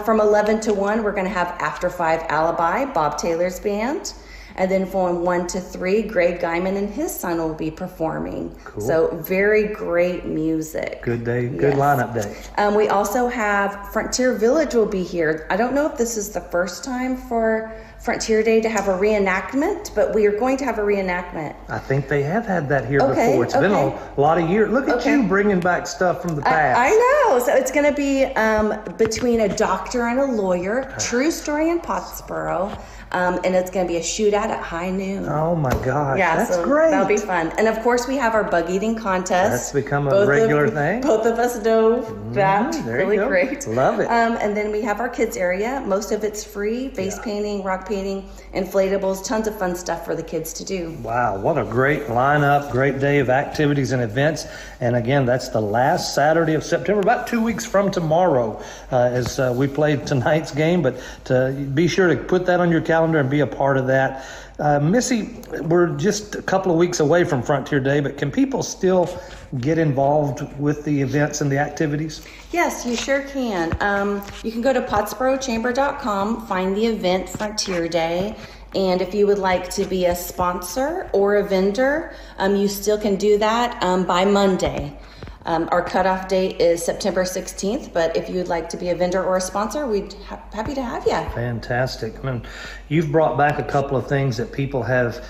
From 11 to 1, we're going to have After 5 Alibi, Bob Taylor's band. And then from 1 to 3, Greg Guyman and his son will be performing. Cool. So very great music. Good day, good lineup day. We also have Frontier Village will be here. I don't know if this is the first time for Frontier Day to have a reenactment, but we are going to have a reenactment. I think they have had that here before. It's been a lot of years. Look at you bringing back stuff from the past. I know. So it's going to be between a doctor and a lawyer. True story in Pottsboro. And it's going to be a shootout at high noon. Oh my gosh, Yeah, that's so great. That'll be fun. And of course, we have our bug eating contest. That's become a regular thing. Both of us know that. There Really you go. great. Love it. And then we have our kids area. Most of it's free. Face painting, rock painting, inflatables, tons of fun stuff for the kids to do. Wow, what a great lineup, great day of activities and events. And again, that's the last Saturday of September, about 2 weeks from tomorrow, as we played tonight's game. But to be sure to put that on your calendar and be a part of that. Missy, we're just a couple of weeks away from Frontier Day, but can people still get involved with the events and the activities? Yes, you sure can. You can go to PottsboroChamber.com, find the event Frontier Day, and if you would like to be a sponsor or a vendor, you still can do that by Monday. Our cutoff date is September 16th, but if you would like to be a vendor or a sponsor, we'd happy to have you. Fantastic. I mean, you've brought back a couple of things that people have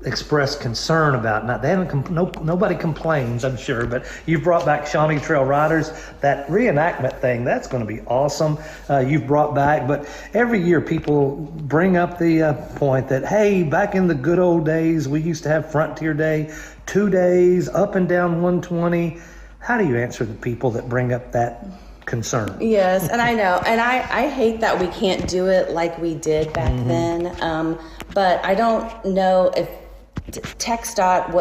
expressed concern about. Now, they haven't. Nobody complains, I'm sure, but you've brought back Shawnee Trail Riders. That reenactment thing, that's going to be awesome. You've brought back, but every year people bring up the point that, hey, back in the good old days, we used to have Frontier Day, 2 days, up and down 120. How do you answer the people that bring up that concern? Yes, and I know, and I hate that we can't do it like we did back then, but I don't know if TxDOT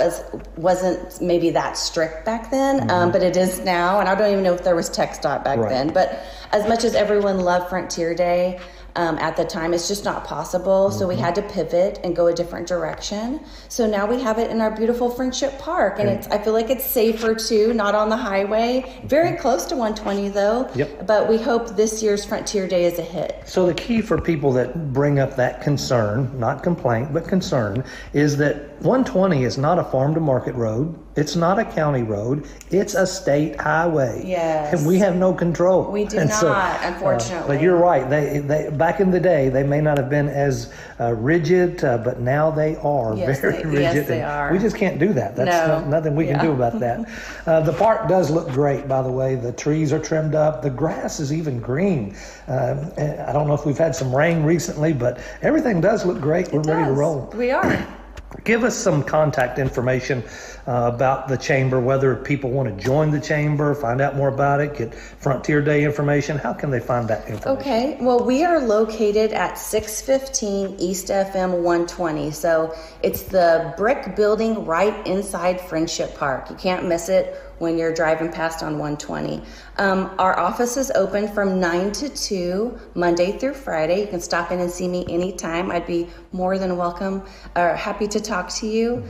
wasn't maybe that strict back then, but it is now, and I don't even know if there was TxDOT back then. But as much as everyone loved Frontier Day at the time, it's just not possible. So we had to pivot and go a different direction. So now we have it in our beautiful Friendship Park, and I feel like it's safer too, not on the highway. Very close to 120 though. Yep. But we hope this year's Frontier Day is a hit. So the key for people that bring up that concern, not complaint, but concern, is that 120 is not a farm to market road. It's not a county road. It's a state highway. Yes. And we have no control. We do and not, unfortunately. But you're right. They back in the day, they may not have been as rigid, but now they are very rigid. Yes, they are. We just can't do that. That's nothing we can do about that. The park does look great, by the way. The trees are trimmed up. The grass is even green. I don't know if we've had some rain recently, but everything does look great. We're ready to roll. We are. Give us some contact information about the chamber, whether people want to join the chamber, find out more about it, get Frontier Day information. How can they find that information? Okay, well, we are located at 615 East FM 120. So it's the brick building right inside Friendship Park. You can't miss it when you're driving past on 120. Our office is open from 9 to 2, Monday through Friday. You can stop in and see me anytime. I'd be more than welcome or happy to talk to you.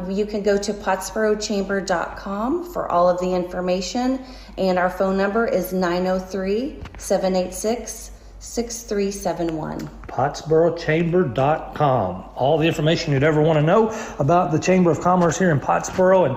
You can go to pottsborochamber.com for all of the information. And our phone number is 903-786-6371. PottsboroChamber.com. All the information you'd ever want to know about the Chamber of Commerce here in Pottsboro, and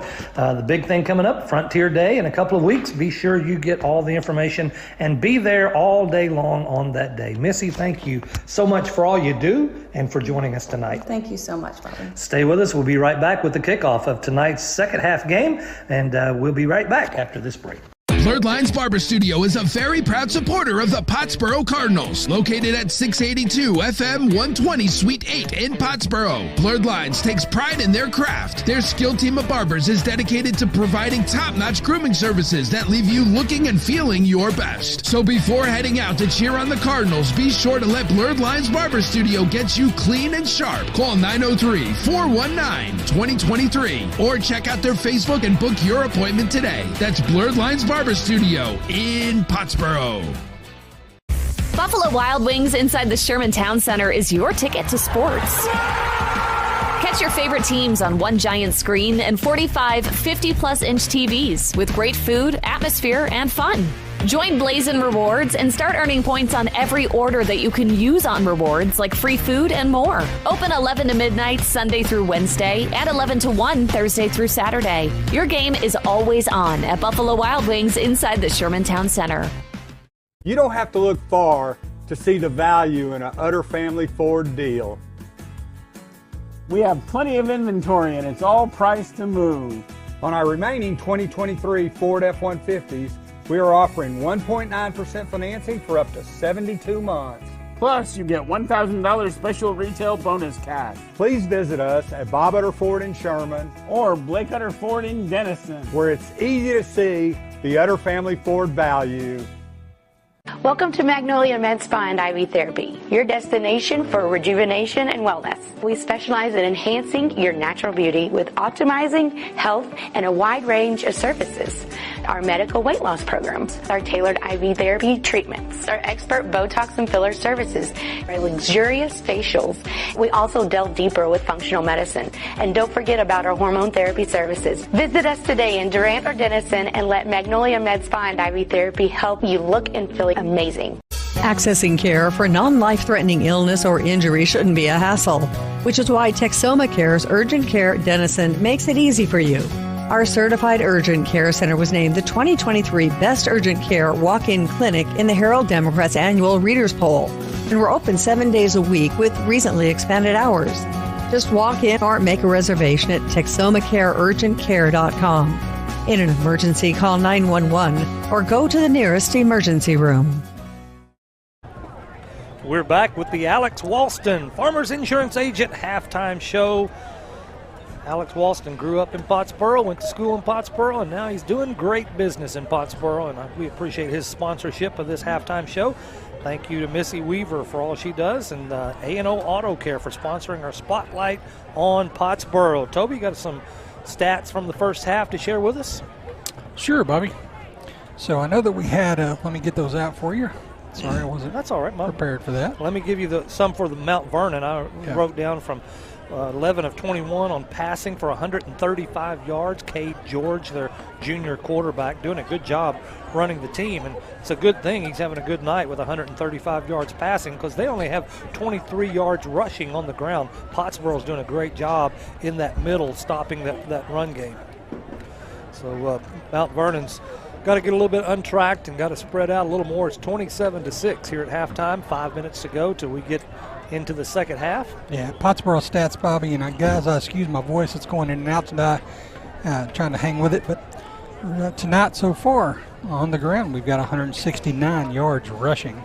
the big thing coming up, Frontier Day, in a couple of weeks. Be sure you get all the information and be there all day long on that day. Missy, thank you so much for all you do and for joining us tonight. Thank you so much, Bobby. Stay with us. We'll be right back with the kickoff of tonight's second half game, and we'll be right back after this break. Blurred Lines Barber Studio is a very proud supporter of the Pottsboro Cardinals, located at 682 FM 120 Suite 8 in Pottsboro. Blurred Lines takes pride in their craft. Their skilled team of barbers is dedicated to providing top-notch grooming services that leave you looking and feeling your best. So before heading out to cheer on the Cardinals, be sure to let Blurred Lines Barber Studio get you clean and sharp. Call 903-419-2023 or check out their Facebook and book your appointment today. That's Blurred Lines Barber Studio in Pottsboro. Buffalo Wild Wings inside the Sherman Town Center is your ticket to sports. Catch your favorite teams on one giant screen and 45 50-plus inch TVs with great food, atmosphere, and fun. Join Blazin' Rewards and start earning points on every order that you can use on rewards like free food and more. Open 11 to midnight Sunday through Wednesday and 11 to 1 Thursday through Saturday. Your game is always on at Buffalo Wild Wings inside the Sherman Town Center. You don't have to look far to see the value in an Utter Family Ford deal. We have plenty of inventory and it's all priced to move. On our remaining 2023 Ford F-150s, we are offering 1.9% financing for up to 72 months. Plus, you get $1,000 special retail bonus cash. Please visit us at Bob Utter Ford in Sherman or Blake Utter Ford in Denison, where it's easy to see the Utter Family Ford value. Welcome to Magnolia Med Spa and IV Therapy, your destination for rejuvenation and wellness. We specialize in enhancing your natural beauty with optimizing health and a wide range of services. Our medical weight loss programs, our tailored IV therapy treatments, our expert Botox and filler services, our luxurious facials. We also delve deeper with functional medicine. And don't forget about our hormone therapy services. Visit us today in Durant or Denison and let Magnolia Med Spa and IV Therapy help you look and feel amazing. Accessing care for non-life-threatening illness or injury shouldn't be a hassle, which is why Texoma Care's Urgent Care Denison makes it easy for you. Our certified urgent care center was named the 2023 Best Urgent Care Walk-In Clinic in the Herald Democrat's annual Readers Poll. And we're open 7 days a week with recently expanded hours. Just walk in or make a reservation at TexomaCareUrgentCare.com. In an emergency, call 911 or go to the nearest emergency room. We're back with the Alex Walston Farmers Insurance Agent halftime show. Alex Walston grew up in Pottsboro, went to school in Pottsboro, and now he's doing great business in Pottsboro, and we appreciate his sponsorship of this halftime show. Thank you to Missy Weaver for all she does, and A&O Auto Care for sponsoring our Spotlight on Pottsboro. Toby, you got some stats from the first half to share with us? Sure, Bobby. So I know that we had, let me get those out for you. Sorry, I wasn't That's all right, prepared for that. Let me give you some for the Mount Vernon. I wrote down from 11 of 21 on passing for 135 yards. Cade George, their junior quarterback, doing a good job running the team. And it's a good thing he's having a good night with 135 yards passing because they only have 23 yards rushing on the ground. Pottsboro's doing a great job in that middle, stopping that run game. So Mount Vernon's got to get a little bit untracked and got to spread out a little more. It's 27-6 here at halftime. 5 minutes to go till we get into the second half. Yeah, Pottsboro stats, Bobby, and guys, excuse my voice, it's going in and out tonight, trying to hang with it, but tonight so far on the ground, we've got 169 yards rushing,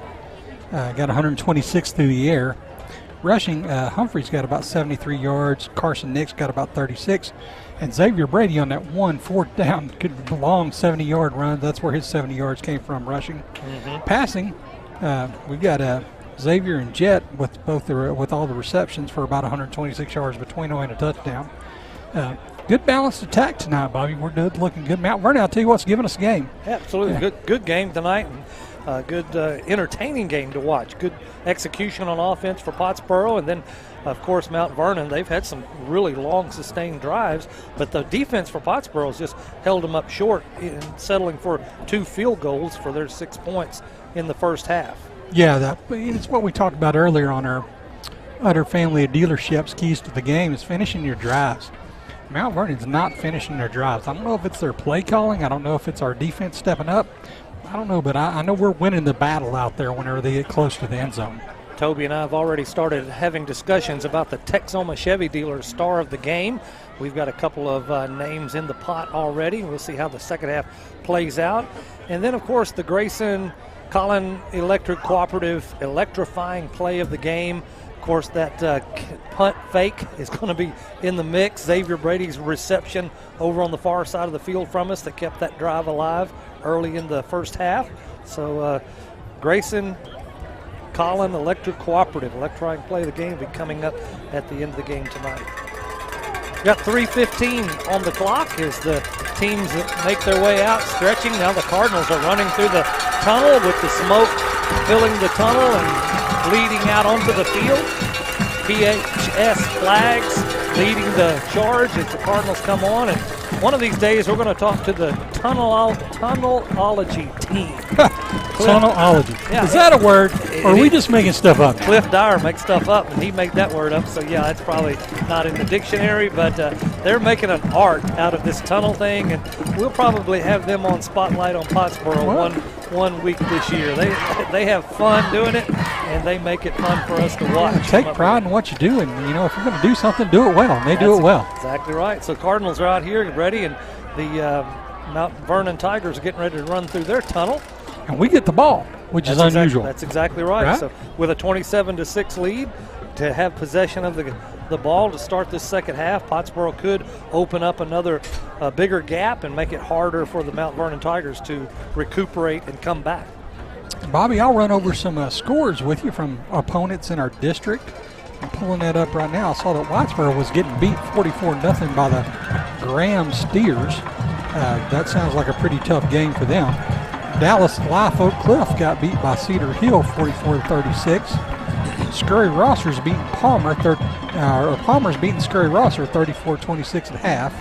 got 126 through the air. Rushing, Humphrey's got about 73 yards, Carson Nix got about 36, and Xavier Brady on that 4th down, good long 70-yard run. That's where his 70 yards came from rushing. Passing, we've got Xavier and Jet with with all the receptions for about 126 yards between them and a touchdown. Good balanced attack tonight, Bobby. We're looking good. Mount Vernon, I'll tell you what's giving us a game. Absolutely. Yeah. Good game tonight. And good entertaining game to watch. Good execution on offense for Pottsboro. And then, of course, Mount Vernon, they've had some really long sustained drives, but the defense for Pottsboro has just held them up short in settling for 2 field goals for their 6 points in the first half. Yeah, it's what we talked about earlier on our Utter family of dealerships. Keys to the game is finishing your drives. Mount Vernon's not finishing their drives. I don't know if it's their play calling. I don't know if it's our defense stepping up. I don't know, but I know we're winning the battle out there whenever they get close to the end zone. Toby and I have already started having discussions about the Texoma Chevy dealer star of the game. We've got a couple of names in the pot already. We'll see how the second half plays out. And then, of course, the Grayson Collin Electric Cooperative electrifying play of the game. Of course, that punt fake is going to be in the mix. Xavier Brady's reception over on the far side of the field from us that kept that drive alive early in the first half. So Grayson Collin Electric Cooperative electrifying play of the game will be coming up at the end of the game tonight. Got 3:15 on the clock as the teams that make their way out stretching. Now the Cardinals are running through the tunnel with the smoke filling the tunnel and bleeding out onto the field. PHS flags leading the charge as the Cardinals come on. And one of these days we're going to talk to the tunnelology team. Tunnelology. Yeah, is that a word, or are we just making stuff up? Cliff Dyer makes stuff up, and he made that word up. So, yeah, it's probably not in the dictionary, but they're making an art out of this tunnel thing, and we'll probably have them on Spotlight on Pottsboro one week this year. They have fun doing it, and they make it fun for us to watch. Take pride in what you do, and, if you're going to do something, do it well. And they do it well. Exactly right. So Cardinals are out here ready, and the Mount Vernon Tigers are getting ready to run through their tunnel. And we get the ball, which is unusual. That's exactly right. So with a 27-6 lead, to have possession of the ball to start this second half, Pottsboro could open up another bigger gap and make it harder for the Mount Vernon Tigers to recuperate and come back. Bobby, I'll run over some scores with you from opponents in our district. I'm pulling that up right now. I saw that Whitesboro was getting beat 44-0 by the Graham Steers. That sounds like a pretty tough game for them. Dallas Live Oak Cliff got beat by Cedar Hill 44-36. Scurry Rosser's beating Palmer. Palmer's beating Scurry Rosser 34-26 at half.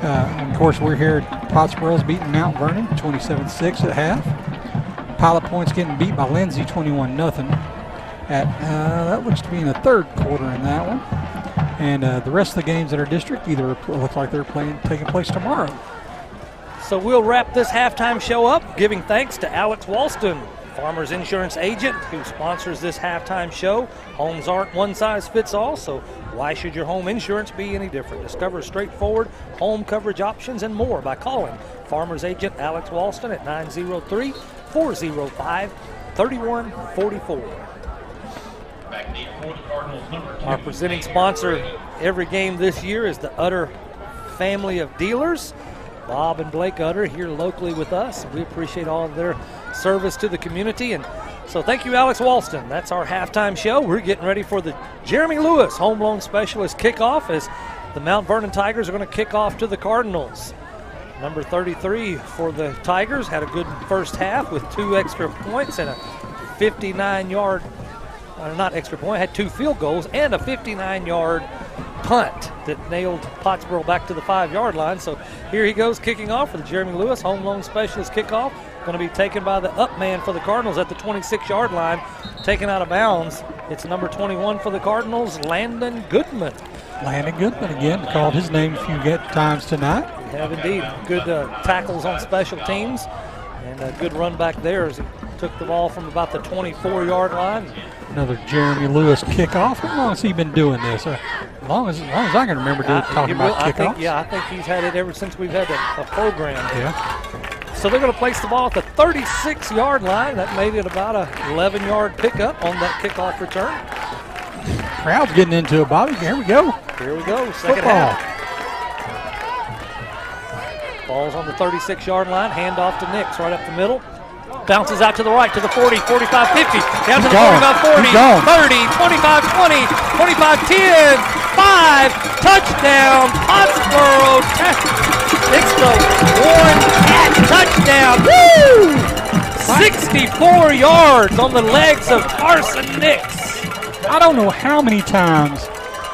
And of course, we're here at Pottsboro's beating Mount Vernon 27-6 at half. Pilot Point's getting beat by Lindsay 21-0. That looks to be in the third quarter in that one. And the rest of the games in our district either look like they're taking place tomorrow. So we'll wrap this halftime show up, giving thanks to Alex Walston, Farmers Insurance Agent, who sponsors this halftime show. Homes aren't one size fits all, so why should your home insurance be any different? Discover straightforward home coverage options and more by calling Farmers Agent Alex Walston at 903-405-3144. Our presenting sponsor every game this year is the Utter family of dealers. Bob and Blake Utter here locally with us. We appreciate all of their service to the community. And so thank you, Alex Walston. That's our halftime show. We're getting ready for the Jeremy Lewis Home Loan Specialist kickoff as the Mount Vernon Tigers are going to kick off to the Cardinals. Number 33 for the Tigers had a good first half with 2 extra points and a 59-yard, not extra point, had 2 field goals and a 59-yard punt that nailed Pottsboro back to the 5-yard line. So here he goes kicking off for the Jeremy Lewis Home Loan Specialist kickoff. Going to be taken by the up man for the Cardinals at the 26-yard line, taken out of bounds. It's number 21 for the Cardinals, Landon Goodman. Landon Goodman again, called his name a few times tonight. have indeed. Good tackles on special teams and a good run back there as he took the ball from about the 24-yard line. Another Jeremy Lewis kickoff. How long has he been doing this? As long as I can remember talking about kickoffs. I think he's had it ever since we've had a program. Yeah. So they're going to place the ball at the 36-yard line. That made it about a 11-yard pickup on that kickoff return. Crowd's getting into it, Bobby. Here we go. Here we go. Second half. Ball's on the 36-yard line. Handoff to Nix right up the middle. Bounces out to the right to the 40, 45, 50. Down to the 45, 40, 30, 25, 20, 25, 10, 5. Touchdown, Pottsboro. It's the Warren Cat touchdown. Woo! 64 yards on the legs of Carson Nix. I don't know how many times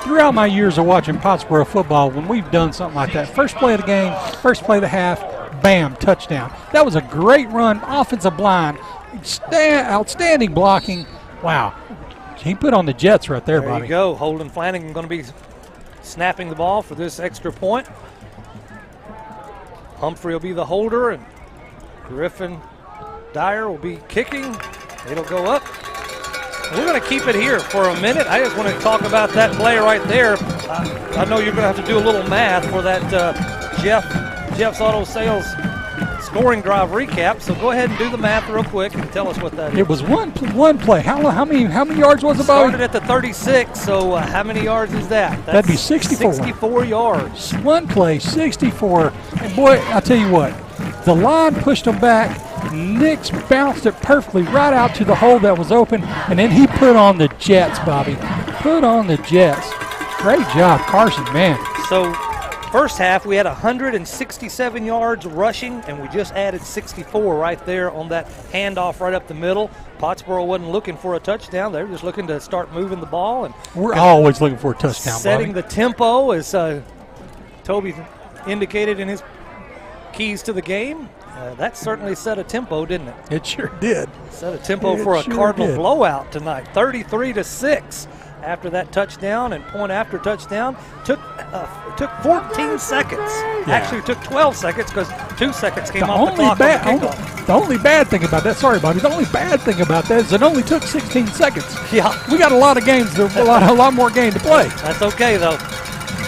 throughout my years of watching Pottsboro football when we've done something like that. First play of the game, first play of the half, bam, touchdown. That was a great run, offensive line, outstanding blocking. Wow. He put on the Jets right there, Bobby. There you go. Holden Flanagan going to be snapping the ball for this extra point. Humphrey will be the holder, and Griffin Dyer will be kicking. It'll go up. We're going to keep it here for a minute. I just want to talk about that play right there. I know you're going to have to do a little math for that Jeff's Auto Sales scoring drive recap. So go ahead and do the math real quick and tell us what that is. It was one play. How many yards was it, Bobby? Started at the 36. So how many yards is that? That'd be 64. 64 yards. One play, 64. And boy, I'll tell you what, the line pushed them back. Nix bounced it perfectly right out to the hole that was open, and then he put on the Jets, Bobby. Put on the Jets. Great job, Carson, man. So first half, we had 167 yards rushing, and we just added 64 right there on that handoff right up the middle. Pottsboro wasn't looking for a touchdown. They were just looking to start moving the ball. And we're always looking for a touchdown, setting Bobby. the tempo, as Toby indicated in his keys to the game. That certainly set a tempo, didn't it? It sure did. Set a tempo for a Cardinal blowout tonight, 33-6. After that touchdown and point after touchdown, took 14 seconds. Yeah. Actually, took 12 seconds because 2 seconds came off the clock on the kickoff. The only bad thing about that, sorry, Bobby, the only bad thing about that is it only took 16 seconds. Yeah, we got a lot of games, a lot more game to play. That's okay though.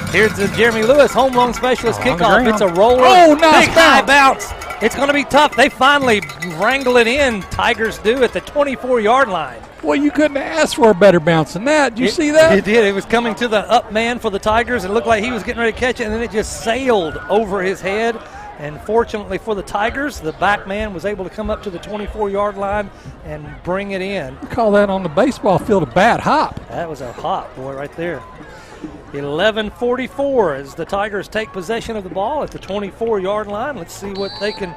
Here's the Jeremy Lewis home run specialist kickoff. It's a roller. Oh, nice big high bounce. It's going to be tough. They finally wrangle it in. Tigers do at the 24-yard line. Well, you couldn't ask for a better bounce than that. Did you see that? It did. It was coming to the up man for the Tigers. It looked like he was getting ready to catch it, and then it just sailed over his head. And fortunately for the Tigers, the back man was able to come up to the 24-yard line and bring it in. You call that on the baseball field a bad hop. That was a hop, boy, right there. 11:44 as the Tigers take possession of the ball at the 24-yard line. Let's see what they can,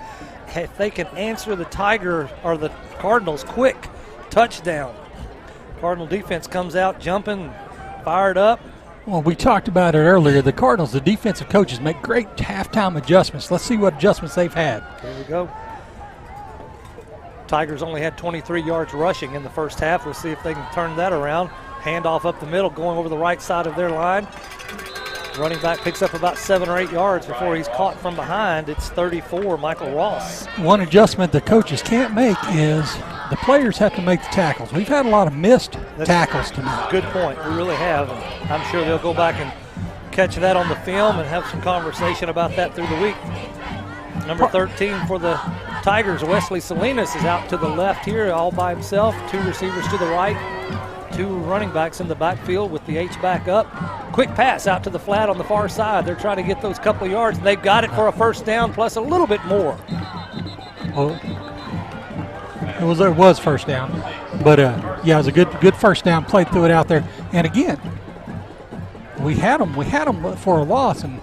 if they can answer the Tiger or the Cardinals quick touchdown. Cardinal defense comes out jumping, fired up. Well, we talked about it earlier. The Cardinals, the defensive coaches make great halftime adjustments. Let's see what adjustments they've had. Here we go. Tigers only had 23 yards rushing in the first half. We'll see if they can turn that around. Handoff up the middle, going over the right side of their line. Running back picks up about 7 or 8 yards before he's caught from behind. It's 34, Michael Ross. One adjustment the coaches can't make is the players have to make the tackles. We've had a lot of missed tackles tonight. Good point. We really have. And I'm sure they'll go back and catch that on the film and have some conversation about that through the week. Number 13 for the Tigers, Wesley Salinas, is out to the left here all by himself. 2 receivers to the right. 2 running backs in the backfield with the H-back up. Quick pass out to the flat on the far side. They're trying to get those couple of yards. They've got it for a first down plus a little bit more. Well, it was first down. But, yeah, it was a good first down play. Threw it out there. And, again, we had them for a loss and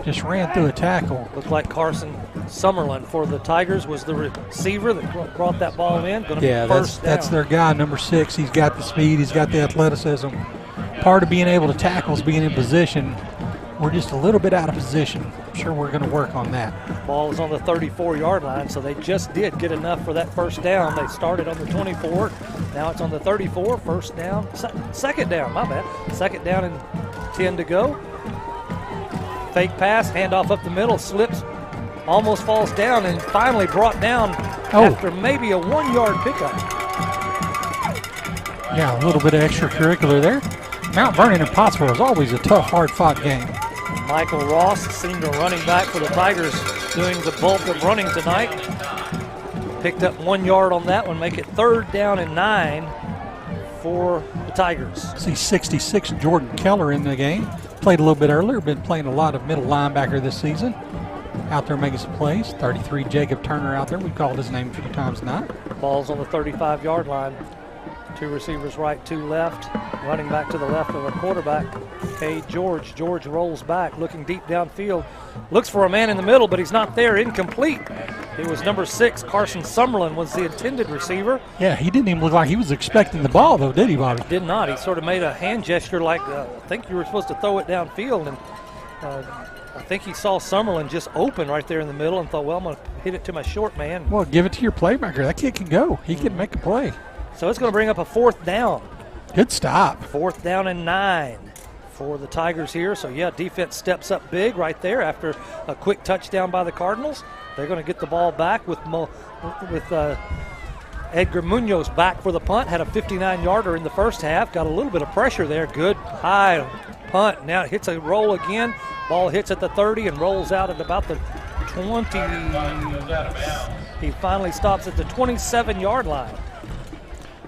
just ran through a tackle. Looked like Carson Summerlin for the Tigers was the receiver that brought that ball in. Gonna be first down. That's their guy, number 6. He's got the speed. He's got the athleticism. Part of being able to tackle is being in position. We're just a little bit out of position. I'm sure we're going to work on that. Ball is on the 34-yard line, so they just did get enough for that first down. They started on the 24. Now it's on the 34. First down. Second down, my bad. Second down and 10 to go. Fake pass, handoff up the middle, slips, almost falls down, and finally brought down after maybe a 1-yard pickup. Yeah, a little bit of extracurricular there. Mount Vernon and Pottsboro is always a tough, hard-fought game. Michael Ross, senior running back for the Tigers, doing the bulk of running tonight. Picked up 1 yard on that one, make it 3rd down and 9 for the Tigers. See 66 Jordan Keller in the game. Played a little bit earlier, been playing a lot of middle linebacker this season. Out there making some plays. 33 Jacob Turner out there. We called his name a few times tonight. Ball's on the 35-yard line. 2 receivers right, 2 left. Running back to the left of the quarterback, Cade George. George rolls back, looking deep downfield. Looks for a man in the middle, but he's not there. Incomplete. It was number 6, Carson Summerlin, was the intended receiver. Yeah, he didn't even look like he was expecting the ball, though, did he, Bobby? Did not. He sort of made a hand gesture like, I think you were supposed to throw it downfield. And I think he saw Summerlin just open right there in the middle and thought, well, I'm going to hit it to my short man. Well, give it to your playmaker. That kid can go. He can make a play. So it's going to bring up a 4th down. Good stop. 4th down and 9 for the Tigers here. So, yeah, defense steps up big right there after a quick touchdown by the Cardinals. They're going to get the ball back with Edgar Munoz back for the punt. Had a 59-yarder in the first half. Got a little bit of pressure there. Good high punt. Now it hits a roll again. Ball hits at the 30 and rolls out at about the 20. He finally stops at the 27-yard line.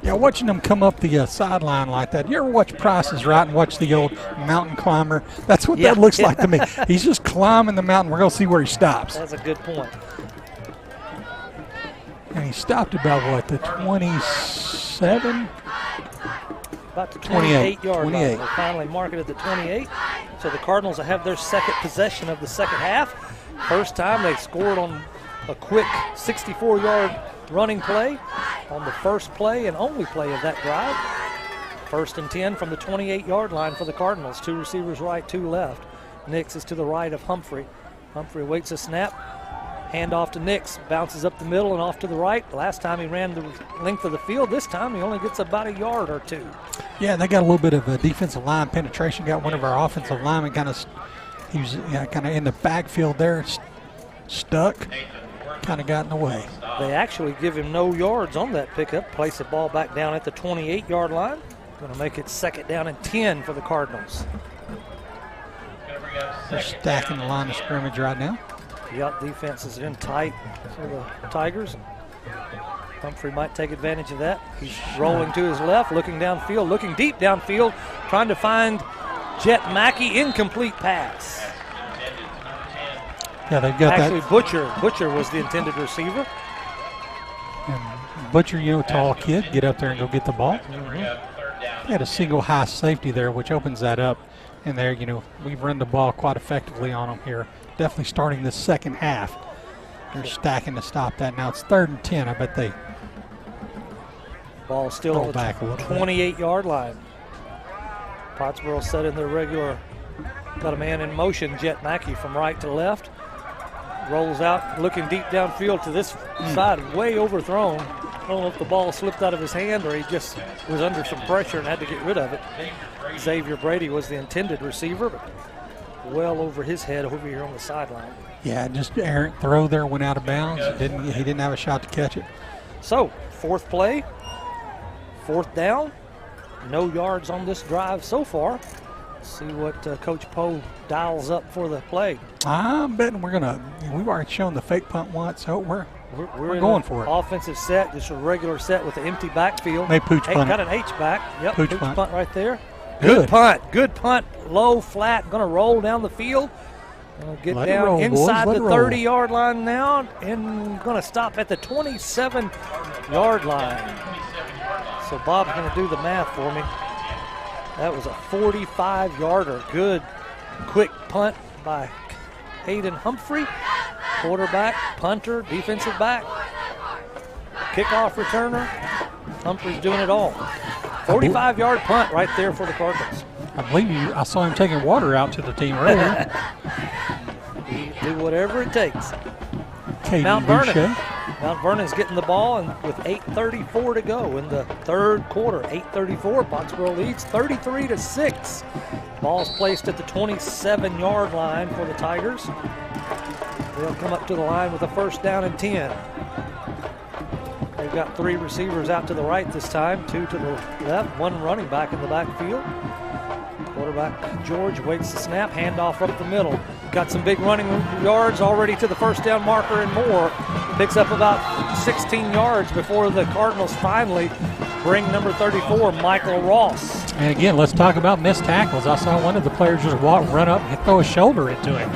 Yeah, watching them come up the sideline like that. You ever watch Price is Right and watch the old mountain climber? That's what that looks like to me. He's just climbing the mountain. We're going to see where he stops. That's a good point. And he stopped about, what, the 27? About the 28-yard 28. line. They finally mark it at the 28. So the Cardinals will have their second possession of the second half. First time they scored on a quick 64-yard running play on the first play and only play of that drive. 1st and 10 from the 28-yard line for the Cardinals. 2 receivers right, 2 left. Nix is to the right of Humphrey. Humphrey waits a snap. Hand off to Nix. Bounces up the middle and off to the right. Last time he ran the length of the field. This time he only gets about a yard or 2. Yeah, they got a little bit of a defensive line penetration. Got one of our offensive linemen he was kind of in the backfield there, stuck. Kind of got in the way. They actually give him no yards on that pickup. Place the ball back down at the 28-yard line. Going to make it 2nd down and 10 for the Cardinals. They're stacking the line of scrimmage right now. Yep, defense is in tight for the Tigers. Humphrey might take advantage of that. He's rolling to his left, looking downfield, looking deep downfield, trying to find Jet Mackey. Incomplete pass. Yeah, they've got Actually, Butcher was the intended receiver. And Butcher, tall kid, get up there and go get the ball. They had a single high safety there, which opens that up. And there, we've run the ball quite effectively on them here. Definitely starting the second half. They're stacking to stop that. Now it's 3rd and 10. I bet they ball still on the 28-yard line. Pottsboro set in their regular, got a man in motion, Jet Mackey from right to left. Rolls out, looking deep downfield to this side, way overthrown. I don't know if the ball slipped out of his hand or he just was under some pressure and had to get rid of it. Xavier Brady was the intended receiver, but well over his head over here on the sideline. Yeah, just errant throw there, went out of bounds. He didn't have a shot to catch it. So, 4th play, 4th down. No yards on this drive so far. See what Coach Poe dials up for the play. I'm betting we've already shown the fake punt once, so we're going for it. Offensive set, just a regular set with the empty backfield. They pooch punt. Got an H back. Yep, pooch punt right there. Good punt. Low, flat, going to roll down the field. Get down inside the 30-yard line now and going to stop at the 27-yard line. So Bob's going to do the math for me. That was a 45-yarder. Good, quick punt by Hayden Humphrey. Quarterback, punter, defensive back, kickoff returner. Humphrey's doing it all. 45-yard punt right there for the Cardinals. I believe I saw him taking water out to the team earlier. Do whatever it takes. Mount Vernon. Mount Vernon's getting the ball and with 8:34 to go in the 3rd quarter. 8:34, Pottsboro leads 33-6 Ball's placed at the 27-yard line for the Tigers. They'll come up to the line with a first down and 10. They've got 3 receivers out to the right this time, 2 to the left, 1 running back in the backfield. Quarterback George waits the snap, handoff up the middle. Got some big running yards already to the first down marker and more. Picks up about 16 yards before the Cardinals finally bring number 34, Michael Ross. And again, let's talk about missed tackles. I saw one of the players just run up and throw a shoulder into him.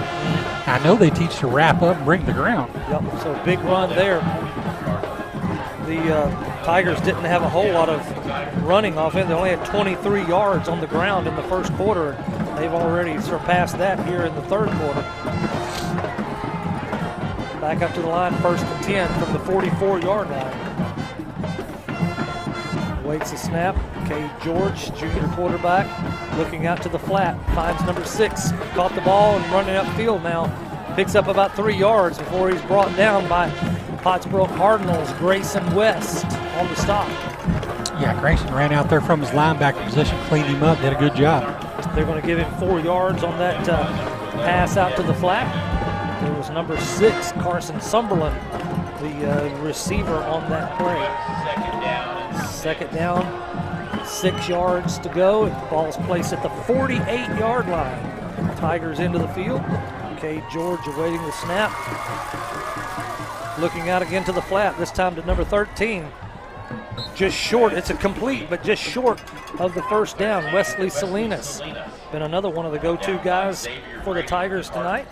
I know they teach to wrap up and bring the ground. Yep, so big run there. The Tigers didn't have a whole lot of running offense. They only had 23 yards on the ground in the first quarter. They've already surpassed that here in the third quarter. Back up to the line, first and 10 from the 44-yard line. Waits the snap. Cade George, junior quarterback, looking out to the flat. Finds number 6. Caught the ball and running upfield now. Picks up about 3 yards before he's brought down by Pottsboro Cardinals, Grayson West on the stop. Yeah, Grayson ran out there from his linebacker position, cleaned him up, did a good job. They're going to give him 4 yards on that pass out to the flat. There was number 6, Carson Sumberlin, the receiver on that play. Second down, 6 yards to go. Ball's placed at the 48-yard line. Tigers into the field. Cade George awaiting the snap. Looking out again to the flat, this time to number 13. Just short, it's a complete, but just short of the first down. Wesley Salinas, been another one of the go-to guys for the Tigers tonight.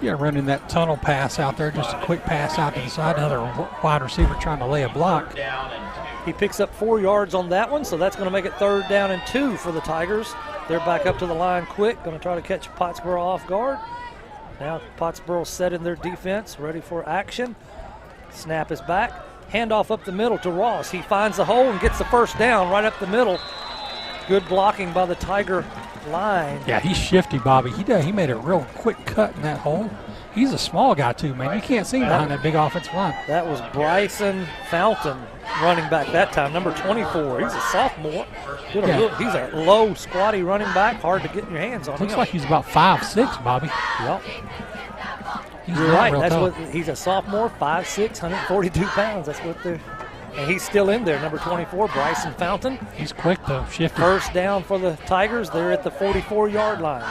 Yeah, running that tunnel pass out there, just a quick pass out to the side. Another wide receiver trying to lay a block. He picks up 4 yards on that one, so that's going to make it 3rd down and 2 for the Tigers. They're back up to the line quick, going to try to catch Pottsboro off guard. Now Pottsboro set in their defense, ready for action. Snap is back. Handoff up the middle to Ross. He finds the hole and gets the first down right up the middle. Good blocking by the Tiger line. Yeah, he's shifty, Bobby. He made a real quick cut in that hole. He's a small guy too, man. You can't see him behind that big offensive line. That was Bryson Fountain, running back that time, number 24. He's a sophomore. He's a low, squatty running back. Hard to get your hands on. Looks like he's about 5'6", Bobby. Yep. He's You're right. That's tough. what he's a sophomore, 5'6", 142 pounds. That's what they're. And he's still in there, number 24, Bryson Fountain. He's quick though, shifty. First down for the Tigers. They're at the 44-yard line.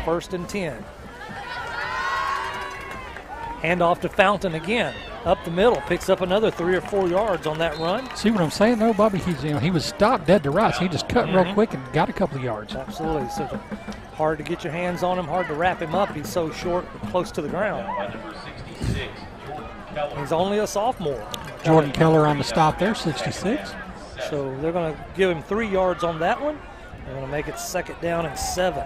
1st and 10. Hand off to Fountain again. Up the middle, picks up another 3 or 4 yards on that run. See what I'm saying though, Bobby? He was stopped dead to rights. He just cut real quick and got a couple of yards. Absolutely. So hard to get your hands on him, hard to wrap him up. He's so short, close to the ground. He's only a sophomore. Jordan Keller on the stop there, 66. So they're going to give him 3 yards on that one. They're going to make it 2nd down and 7.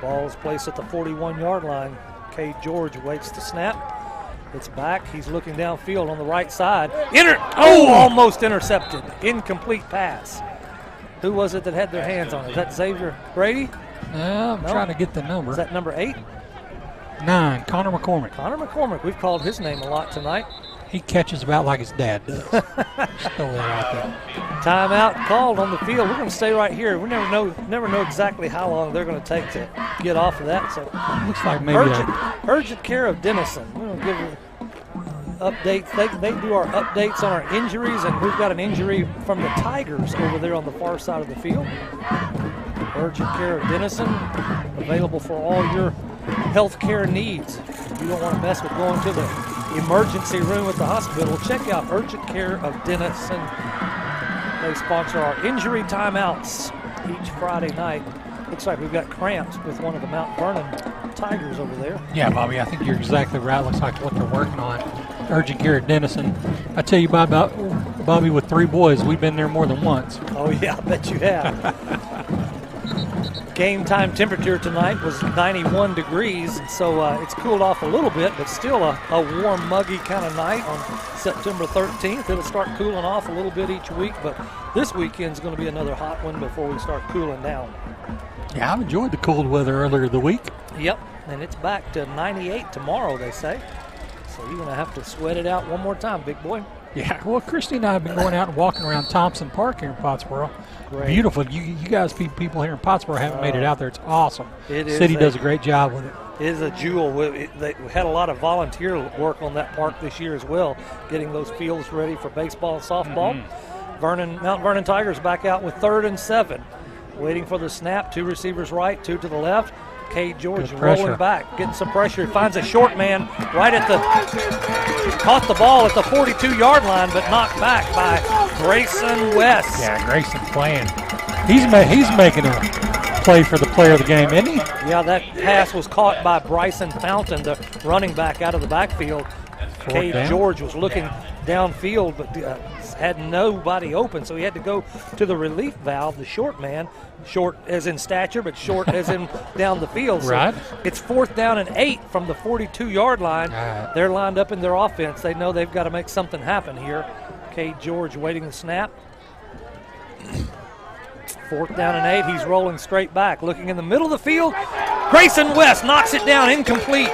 Ball is placed at the 41-yard line. Cade George waits the snap. It's back. He's looking downfield on the right side. Almost intercepted. Incomplete pass. Who was it that had their hands on it? Is that Xavier Brady? I'm trying to get the number. Is that number 8? 9, Connor McCormick. Connor McCormick. We've called his name a lot tonight. He catches about like his dad does. Just throw that out there. Timeout called on the field. We're going to stay right here. We never know exactly how long they're going to take to get off of that. So looks like maybe urgent care of Denison. We're going to give you updates. They do our updates on our injuries, and we've got an injury from the Tigers over there on the far side of the field. Urgent care of Denison, available for all your health care needs. If you don't want to mess with going to the emergency room at the hospital, check out Urgent Care of Denison. They sponsor our injury timeouts each Friday night. Looks like we've got cramps with one of the Mount Vernon Tigers over there. Yeah, Bobby, I think you're exactly right. Looks like what they're working on. Urgent Care at Denison. I tell you, Bobby, with 3 boys, we've been there more than once. Oh, yeah, I bet you have. Game time temperature tonight was 91 degrees, so it's cooled off a little bit, but still a warm, muggy kind of night on September 13th. It'll start cooling off a little bit each week, but this weekend's going to be another hot one before we start cooling down. Yeah, I've enjoyed the cold weather earlier in the week. Yep, and it's back to 98 tomorrow, they say. So you're going to have to sweat it out one more time, big boy. Yeah, well, Christy and I have been going out and walking around Thompson Park here in Pottsboro. Great. Beautiful. You guys, people here in Pottsboro haven't made it out there. It's awesome. It is. City does a great job with it. It is a jewel. They had a lot of volunteer work on that park this year as well, getting those fields ready for baseball and softball. Mount Vernon Tigers back out with 3rd and 7. Waiting for the snap. 2 receivers right, 2 to the left. Cade George rolling back, getting some pressure. He finds a short man right at caught the ball at the 42-yard line, but knocked back by Grayson West. Yeah, Grayson's playing. He's making a play for the player of the game, isn't he? Yeah, that pass was caught by Bryson Fountain, the running back out of the backfield. Cade George was looking downfield, but had nobody open, so he had to go to the relief valve, the short man, short as in stature, but short as in down the field. So right. It's 4th down and 8 from the 42-yard line. They're lined up in their offense. They know they've got to make something happen here. Cade George waiting the snap. 4th down and 8. He's rolling straight back, looking in the middle of the field. Grayson West knocks it down, incomplete.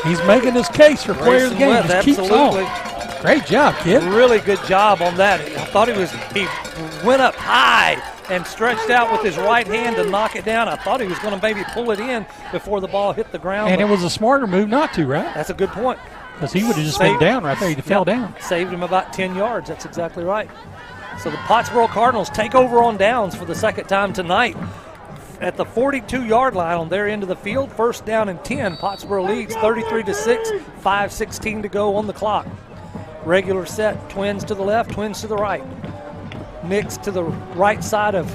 He's making his case for player of the game. Just keeps on. Great job, kid. Really good job on that. I thought he went up high and stretched out with his right hand to knock it down. I thought he was going to maybe pull it in before the ball hit the ground. And it was a smarter move not to, right? That's a good point. Because he would have just been down right there. He fell down. Saved him about 10 yards. That's exactly right. So the Pottsboro Cardinals take over on downs for the second time tonight. At the 42-yard line on their end of the field, 1st down and 10. Pottsboro leads 33-6, 5:16 to go on the clock. Regular set, Twins to the left, Twins to the right. Nix to the right side of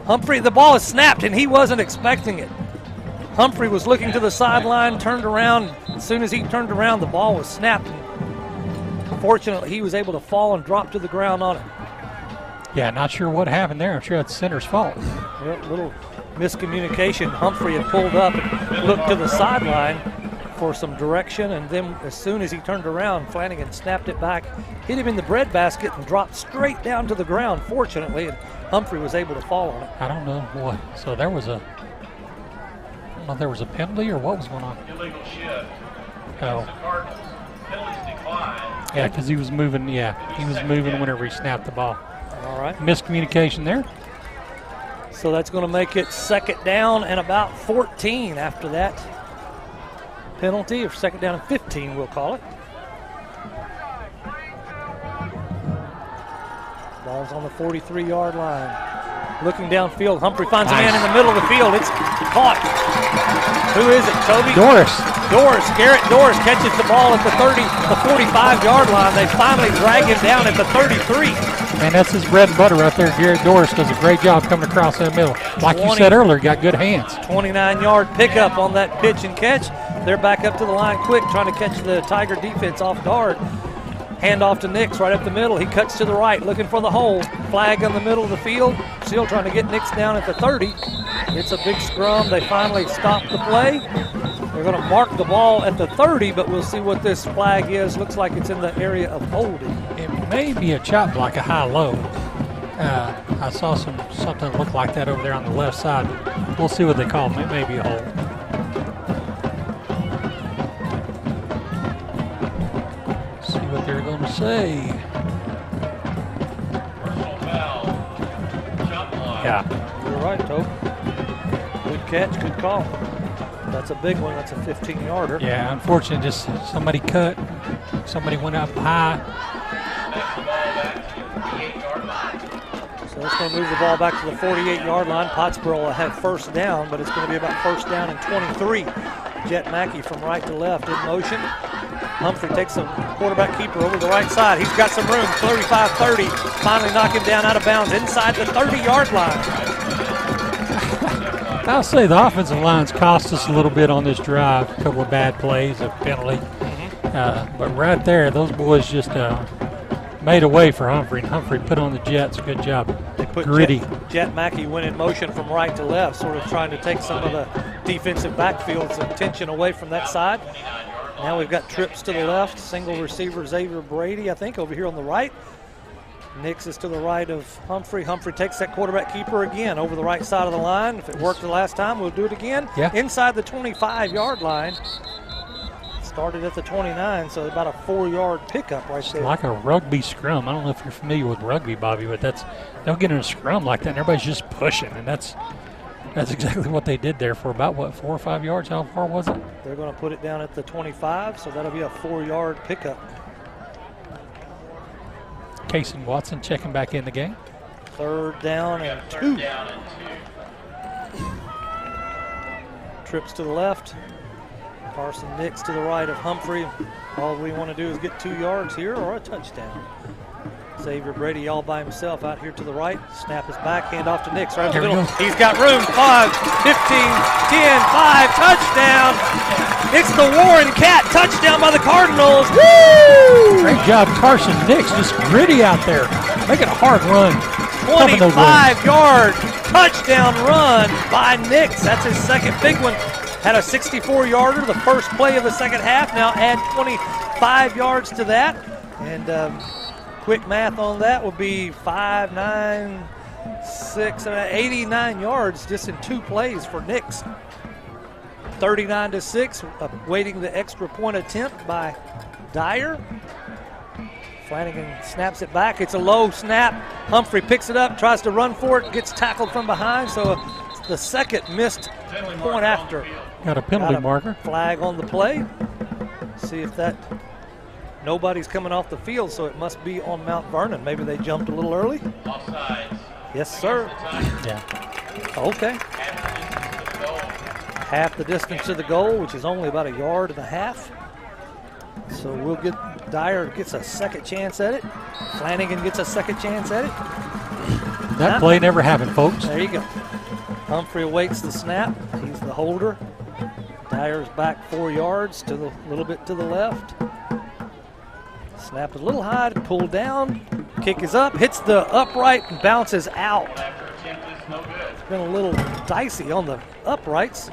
Humphrey. The ball is snapped, and he wasn't expecting it. Humphrey was looking to the sideline, turned around. As soon as he turned around, the ball was snapped. Fortunately, he was able to fall and drop to the ground on it. Yeah, not sure what happened there. I'm sure it's center's fault. Well, little miscommunication. Humphrey had pulled up and looked to the sideline for some direction, and then as soon as he turned around, Flanagan snapped it back, hit him in the breadbasket, and dropped straight down to the ground, fortunately, and Humphrey was able to fall on it. I don't know what. So there was a penalty or what was going on? Illegal shift. Oh. Cardinals. Penalties decline. Yeah, because he was moving. Yeah, he was moving whenever he snapped the ball. All right. Miscommunication there. So that's going to make it 2nd down and about 14 after that penalty, or 2nd down and 15, we'll call it. Ball's on the 43-yard line. Looking downfield, Humphrey finds a man in the middle of the field. It's caught. Who is it, Toby? Garrett Doris catches the ball at the 45-yard line. They finally drag him down at the 33. And that's his bread and butter right there. Garrett Doris does a great job coming across that middle. Like you said earlier, got good hands. 29-yard pickup on that pitch and catch. They're back up to the line quick, trying to catch the Tiger defense off guard. Hand off to Nix right up the middle. He cuts to the right, looking for the hole. Flag in the middle of the field. Still trying to get Nix down at the 30. It's a big scrum. They finally stop the play. They're going to mark the ball at the 30, but we'll see what this flag is. Looks like it's in the area of holding. It may be a chop block, a high-low. I saw something look like that over there on the left side. We'll see what they call it. It may be a hold. See what they're going to say. Yeah. You're right, Tobe. Good catch, good call. That's a big one. That's a 15-yarder. Yeah, unfortunately, just somebody cut. Somebody went up high. So it's going to move the ball back to the 48-yard line. Pottsboro will have 1st down, but it's going to be about 1st down and 23. Jet Mackey from right to left in motion. Humphrey takes a quarterback keeper over the right side. He's got some room, 35-30. Finally knock him down out of bounds inside the 30-yard line. I'll say the offensive line's cost us a little bit on this drive. A couple of bad plays, a penalty. But right there, those boys just made a way for Humphrey, and Humphrey put on the Jets. Good job. They put Gritty. Jet Mackey went in motion from right to left, sort of trying to take some of the defensive backfield's attention away from that side. Now we've got trips to the left. Single receiver Xavier Brady, I think, over here on the right. Nix is to the right of Humphrey. Humphrey takes that quarterback keeper again over the right side of the line. If it worked the last time, we'll do it again. Yeah. Inside the 25-yard line. It's Started at the 29, so about a 4-yard pickup right there. Like a rugby scrum. I don't know if you're familiar with rugby, Bobby, but they'll get in a scrum like that, and everybody's just pushing, and that's exactly what they did there for about, 4 or 5 yards? How far was it? They're going to put it down at the 25, so that'll be a 4-yard pickup. Casey Watson checking back in the game. 3rd down and 2. Trips to the left. Carson Nix to the right of Humphrey. All we want to do is get 2 yards here or a touchdown. Xavier Brady all by himself out here to the right. Snap is back, hand off to Nix right in the middle. He's got room. 5, 15, 10, 5, touchdown. It's the Warren Cat touchdown by the Cardinals. Woo! Great job, Carson Nix, just gritty out there. Making a hard run. 25-yard touchdown run by Nix. That's his second big one. Had a 64-yarder the first play of the second half. Now add 25 yards to that. And quick math on that would be 5, 9, 6, 89 yards just in 2 plays for Nix. 39-6, awaiting the extra point attempt by Dyer. Flanagan snaps it back. It's a low snap. Humphrey picks it up, tries to run for it, gets tackled from behind. So the second missed point after. Got a penalty marker. Flag on the play. See if that, nobody's coming off the field, so it must be on Mount Vernon. Maybe they jumped a little early. Offsides. Yes, sir. Yeah. Okay. Half the distance to the goal, which is only about 1.5 yards. So we'll get, Dyer gets a second chance at it. Flanagan gets a second chance at it. That play never happened, folks. There you go. Humphrey awaits the snap. He's the holder. Dyer's back 4 yards to the little bit to the left. Snap is a little high, pulled down. Kick is up, hits the upright and bounces out. It's been a little dicey on the uprights.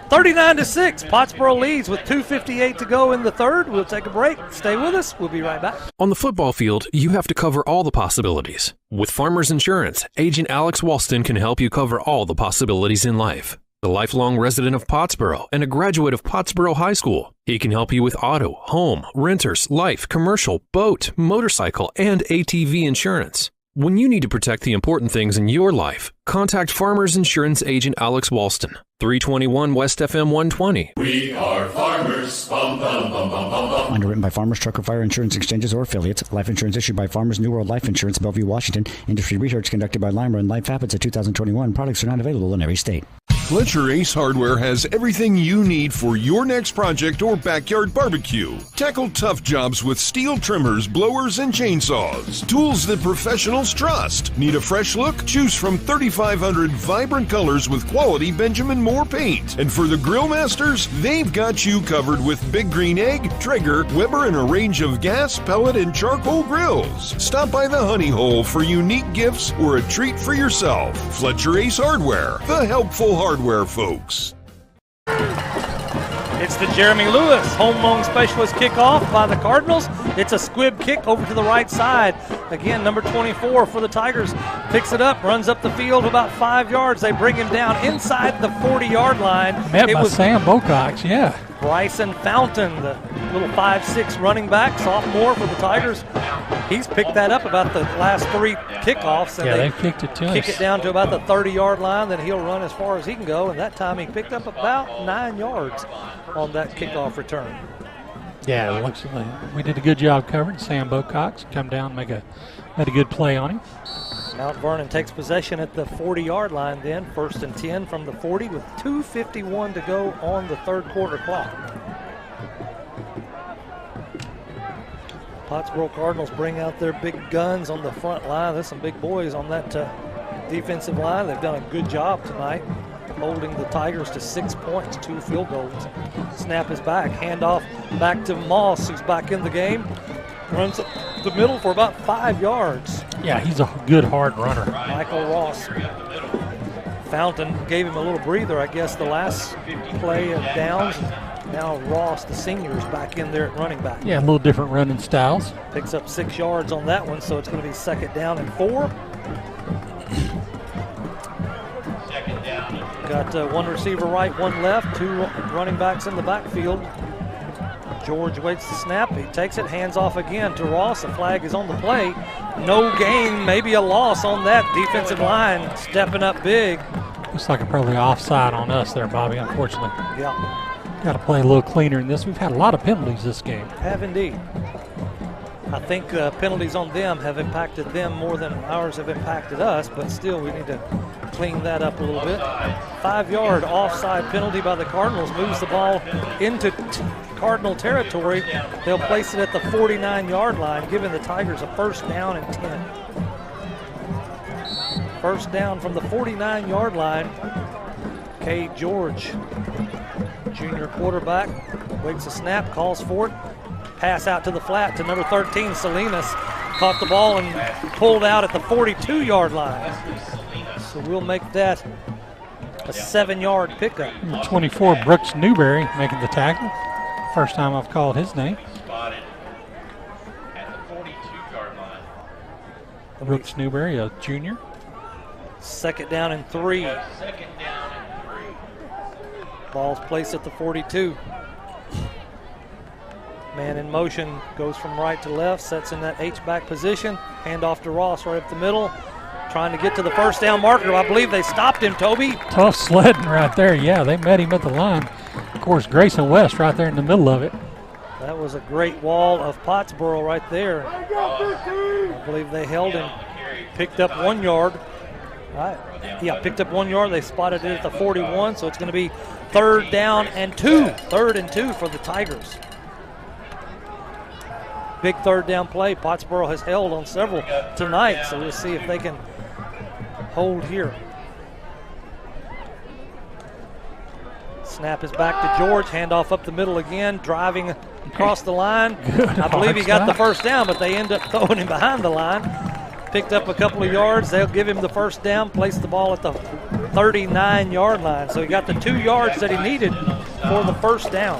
39-6, Pottsboro leads with 2:58 to go in the third. We'll take a break. Stay with us. We'll be right back. On the football field, you have to cover all the possibilities. With Farmers Insurance, Agent Alex Walston can help you cover all the possibilities in life. The lifelong resident of Pottsboro and a graduate of Pottsboro High School, he can help you with auto, home, renters, life, commercial, boat, motorcycle, and ATV insurance. When you need to protect the important things in your life, contact Farmers Insurance Agent Alex Walston, 321 West FM 120. We are farmers. Bum, bum, bum, bum, bum, bum. Underwritten by Farmers Trucker Fire Insurance Exchanges or affiliates. Life insurance issued by Farmers New World Life Insurance, Bellevue, Washington. Industry research conducted by Lima and Life Habits of 2021. Products are not available in every state. Fletcher Ace Hardware has everything you need for your next project or backyard barbecue. Tackle tough jobs with steel trimmers, blowers, and chainsaws. Tools that professionals trust. Need a fresh look? Choose from 3,500 vibrant colors with quality Benjamin Moore paint. And for the grill masters, they've got you covered with Big Green Egg, Traeger, Weber, and a range of gas, pellet, and charcoal grills. Stop by the Honey Hole for unique gifts or a treat for yourself. Fletcher Ace Hardware, the helpful hardware folks. It's the Jeremy Lewis home loan specialist kickoff by the Cardinals. It's a squib kick over to the right side. Again, number 24 for the Tigers picks it up, runs up the field about 5 yards. They bring him down inside the 40-yard line. Met by Sam Bocox, yeah. Bryson Fountain, the little 5'6" running back, sophomore for the Tigers. He's picked that up about the last 3 kickoffs. And they've kicked it to us. Kick it down to about the 30-yard line, then he'll run as far as he can go. And that time he picked up about 9 yards on that kickoff return. Yeah, it looks like we did a good job covering. Sam Bocox come down, made a good play on him. Mount Vernon takes possession at the 40-yard line then, 1st and 10 from the 40 with 2:51 to go on the third quarter clock. Pottsboro Cardinals bring out their big guns on the front line. There's some big boys on that defensive line. They've done a good job tonight holding the Tigers to 6 points, 2 field goals. Snap is back, handoff back to Moss, who's back in the game. Runs up the middle for about 5 yards. Yeah, he's a good hard runner. Michael Ross. Fountain gave him a little breather, I guess, the last play of downs. Now Ross, the senior, is back in there at running back. Yeah, a little different running styles. Picks up 6 yards on that one, so it's going to be 2nd down and 4. Got 1 receiver right, 1 left, 2 running backs in the backfield. George waits the snap. He takes it, hands off again to Ross. The flag is on the play. No gain, maybe a loss on that. Defensive line stepping up big. Looks like probably offside on us there, Bobby, unfortunately. Yeah. Got to play a little cleaner in this. We've had a lot of penalties this game. Have indeed. I think penalties on them have impacted them more than ours have impacted us, but still we need to clean that up a little bit. 5-yard offside penalty by the Cardinals moves the ball into Cardinal territory. They'll place it at the 49-yard line, giving the Tigers a first down and 10. First down from the 49-yard line. Cade George, junior quarterback, waits a snap, calls for it. Pass out to the flat to number 13, Salinas. Caught the ball and pulled out at the 42-yard line. So we'll make that a 7-yard pickup. 24, Brooks Newberry making the tackle. First time I've called his name. Spotted at the 42-yard line. Brooks Newberry, a junior. Second down and 3. Second down and 3. Ball's placed at the 42. Man in motion, goes from right to left, sets in that H-back position. Hand off to Ross right up the middle. Trying to get to the first down marker. I believe they stopped him, Toby. Tough sledding right there. Yeah, they met him at the line. Of course, Grayson West right there in the middle of it. That was a great wall of Pottsboro right there. I believe they held him, picked up 1 yard. Yeah, picked up 1 yard. They spotted it at the 41, so it's going to be third down and 2. 3rd and 2 for the Tigers. Big third down play. Pottsboro has held on several tonight, so we'll see if they can hold here. Snap is back to George. Handoff up the middle again, driving across the line. I believe he got the first down, but they end up throwing him behind the line. Picked up a couple of yards. They'll give him the first down, place the ball at the 39-yard line. So he got the 2 yards that he needed for the first down.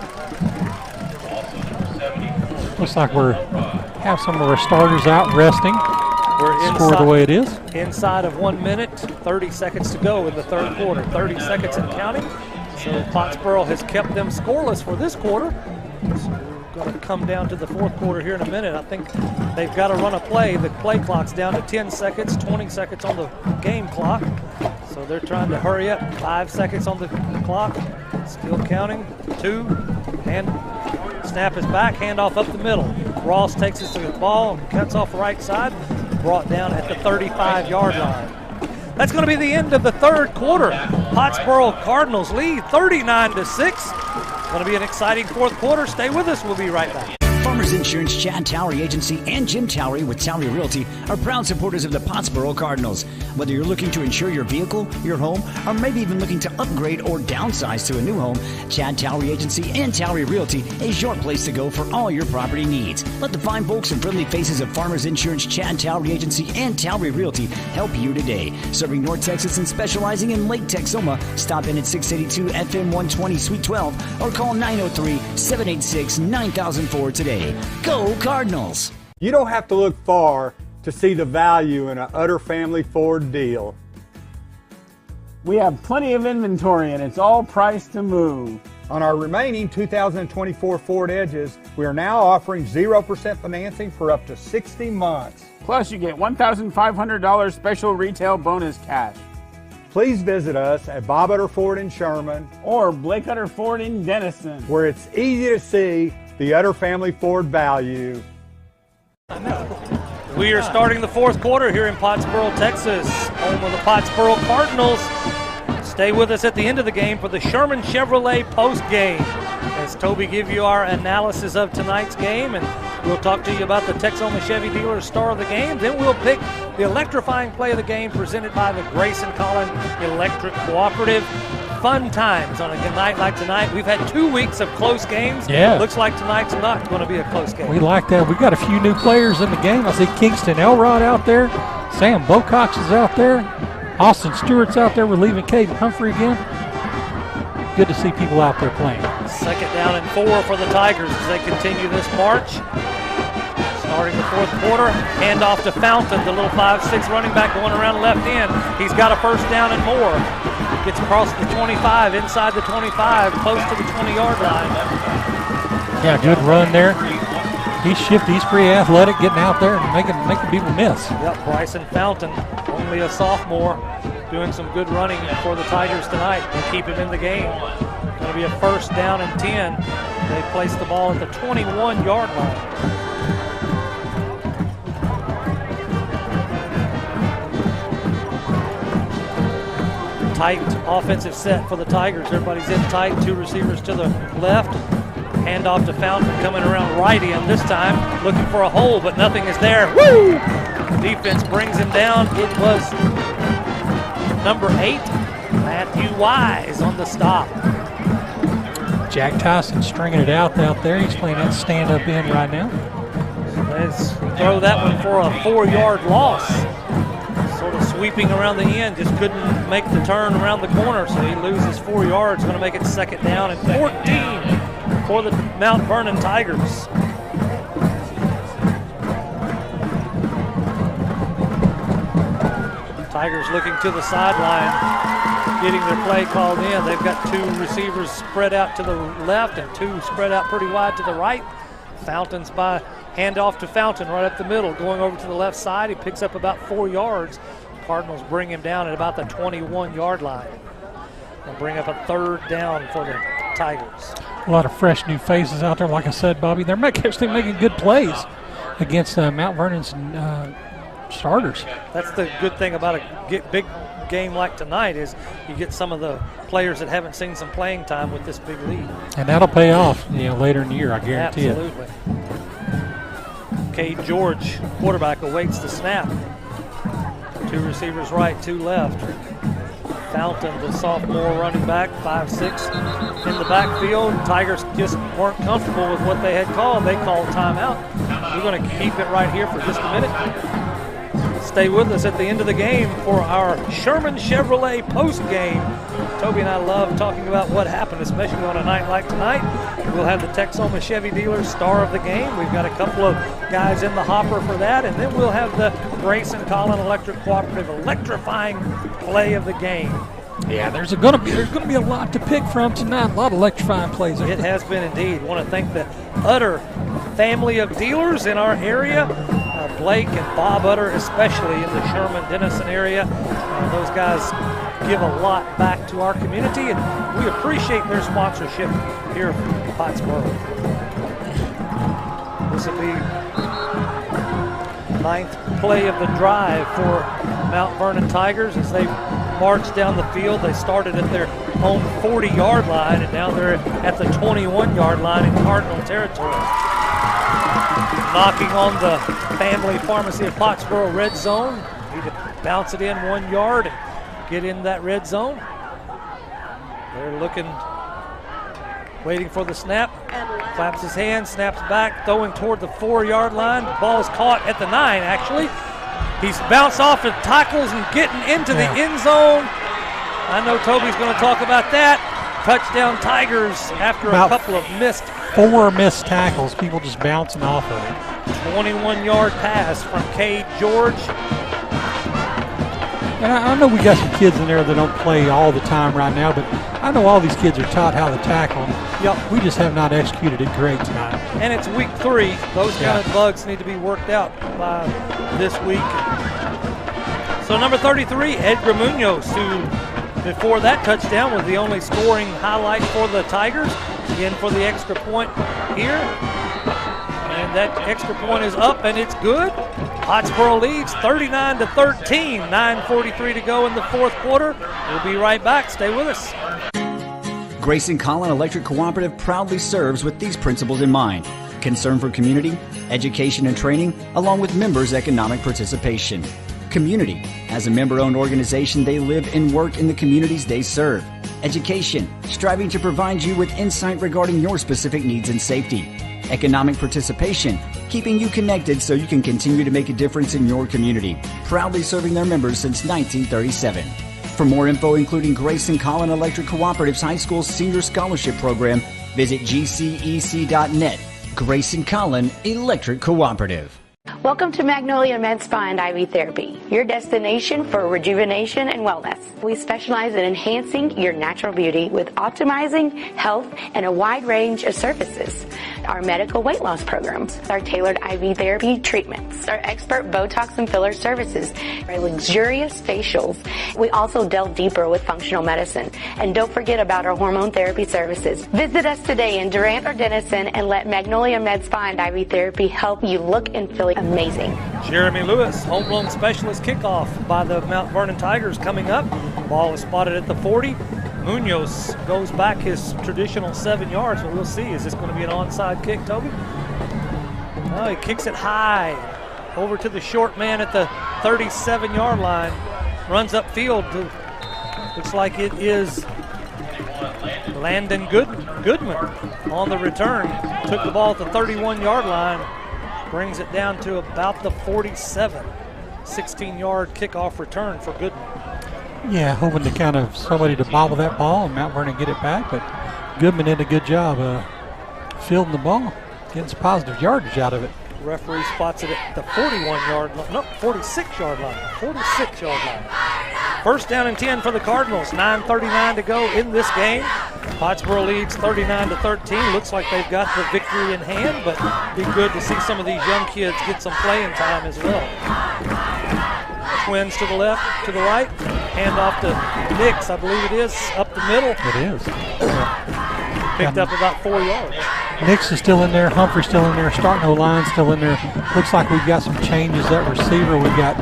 Looks like we're have some of our starters out resting. We're score the way it is. Inside of 1 minute, 30 seconds to go in the third quarter. 30 seconds and counting. So Pottsboro has kept them scoreless for this quarter. So we're going to come down to the fourth quarter here in a minute. I think they've got to run a play. The play clock's down to 10 seconds, 20 seconds on the game clock. So they're trying to hurry up. 5 seconds on the clock. Still counting. 2. And snap is back. Handoff up the middle. Ross takes us to the ball and cuts off the right side. Brought down at the 35-yard line. That's going to be the end of the third quarter. Pottsboro Cardinals lead 39-6. Going to be an exciting fourth quarter. Stay with us. We'll be right back. Farmers Insurance, Chad Towery Agency, and Jim Towery with Towery Realty are proud supporters of the Pottsboro Cardinals. Whether you're looking to insure your vehicle, your home, or maybe even looking to upgrade or downsize to a new home, Chad Towery Agency and Towery Realty is your place to go for all your property needs. Let the fine folks and friendly faces of Farmers Insurance, Chad Towery Agency, and Towery Realty help you today. Serving North Texas and specializing in Lake Texoma, stop in at 682 FM 120 Suite 12 or call 903-786-9004 today. Go Cardinals! You don't have to look far to see the value in an Utter Family Ford deal. We have plenty of inventory and it's all priced to move. On our remaining 2024 Ford Edges, we are now offering 0% financing for up to 60 months. Plus, you get $1,500 special retail bonus cash. Please visit us at Bob Utter Ford in Sherman or Blake Utter Ford in Denison, where it's easy to see the Utter Family Ford value. We are starting the fourth quarter here in Pottsboro, Texas, home of the Pottsboro Cardinals. Stay with us at the end of the game for the Sherman Chevrolet post game as Toby give you our analysis of tonight's game, and we'll talk to you about the Texoma Chevy Dealer star of the game. Then we'll pick the electrifying play of the game presented by the Grayson Collin Electric Cooperative. Fun times on a night like tonight. We've had 2 weeks of close games. Yeah. Looks like tonight's not going to be a close game. We like that. We got a few new players in the game. I see Kingston Elrod out there. Sam Bocox is out there. Austin Stewart's out there relieving Caden Humphrey again. Good to see people out there playing. Second down and 4 for the Tigers as they continue this march. Starting the fourth quarter, handoff to Fountain, the little 5'6" running back going around the left end. He's got a first down and more. Gets across the 25, inside the 25, close to the 20-yard line. Yeah, good run there. He's shifty. He's pretty athletic, getting out there and making people miss. Yep, Bryson Fountain, only a sophomore, doing some good running for the Tigers tonight. They keep him in the game. Going to be a first down and 10. They place the ball at the 21-yard line. Tight offensive set for the Tigers. Everybody's in tight. Two receivers to the left. Handoff to Fountain coming around right end this time. Looking for a hole, but nothing is there. Woo! The defense brings him down. It was number 8, Matthew Wise on the stop. Jack Tyson stringing it out there. He's playing that stand-up end right now. Let's throw that one for a 4-yard loss. Sort of sweeping around the end, just couldn't make the turn around the corner, so he loses 4 yards. Going to make it second down and 14 for the Mount Vernon Tigers. Tigers looking to the sideline, getting their play called in. They've got 2 receivers spread out to the left and 2 spread out pretty wide to the right. Fountain's by handoff to Fountain right up the middle, going over to the left side. He picks up about 4 yards. Cardinals bring him down at about the 21-yard line. They'll bring up a third down for the Tigers. A lot of fresh new faces out there. Like I said, Bobby, they're actually making good plays against Mount Vernon's starters. That's the good thing about a big game like tonight is you get some of the players that haven't seen some playing time with this big lead. And that'll pay off, later in the year, I guarantee Absolutely. Cade George, quarterback, awaits the snap. 2 receivers right, 2 left. Fountain, the sophomore running back, 5'6", in the backfield. Tigers just weren't comfortable with what they had called. They called timeout. We're going to keep it right here for just a minute. Stay with us at the end of the game for our Sherman Chevrolet post game. Toby and I love talking about what happened, especially on a night like tonight. We'll have the Texoma Chevy dealers star of the game. We've got a couple of guys in the hopper for that, and then we'll have the Grayson Collin Electric Cooperative electrifying play of the game. Yeah, there's going to be a lot to pick from tonight. A lot of electrifying plays. It has been indeed. Want to thank the Utter family of dealers in our area. Blake and Bob Utter, especially in the Sherman-Denison area. Those guys give a lot back to our community, and we appreciate their sponsorship here in Pottsboro. This will be 9th play of the drive for Mount Vernon Tigers as they march down the field. They started at their own 40-yard line, and now they're at the 21-yard line in Cardinal territory. Knocking on the Family Pharmacy of Pottsboro red zone. Need to bounce it in 1 yard and get in that red zone. They're looking, waiting for the snap. Claps his hands, snaps back, throwing toward the 4-yard line. The ball is caught at the 9, actually. He's bounced off the tackles and getting into the end zone. I know Toby's going to talk about that. Touchdown Tigers after a couple of missed. 4 missed tackles, people just bouncing off of it. 21-yard pass from Cade George. And I know we got some kids in there that don't play all the time right now, but I know all these kids are taught how to tackle. Yep. We just have not executed it great tonight. And it's week 3. Those kind of bugs need to be worked out by this week. So number 33, Edgar Munoz, who before that touchdown was the only scoring highlight for the Tigers. In for the extra point here. And that extra point is up and it's good. Pottsboro leads 39-13. 9:43 to go in the 4th quarter. We'll be right back. Stay with us. Grayson Collin Electric Cooperative proudly serves with these principles in mind: concern for community, education and training, along with members' economic participation. Community. As a member-owned organization, they live and work in the communities they serve. Education, striving to provide you with insight regarding your specific needs and safety. Economic participation, keeping you connected so you can continue to make a difference in your community. Proudly serving their members since 1937. For more info, including Grayson Collin Electric Cooperative's High School Senior Scholarship Program, visit gcec.net. Grayson Collin Electric Cooperative. Welcome to Magnolia Med Spa and IV Therapy, your destination for rejuvenation and wellness. We specialize in enhancing your natural beauty with optimizing health and a wide range of services. our medical weight loss program, our tailored IV therapy treatments, our expert Botox and filler services, our luxurious facials. We also delve deeper with functional medicine. And don't forget about our hormone therapy services. Visit us today in Durant or Denison and let Magnolia Med Spa and IV Therapy help you look and feel amazing. Jeremy Lewis, home run specialist kickoff by the Mount Vernon Tigers coming up. Ball is spotted at the 40. Munoz goes back his traditional 7 yards, but we'll see. Is this going to be an onside kick, Toby? No, he kicks it high over to the short man at the 37-yard line. Runs upfield. Looks like it is Landon Goodman on the return. Took the ball at the 31-yard line. Brings it down to about the 47. 16-yard kickoff return for Goodman. Yeah, hoping to kind of somebody to bobble that ball and Mount Vernon get it back, but Goodman did a good job fielding the ball, getting some positive yardage out of it. Referee spots it at the 46-yard line. 46-yard line. First down and 10 for the Cardinals. 9:39 to go in this game. Pottsboro leads 39-13. Looks like they've got the victory in hand, but it'd be good to see some of these young kids get some playing time as well. Twins to the left, to the right. Hand off to Nix, I believe it is, up the middle. It is. Picked up about 4 yards. Nix is still in there. Humphrey's still in there. Starting O-line still in there. Looks like we've got some changes at receiver. We've got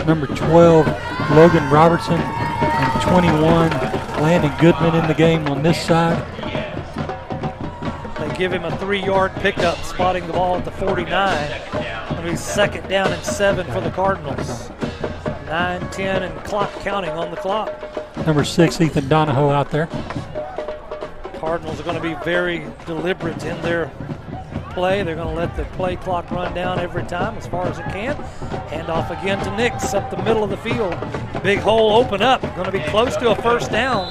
number 12, Logan Robertson, and 21, Landon Goodman in the game on this side. They give him a 3-yard pickup, spotting the ball at the 49. It'll be second down and 7 for the Cardinals. 9-10 and clock counting on the clock. Number 6, Ethan Donahoe out there. Cardinals are going to be very deliberate in their play. They're going to let the play clock run down every time as far as it can. Hand off again to Nix up the middle of the field. Big hole open up. Going to be close to a first down.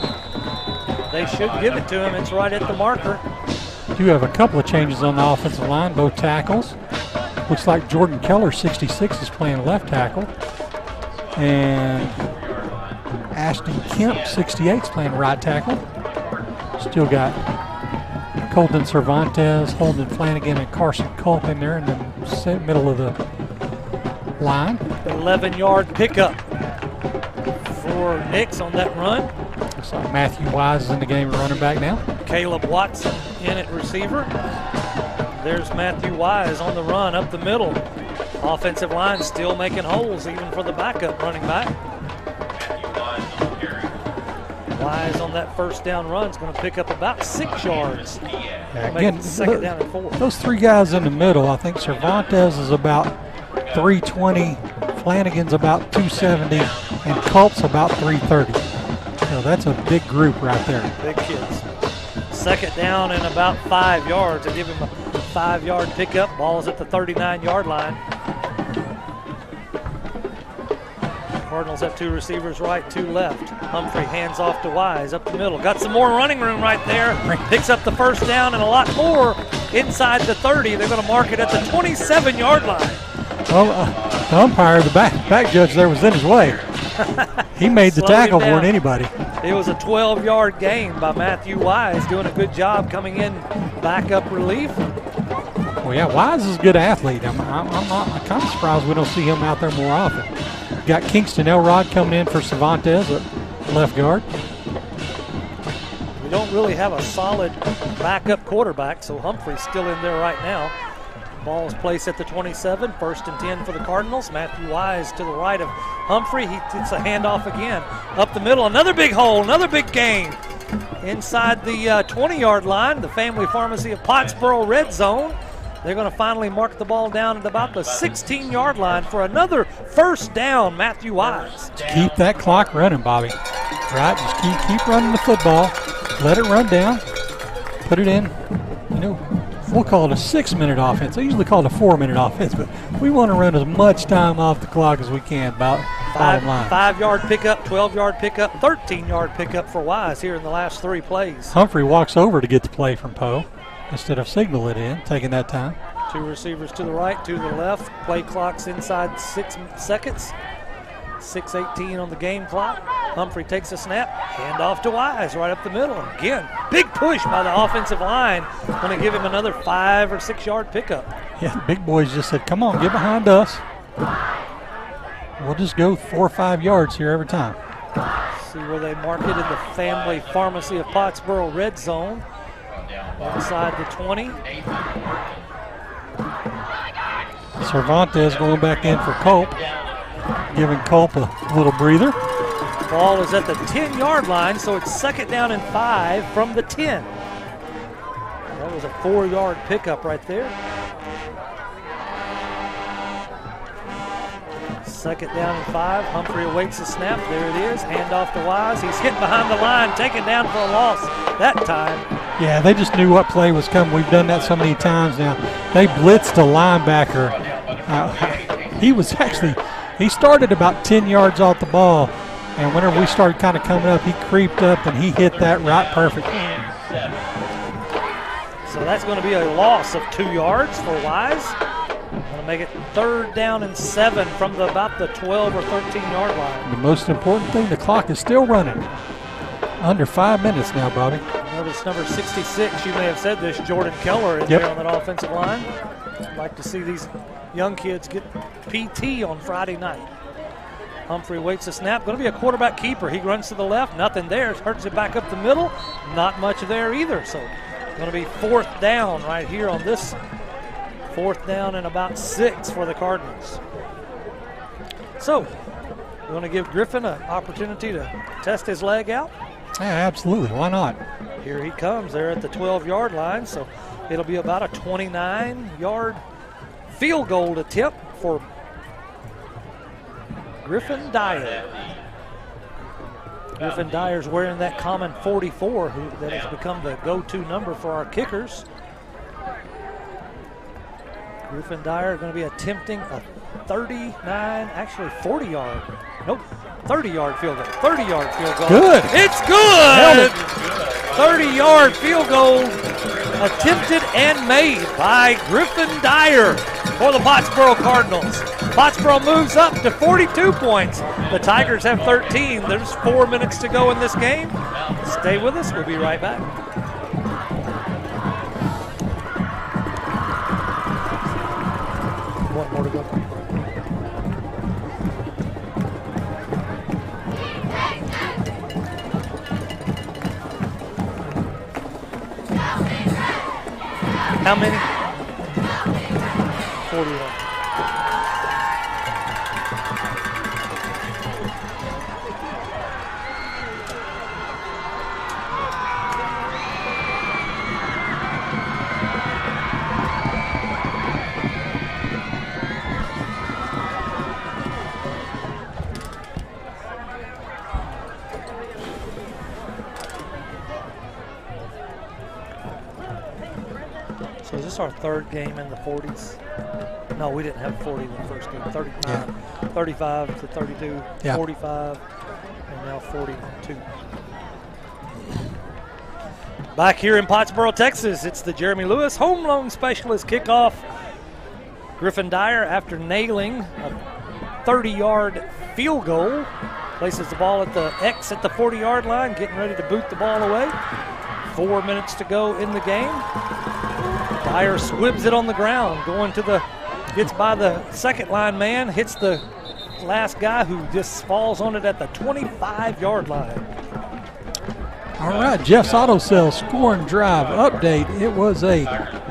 They should give it to him. It's right at the marker. Do have a couple of changes on the offensive line, both tackles. Looks like Jordan Keller, 66, is playing left tackle. And Ashton Kemp, 68, is playing right tackle. Still got Colton Cervantes, Holden Flanagan, and Carson Culp in there in the middle of the line. 11-yard pickup for Nix on that run. Looks like Matthew Wise is in the game at running back now. Caleb Watson in at receiver. There's Matthew Wise on the run up the middle. Offensive line still making holes even for the backup running back. Wise on that first down run is going to pick up about 6 yards. Yeah, again, second down and 4. Those 3 guys in the middle, I think Cervantes is about 320, Flanagan's about 270, and Culp's about 330. So that's a big group right there. Big kids. Second down and about 5 yards. They give him a 5-yard pickup. Ball's at the 39-yard line. Cardinals have 2 receivers right, 2 left. Humphrey hands off to Wise up the middle. Got some more running room right there. Picks up the first down and a lot more inside the 30. They're going to mark it at the 27-yard line. Well, the umpire, the back judge there was in his way. He made the tackle more than anybody. It was a 12-yard gain by Matthew Wise, doing a good job coming in backup relief. Well, yeah, Wise is a good athlete. I'm kind of surprised we don't see him out there more often. Got Kingston Elrod coming in for Cervantes at left guard. We don't really have a solid backup quarterback, so Humphrey's still in there right now. Ball's placed at the 27, first and 10 for the Cardinals. Matthew Wise to the right of Humphrey. He gets a handoff again. Up the middle, another big hole, another big gain. Inside the 20-yard line, the Family Pharmacy of Pottsboro red zone. They're going to finally mark the ball down at about the 16-yard line for another first down, Matthew Wise. Keep that clock running, Bobby. Right, just keep running the football. Let it run down. Put it in. We'll call it a 6-minute offense. I usually call it a 4-minute offense, but we want to run as much time off the clock as we can. Bottom line. 5-yard pickup, 12-yard pickup, 13-yard pickup for Wise here in the last 3 plays. Humphrey walks over to get the play from Poe instead of signal it in, taking that time. 2 receivers to the right, 2 to the left. Play clock's inside 6 seconds. 6:18 on the game clock. Humphrey takes a snap, hand off to Wise right up the middle. And again, big push by the offensive line. Going to give him another 5 or 6 yard pickup. Yeah, the big boys just said, come on, get behind us. We'll just go 4 or 5 yards here every time. See where they mark it in the Family Pharmacy of Pottsboro red zone. Inside the 20. Cervantes going back in for Culp, giving Culp a little breather. Ball is at the 10-yard line, so it's 2nd down and 5 from the 10. That was a 4-yard pickup right there. 2nd down and 5. Humphrey awaits the snap. There it is. Hand off to Wise. He's hit behind the line, taken down for a loss that time. Yeah, they just knew what play was coming. We've done that so many times now. They blitzed a linebacker. He started about 10 yards off the ball, and whenever we started kind of coming up, he creeped up and he hit that right perfect. So that's going to be a loss of 2 yards for Wise. Going to make it 3rd down and 7 from about the 12 or 13-yard line. The most important thing, the clock is still running. Under 5 minutes now, Bobby. Notice number 66, you may have said this, Jordan Keller is there on that offensive line. I'd like to see these young kids get PT on Friday night. Humphrey waits the snap. Going to be a quarterback keeper. He runs to the left. Nothing there. Hurts it back up the middle. Not much there either. So going to be 4th down right here on this 4th down and about 6 for the Cardinals. So we're going to give Griffin an opportunity to test his leg out. Yeah, absolutely. Why not? Here he comes. They're at the 12-yard line, so it'll be about a 29-yard field goal attempt for Griffin Dyer. Griffin Dyer's wearing that common 44 that has become the go-to number for our kickers. Griffin Dyer going to be attempting a 40-yard. Nope, 30-yard field goal. 30-yard field goal. Good. It's good. 30-yard field goal attempted and made by Griffin Dyer for the Pottsboro Cardinals. Pottsboro moves up to 42 points. The Tigers have 13. There's 4 minutes to go in this game. Stay with us. We'll be right back. One more to go. How many? 41. So is this our 3rd game in the 40s? No, we didn't have 40 in the first game. 39, 35 to 32, 45, and now 42. Back here in Pottsboro, Texas, it's the Jeremy Lewis Home Loan Specialist kickoff. Griffin Dyer, after nailing a 30-yard field goal, places the ball at the X at the 40-yard line, getting ready to boot the ball away. 4 minutes to go in the game. Dyer squibs it on the ground, gets by the 2nd line man, hits the last guy who just falls on it at the 25-yard line. All right, Jeff's Auto Sales scoring drive update. It was a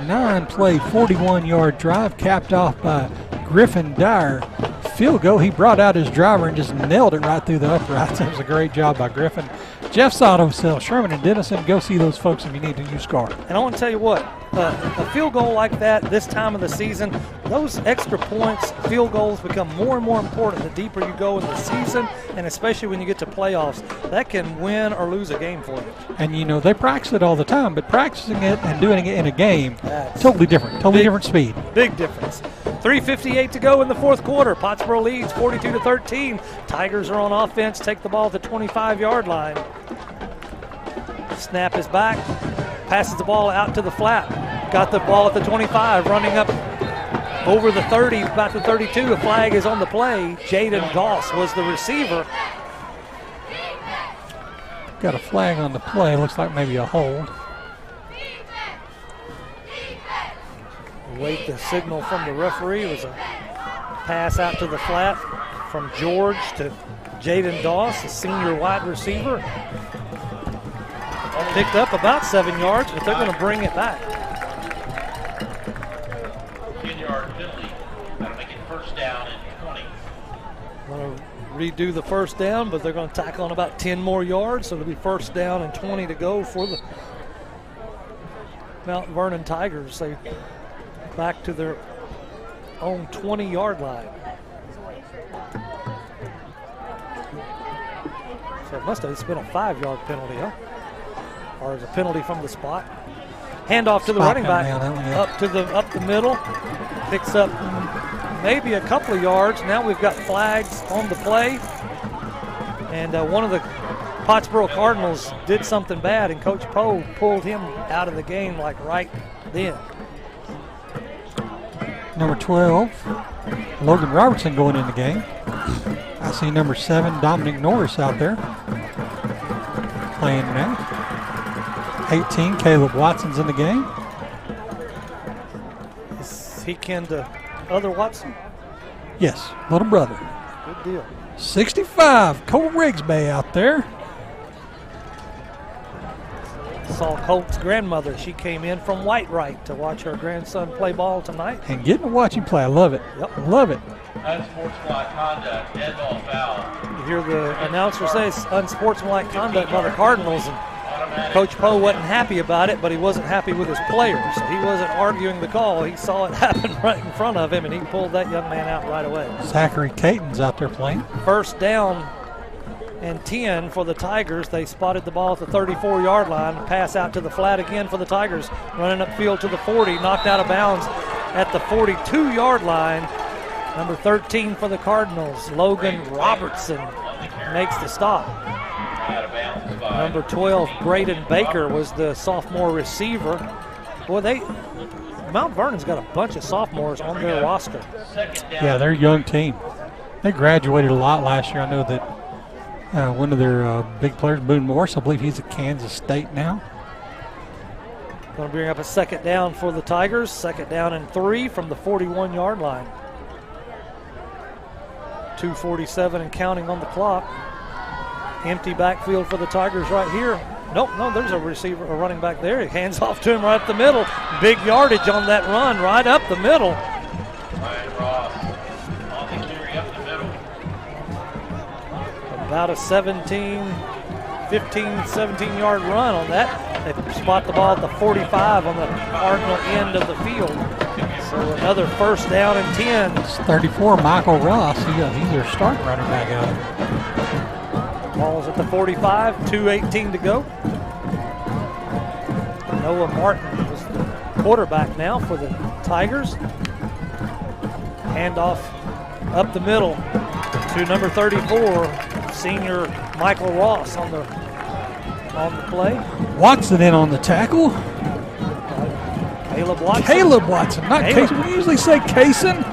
9-play, 41-yard drive capped off by Griffin Dyer. Field goal, he brought out his driver and just nailed it right through the uprights. That was a great job by Griffin. Jeff's Auto Sales, Sherman and Denison. Go see those folks if you need a new car. And I want to tell you what, a field goal like that this time of the season, those extra points, field goals become more and more important the deeper you go in the season, and especially when you get to playoffs. That can win or lose a game for you. And, you know, they practice it all the time, but practicing it and doing it in a game, totally different, different speed. Big difference. 3:58 to go in the 4th quarter. Pottsboro leads 42-13. Tigers are on offense, take the ball at the 25-yard line. Snap is back, passes the ball out to the flat. Got the ball at the 25, running up over the 30, about the 32. A flag is on the play. Jaden Goss was the receiver. Got a flag on the play. Looks like maybe a hold. Wait the signal from the referee. It was a pass out to the flat from George to Jaden Doss, the senior wide receiver. Picked up about 7 yards, but they're going to bring it back. 10-yard penalty. That'll make it first down and 20. Going to redo the first down, but they're going to tack on about 10 more yards, so it'll be first down and 20 to go for the Mount Vernon Tigers. They back to their own 20-yard line. So it must have just been a 5-yard penalty, huh? Or is a penalty from the spot. Handoff to the running back, up the middle. Picks up maybe a couple of yards. Now we've got flags on the play. And one of the Pottsboro Cardinals did something bad, and Coach Poe pulled him out of the game like right then. Number 12, Logan Robertson going in the game. I see number 7, Dominic Norris out there playing now. 18, Caleb Watson's in the game. Is he kin to other Watson? Yes, little brother. Good deal. 65, Cole Rigsby out there. Saw Colt's grandmother. She came in from Whitewright to watch her grandson play ball tonight. And getting to watch him play. I love it. Yep. I love it. Unsportsmanlike conduct, dead ball foul. You hear the announcer say it's unsportsmanlike conduct by the Cardinals, and Coach Poe wasn't happy about it, but he wasn't happy with his players. So he wasn't arguing the call. He saw it happen right in front of him, and he pulled that young man out right away. Zachary Caton's out there playing. First down and 10 for the Tigers. They spotted the ball at the 34-yard line. Pass out to the flat again for the Tigers. Running upfield to the 40, knocked out of bounds at the 42-yard line. Number 13 for the Cardinals, Logan Robertson, makes the stop. Number 12, Braden Baker, was the sophomore receiver. Boy, Mount Vernon's got a bunch of sophomores on their roster. Yeah, they're a young team. They graduated a lot last year. I know that one of their big players, Boone Morse, I believe he's at Kansas State now. Going to bring up a second down for the Tigers. Second down and 3 from the 41-yard line. 2:47 and counting on the clock. Empty backfield for the Tigers right here. Nope, no, there's a receiver, a running back there. He hands off to him right up the middle. Big yardage on that run right up the middle. Ryan Ross on the carry up the middle. About a 17-yard run on that. They spot the ball at the 45 on the Cardinal end of the field. So another first down and 10. It's 34, Michael Ross. He's their starting running back out. Ball's at the 45, 2:18 to go. Noah Martin is the quarterback now for the Tigers. Handoff up the middle to number 34, senior Michael Ross on the play. Watson in on the tackle. Caleb Watson. Caleb Watson, not Kaysen. We usually say Kaysen.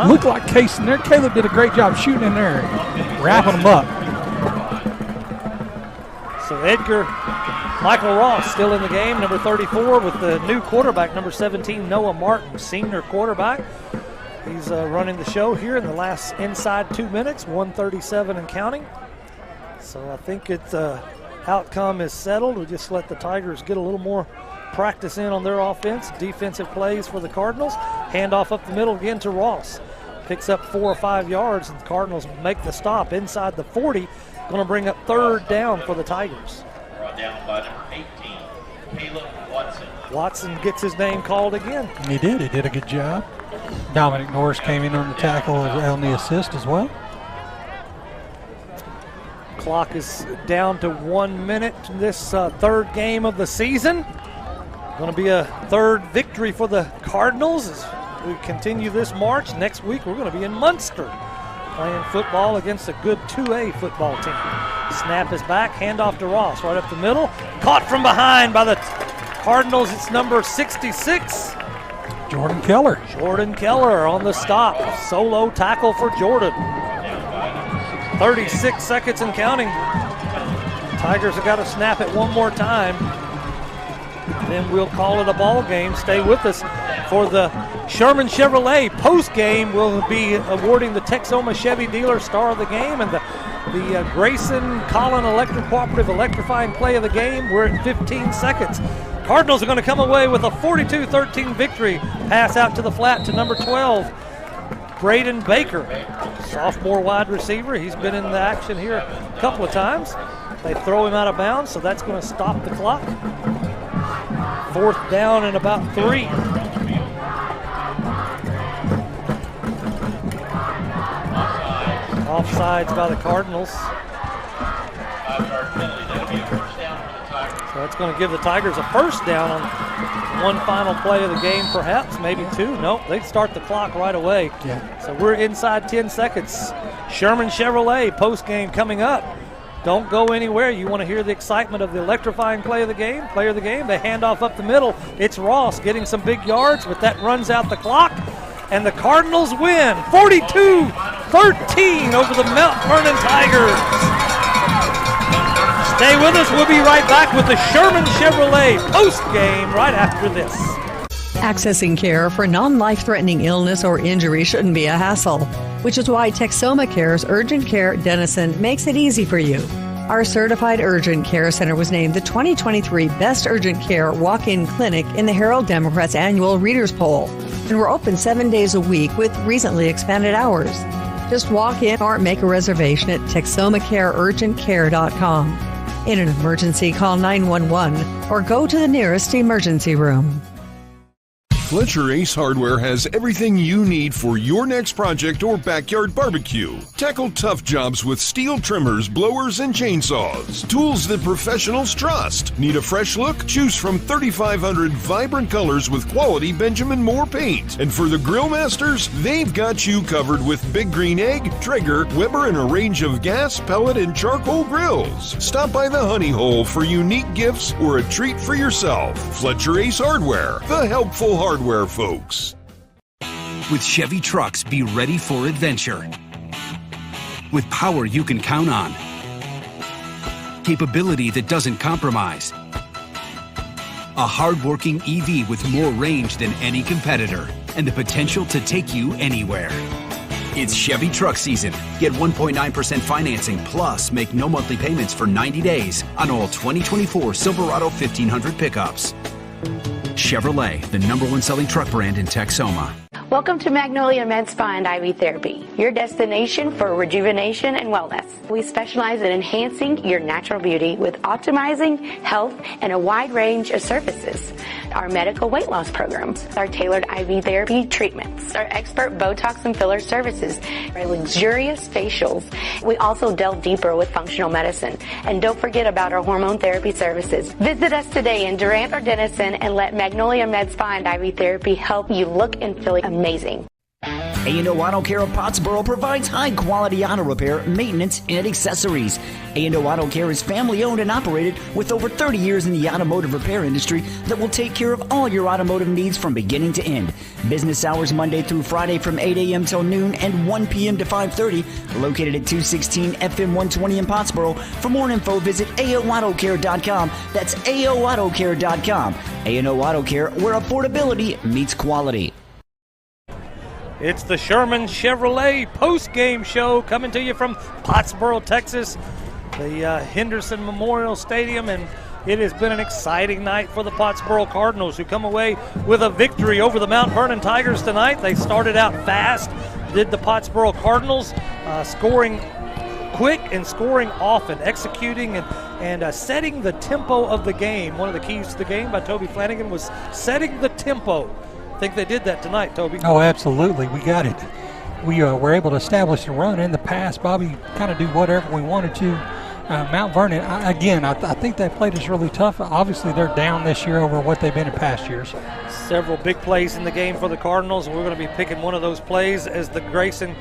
Looked like Kaysen there. Caleb did a great job shooting in there, wrapping them up. So Michael Ross still in the game, number 34, with the new quarterback, number 17, Noah Martin, senior quarterback. He's running the show here in the last inside 2 minutes, 1:37 and counting. So I think outcome is settled. We just let the Tigers get a little more practice in on their offense. Defensive plays for the Cardinals. Handoff up the middle again to Ross. Picks up 4 or 5 yards, and the Cardinals make the stop inside the 40. Going to bring up third down for the Tigers. Brought down by number 18, Caleb Watson. Watson gets his name called again. He did. He did a good job. Dominic Norris came in on the tackle on the assist as well. Clock is down to 1 minute in this third game of the season. Going to be a third victory for the Cardinals as we continue this march. Next week we're going to be in Munster playing football against a good 2A football team. Snap is back, handoff to Ross right up the middle. Caught from behind by the Cardinals. It's number 66. Jordan Keller. Jordan Keller on the stop. Solo tackle for Jordan. 36 seconds and counting. Tigers have got to snap it one more time. Then we'll call it a ball game. Stay with us for the Sherman Chevrolet post game. We'll be awarding the Texoma Chevy Dealer Star of the Game and the Grayson Collin Electric Cooperative Electrifying Play of the Game. We're at 15 seconds. Cardinals are going to come away with a 42-13 victory. Pass out to the flat to number 12, Braden Baker, sophomore wide receiver. He's been in the action here a couple of times. They throw him out of bounds, so that's going to stop the clock. 4th down and about 3. Offsides by the Cardinals. So that's going to give the Tigers a first down on one final play of the game, perhaps, maybe 2. Nope, they'd start the clock right away. Yeah. So we're inside 10 seconds. Sherman Chevrolet post game coming up. Don't go anywhere. You want to hear the excitement of the electrifying play of the game. They hand off up the middle. It's Ross getting some big yards, but that runs out the clock. And the Cardinals win 42-13 over the Mount Vernon Tigers. Stay with us. We'll be right back with the Sherman Chevrolet post game right after this. Accessing care for non-life-threatening illness or injury shouldn't be a hassle, which is why Texoma Care's Urgent Care Denison makes it easy for you. Our certified urgent care center was named the 2023 Best Urgent Care Walk-In Clinic in the Herald Democrat's annual Readers Poll, and we're open 7 days a week with recently expanded hours. Just walk in or make a reservation at TexomaCareUrgentCare.com. In an emergency, call 911 or go to the nearest emergency room. Fletcher Ace Hardware has everything you need for your next project or backyard barbecue. Tackle tough jobs with steel trimmers, blowers, and chainsaws. Tools that professionals trust. Need a fresh look? Choose from 3,500 vibrant colors with quality Benjamin Moore paint. And for the grill masters, they've got you covered with Big Green Egg, Traeger, Weber, and a range of gas, pellet, and charcoal grills. Stop by the Honey Hole for unique gifts or a treat for yourself. Fletcher Ace Hardware, the helpful hardware folks. With Chevy trucks, be ready for adventure. With power you can count on. Capability that doesn't compromise. A hard-working EV with more range than any competitor and the potential to take you anywhere. It's Chevy truck season. Get 1.9% financing plus make no monthly payments for 90 days on all 2024 Silverado 1500 pickups. Chevrolet, the #1 selling truck brand in Texoma. Welcome to Magnolia Med Spa and IV Therapy, your destination for rejuvenation and wellness. We specialize in enhancing your natural beauty with optimizing health and a wide range of services. Our medical weight loss programs, our tailored IV therapy treatments, our expert Botox and filler services, our luxurious facials. We also delve deeper with functional medicine. And don't forget about our hormone therapy services. Visit us today in Durant or Denison and let Magnolia Med Spa and IV Therapy help you look and feel amazing. A&O Auto Care of Pottsboro provides high-quality auto repair, maintenance, and accessories. A&O Auto Care is family-owned and operated with over 30 years in the automotive repair industry that will take care of all your automotive needs from beginning to end. Business hours Monday through Friday from 8 a.m. till noon and 1 p.m. to 5:30. Located at 216 FM 120 in Pottsboro. For more info, visit AOAutoCare.com. That's AOAutoCare.com. A&O Auto Care, where affordability meets quality. It's the Sherman Chevrolet post-game show coming to you from Pottsboro, Texas, the Henderson Memorial Stadium, and it has been an exciting night for the Pottsboro Cardinals, who come away with a victory over the Mount Vernon Tigers tonight. They started out fast, did the Pottsboro Cardinals, scoring quick and scoring often, executing and setting the tempo of the game. One of the keys to the game by Toby Flanagan was setting the tempo. I think they did that tonight, Toby. Oh, absolutely. We got it. We were able to establish the run and the pass. Bobby kind of do whatever we wanted to. Mount Vernon, I think they played us really tough. Obviously, they're down this year over what they've been in past years. Several big plays in the game for the Cardinals. We're going to be picking one of those plays as the Grayson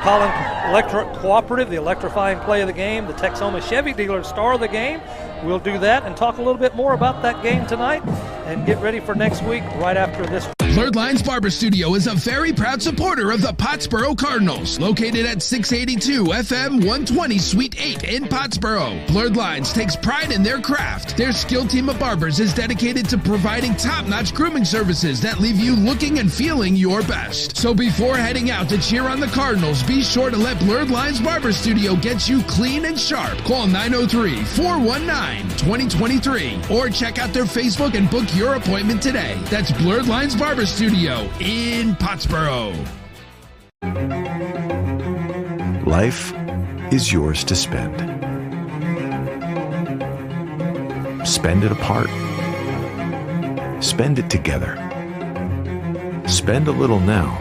Collin Electric Cooperative, the electrifying play of the game, the Texoma Chevy Dealer Star of the game. We'll do that and talk a little bit more about that game tonight and get ready for next week right after this. Blurred Lines Barber Studio is a very proud supporter of the Pottsboro Cardinals, located at 682 FM 120 Suite 8 in Pottsboro. Blurred Lines takes pride in their craft. Their skilled team of barbers is dedicated to providing top-notch grooming services that leave you looking and feeling your best. So before heading out to cheer on the Cardinals, be sure to let Blurred Lines Barber Studio get you clean and sharp. Call 903-419-2023 or check out their Facebook and book your appointment today. That's Blurred Lines Barber Studio in Pottsboro. Life is yours to spend. Spend it apart. Spend it together. Spend a little now.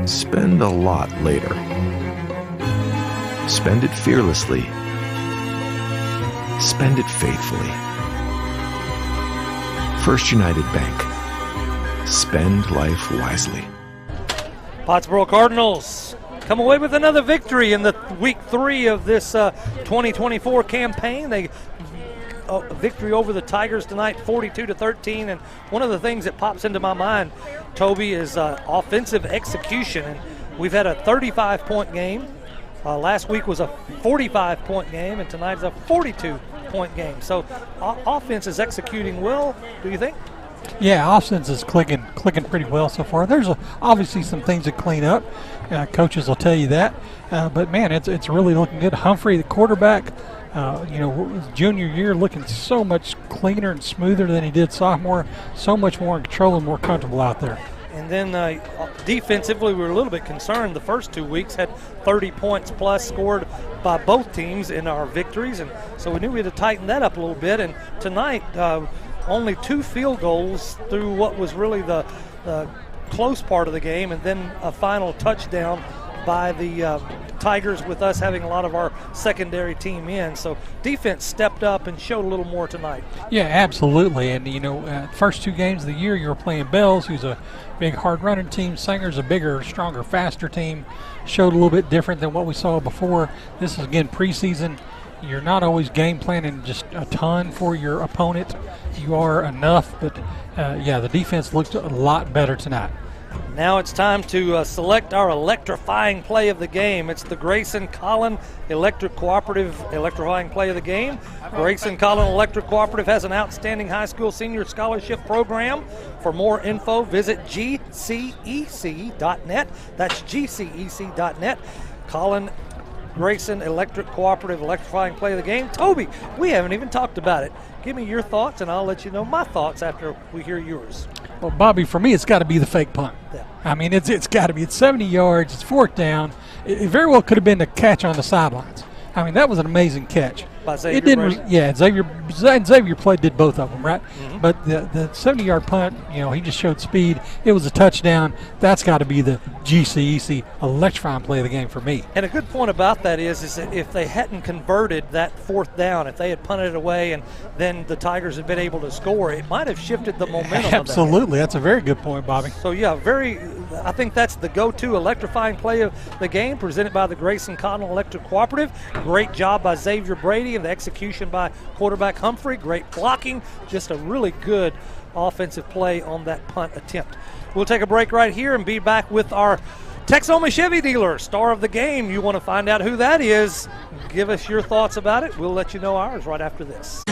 Spend a lot later. Spend it fearlessly. Spend it faithfully. First United Bank. Spend life wisely. Pottsboro Cardinals come away with another victory in the week 3 of this 2024 campaign. They victory over the Tigers tonight, 42-13. And one of the things that pops into my mind, Toby, is offensive execution. And we've had a 35-point game. Last week was a 45-point game, and tonight is a 42-point game. So offense is executing well, do you think? Yeah, offense is clicking pretty well so far. There's obviously some things to clean up. Coaches will tell you that. But, man, it's really looking good. Humphrey, the quarterback, his junior year, looking so much cleaner and smoother than he did sophomore. So much more in control and more comfortable out there. And then defensively, we were a little bit concerned. The first 2 weeks had 30 points plus scored by both teams in our victories. And so we knew we had to tighten that up a little bit. And tonight, only 2 field goals through what was really the close part of the game, and then a final touchdown by the Tigers, with us having a lot of our secondary team in. So defense stepped up and showed a little more tonight. Yeah, absolutely. And, first 2 games of the year, you were playing Bells, who's a big, hard-running team. Sanger's a bigger, stronger, faster team. Showed a little bit different than what we saw before. This is, again, preseason. You're not always game planning just a ton for your opponent. You are enough, but, the defense looked a lot better tonight. Now it's time to select our electrifying play of the game. It's the Grayson Collin Electric Cooperative electrifying play of the game. Grayson Collin Electric Cooperative has an outstanding high school senior scholarship program. For more info, visit gcec.net. That's gcec.net. Collin Grayson Electric Cooperative electrifying play of the game. Toby, we haven't even talked about it. Give me your thoughts, and I'll let you know my thoughts after we hear yours. Well, Bobby, for me, it's got to be the fake punt. Yeah. I mean, it's got to be. It's 70 yards. It's 4th down. It very well could have been the catch on the sidelines. I mean, that was an amazing catch. By Xavier it didn't. Brady? Xavier did both of them, right? Mm-hmm. But the 70-yard punt, he just showed speed. It was a touchdown. That's got to be the GCEC electrifying play of the game for me. And a good point about that is that if they hadn't converted that 4th down, if they had punted it away and then the Tigers had been able to score, it might have shifted the momentum. Absolutely. That's a very good point, Bobby. So, yeah, I think that's the go-to electrifying play of the game, presented by the Grayson Collin Electric Cooperative. Great job by Xavier Brady and the execution by quarterback Humphrey. Great blocking. Just a really good offensive play on that punt attempt. We'll take a break right here and be back with our Texoma Chevy dealer, star of the game. You want to find out who that is, give us your thoughts about it. We'll let you know ours right after this.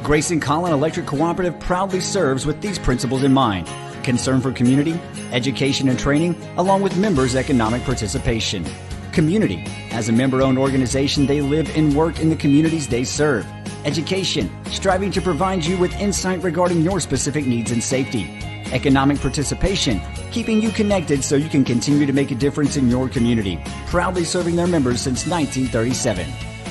Grayson Collin Electric Cooperative proudly serves with these principles in mind: concern for community, education and training, along with members' economic participation. Community. As a member-owned organization, they live and work in the communities they serve. Education. Striving to provide you with insight regarding your specific needs and safety. Economic participation. Keeping you connected so you can continue to make a difference in your community. Proudly serving their members since 1937.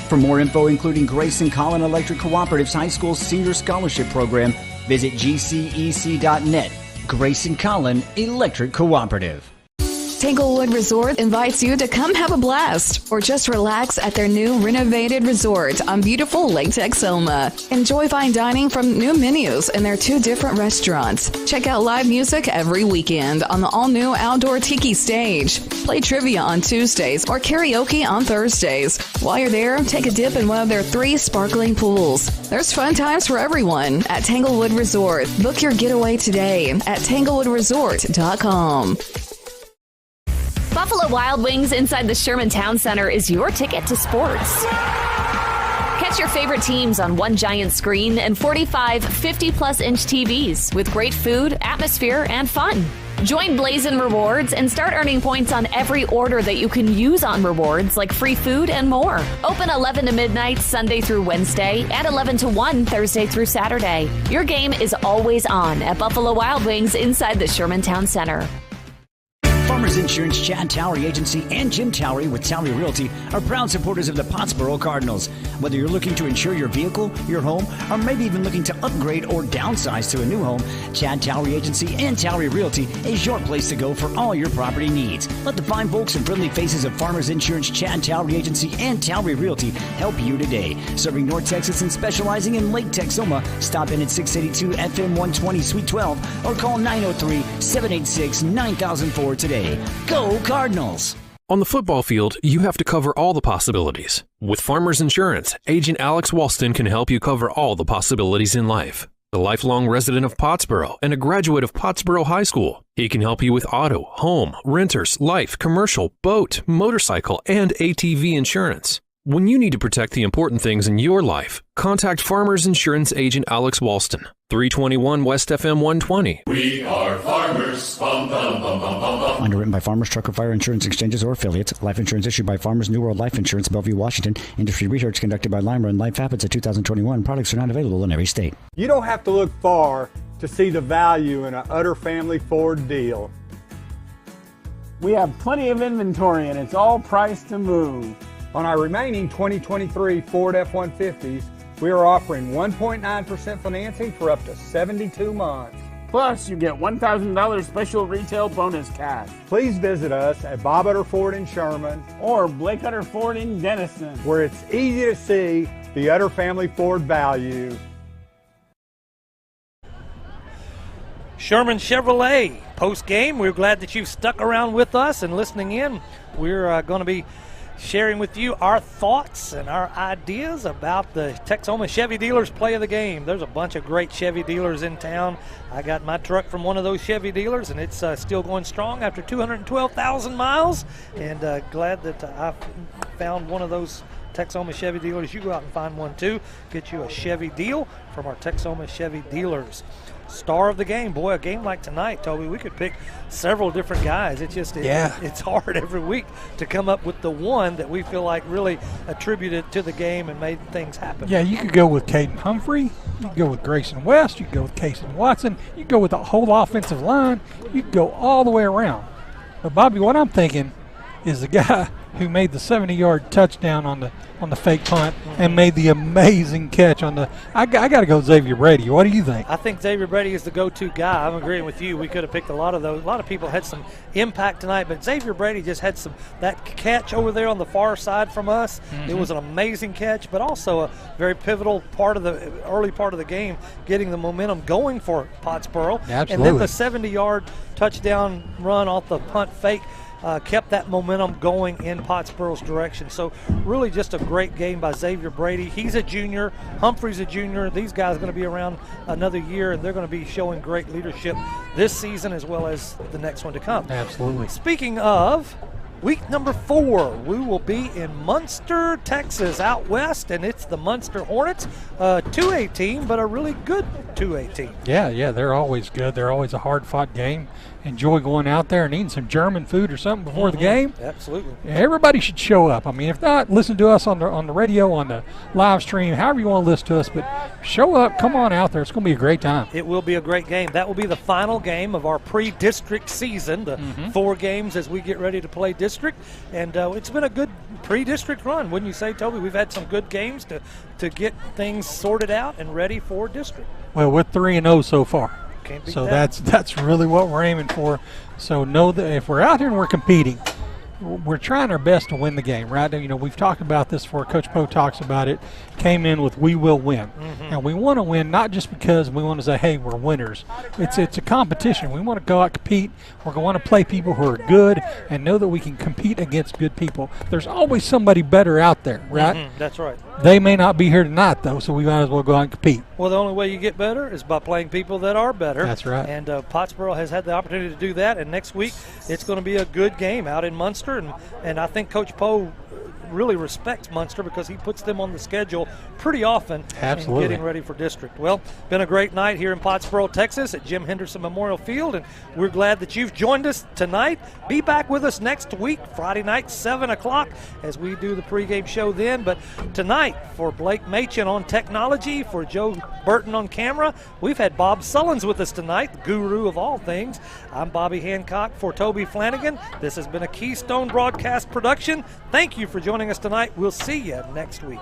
For more info, including Grayson Collin Electric Cooperative's High School Senior Scholarship Program, visit gcec.net. Grayson Collin Electric Cooperative. Tanglewood Resort invites you to come have a blast or just relax at their new renovated resort on beautiful Lake Texoma. Enjoy fine dining from new menus in their 2 different restaurants. Check out live music every weekend on the all-new outdoor tiki stage. Play trivia on Tuesdays or karaoke on Thursdays. While you're there, take a dip in one of their 3 sparkling pools. There's fun times for everyone at Tanglewood Resort. Book your getaway today at tanglewoodresort.com. Buffalo Wild Wings inside the Sherman Town Center is your ticket to sports. Catch your favorite teams on one giant screen and 45 50-plus inch TVs with great food, atmosphere, and fun. Join Blazin' Rewards and start earning points on every order that you can use on rewards like free food and more. Open 11 to midnight Sunday through Wednesday and 11 to 1 Thursday through Saturday. Your game is always on at Buffalo Wild Wings inside the Sherman Town Center. Farmers Insurance, Chad Towery Agency, and Jim Towery with Towery Realty are proud supporters of the Pottsboro Cardinals. Whether you're looking to insure your vehicle, your home, or maybe even looking to upgrade or downsize to a new home, Chad Towery Agency and Towery Realty is your place to go for all your property needs. Let the fine folks and friendly faces of Farmers Insurance, Chad Towery Agency, and Towery Realty help you today. Serving North Texas and specializing in Lake Texoma, stop in at 682 FM 120 Suite 12 or call 903-786-9004 today. Go Cardinals! On the football field, you have to cover all the possibilities. With Farmers Insurance, Agent Alex Walston can help you cover all the possibilities in life. A lifelong resident of Pottsboro and a graduate of Pottsboro High School, he can help you with auto, home, renters, life, commercial, boat, motorcycle, and ATV insurance. When you need to protect the important things in your life, contact Farmers Insurance Agent Alex Walston, 321 West FM 120. We are farmers. Bum, bum, bum, bum, bum, bum. Underwritten by Farmers Truck or Fire Insurance Exchanges or affiliates. Life insurance issued by Farmers New World Life Insurance, Bellevue, Washington. Industry research conducted by Lime Run Life Habits of 2021. Products are not available in every state. You don't have to look far to see the value in an Utter Family Ford deal. We have plenty of inventory and it's all priced to move. On our remaining 2023 Ford F-150s, we are offering 1.9% financing for up to 72 months. Plus, you get $1,000 special retail bonus cash. Please visit us at Bob Utter Ford in Sherman or Blake Utter Ford in Denison, where it's easy to see the Utter Family Ford value. Sherman Chevrolet post-game. We're glad that you've stuck around with us and listening in. We're going to be sharing with you our thoughts and our ideas about the Texoma Chevy Dealers play of the game. There's a bunch of great Chevy dealers in town. I got my truck from one of those Chevy dealers, and it's still going strong after 212,000 miles, and glad that I found one of those Texoma Chevy dealers. You go out and find one too. Get you a Chevy deal from our Texoma Chevy dealers. Star of the game, boy, a game like tonight, Toby, we could pick several different guys. It's hard every week to come up with the one that we feel like really attributed to the game and made things happen. Yeah, you could go with Caden Humphrey, you could go with Grayson West, you could go with Casey Watson, you could go with the whole offensive line, you could go all the way around. But Bobby, what I'm thinking is the guy who made the 70-yard touchdown on the fake punt and made the amazing catch on the – I got to go Xavier Brady. What do you think? I think Xavier Brady is the go-to guy. I'm agreeing with you. We could have picked a lot of those. A lot of people had some impact tonight, but Xavier Brady just had that catch over there on the far side from us. Mm-hmm. It was an amazing catch, but also a very pivotal part of the early part of the game, getting the momentum going for Pottsboro. Absolutely. And then the 70-yard touchdown run off the punt fake kept that momentum going in Pottsboro's direction. So really just a great game by Xavier Brady. He's a junior. Humphrey's a junior. These guys are going to be around another year, and they're going to be showing great leadership this season as well as the next one to come. Absolutely. Speaking of week number 4, we will be in Munster, Texas, out west, and it's the Munster Hornets, 2A team, but a really good 2A team. Yeah, they're always good. They're always a hard-fought game. Enjoy going out there and eating some German food or something before the game. Absolutely. Everybody should show up. I mean, if not, listen to us on the radio, on the live stream, however you want to listen to us. But show up. Come on out there. It's going to be a great time. It will be a great game. That will be the final game of our pre-district season, the 4 games as we get ready to play district. And it's been a good pre-district run, wouldn't you say, Toby? We've had some good games to get things sorted out and ready for district. Well, we're 3-0 so far. Can't beat So that. that's really what we're aiming for. So know that if we're out here and we're competing, we're trying our best to win the game, right? You know, we've talked about this before. Coach Poe talks about it. Came in with we will win. And we want to win not just because we want to say, hey, we're winners. It's a competition. We want to go out and compete. We're going to play people who are good and know that we can compete against good people. There's always somebody better out there, right? That's right. They may not be here tonight, though, so we might as well go out and compete. Well, the only way you get better is by playing people that are better. That's right. And Pottsboro has had the opportunity to do that. And next week, it's going to be a good game out in Munster. And I think Coach Poe really respects Munster because he puts them on the schedule pretty often. Absolutely. And getting ready for district. Well, been a great night here in Pottsboro, Texas at Jim Henderson Memorial Field, and we're glad that you've joined us tonight. Be back with us next week, Friday night, 7 o'clock, as we do the pregame show then. But tonight, for Blake Machen on technology, for Joe Burton on camera, we've had Bob Sullins with us tonight, the guru of all things. I'm Bobby Hancock for Toby Flanagan. This has been a Keystone Broadcast production. Thank you for joining us tonight. We'll see you next week.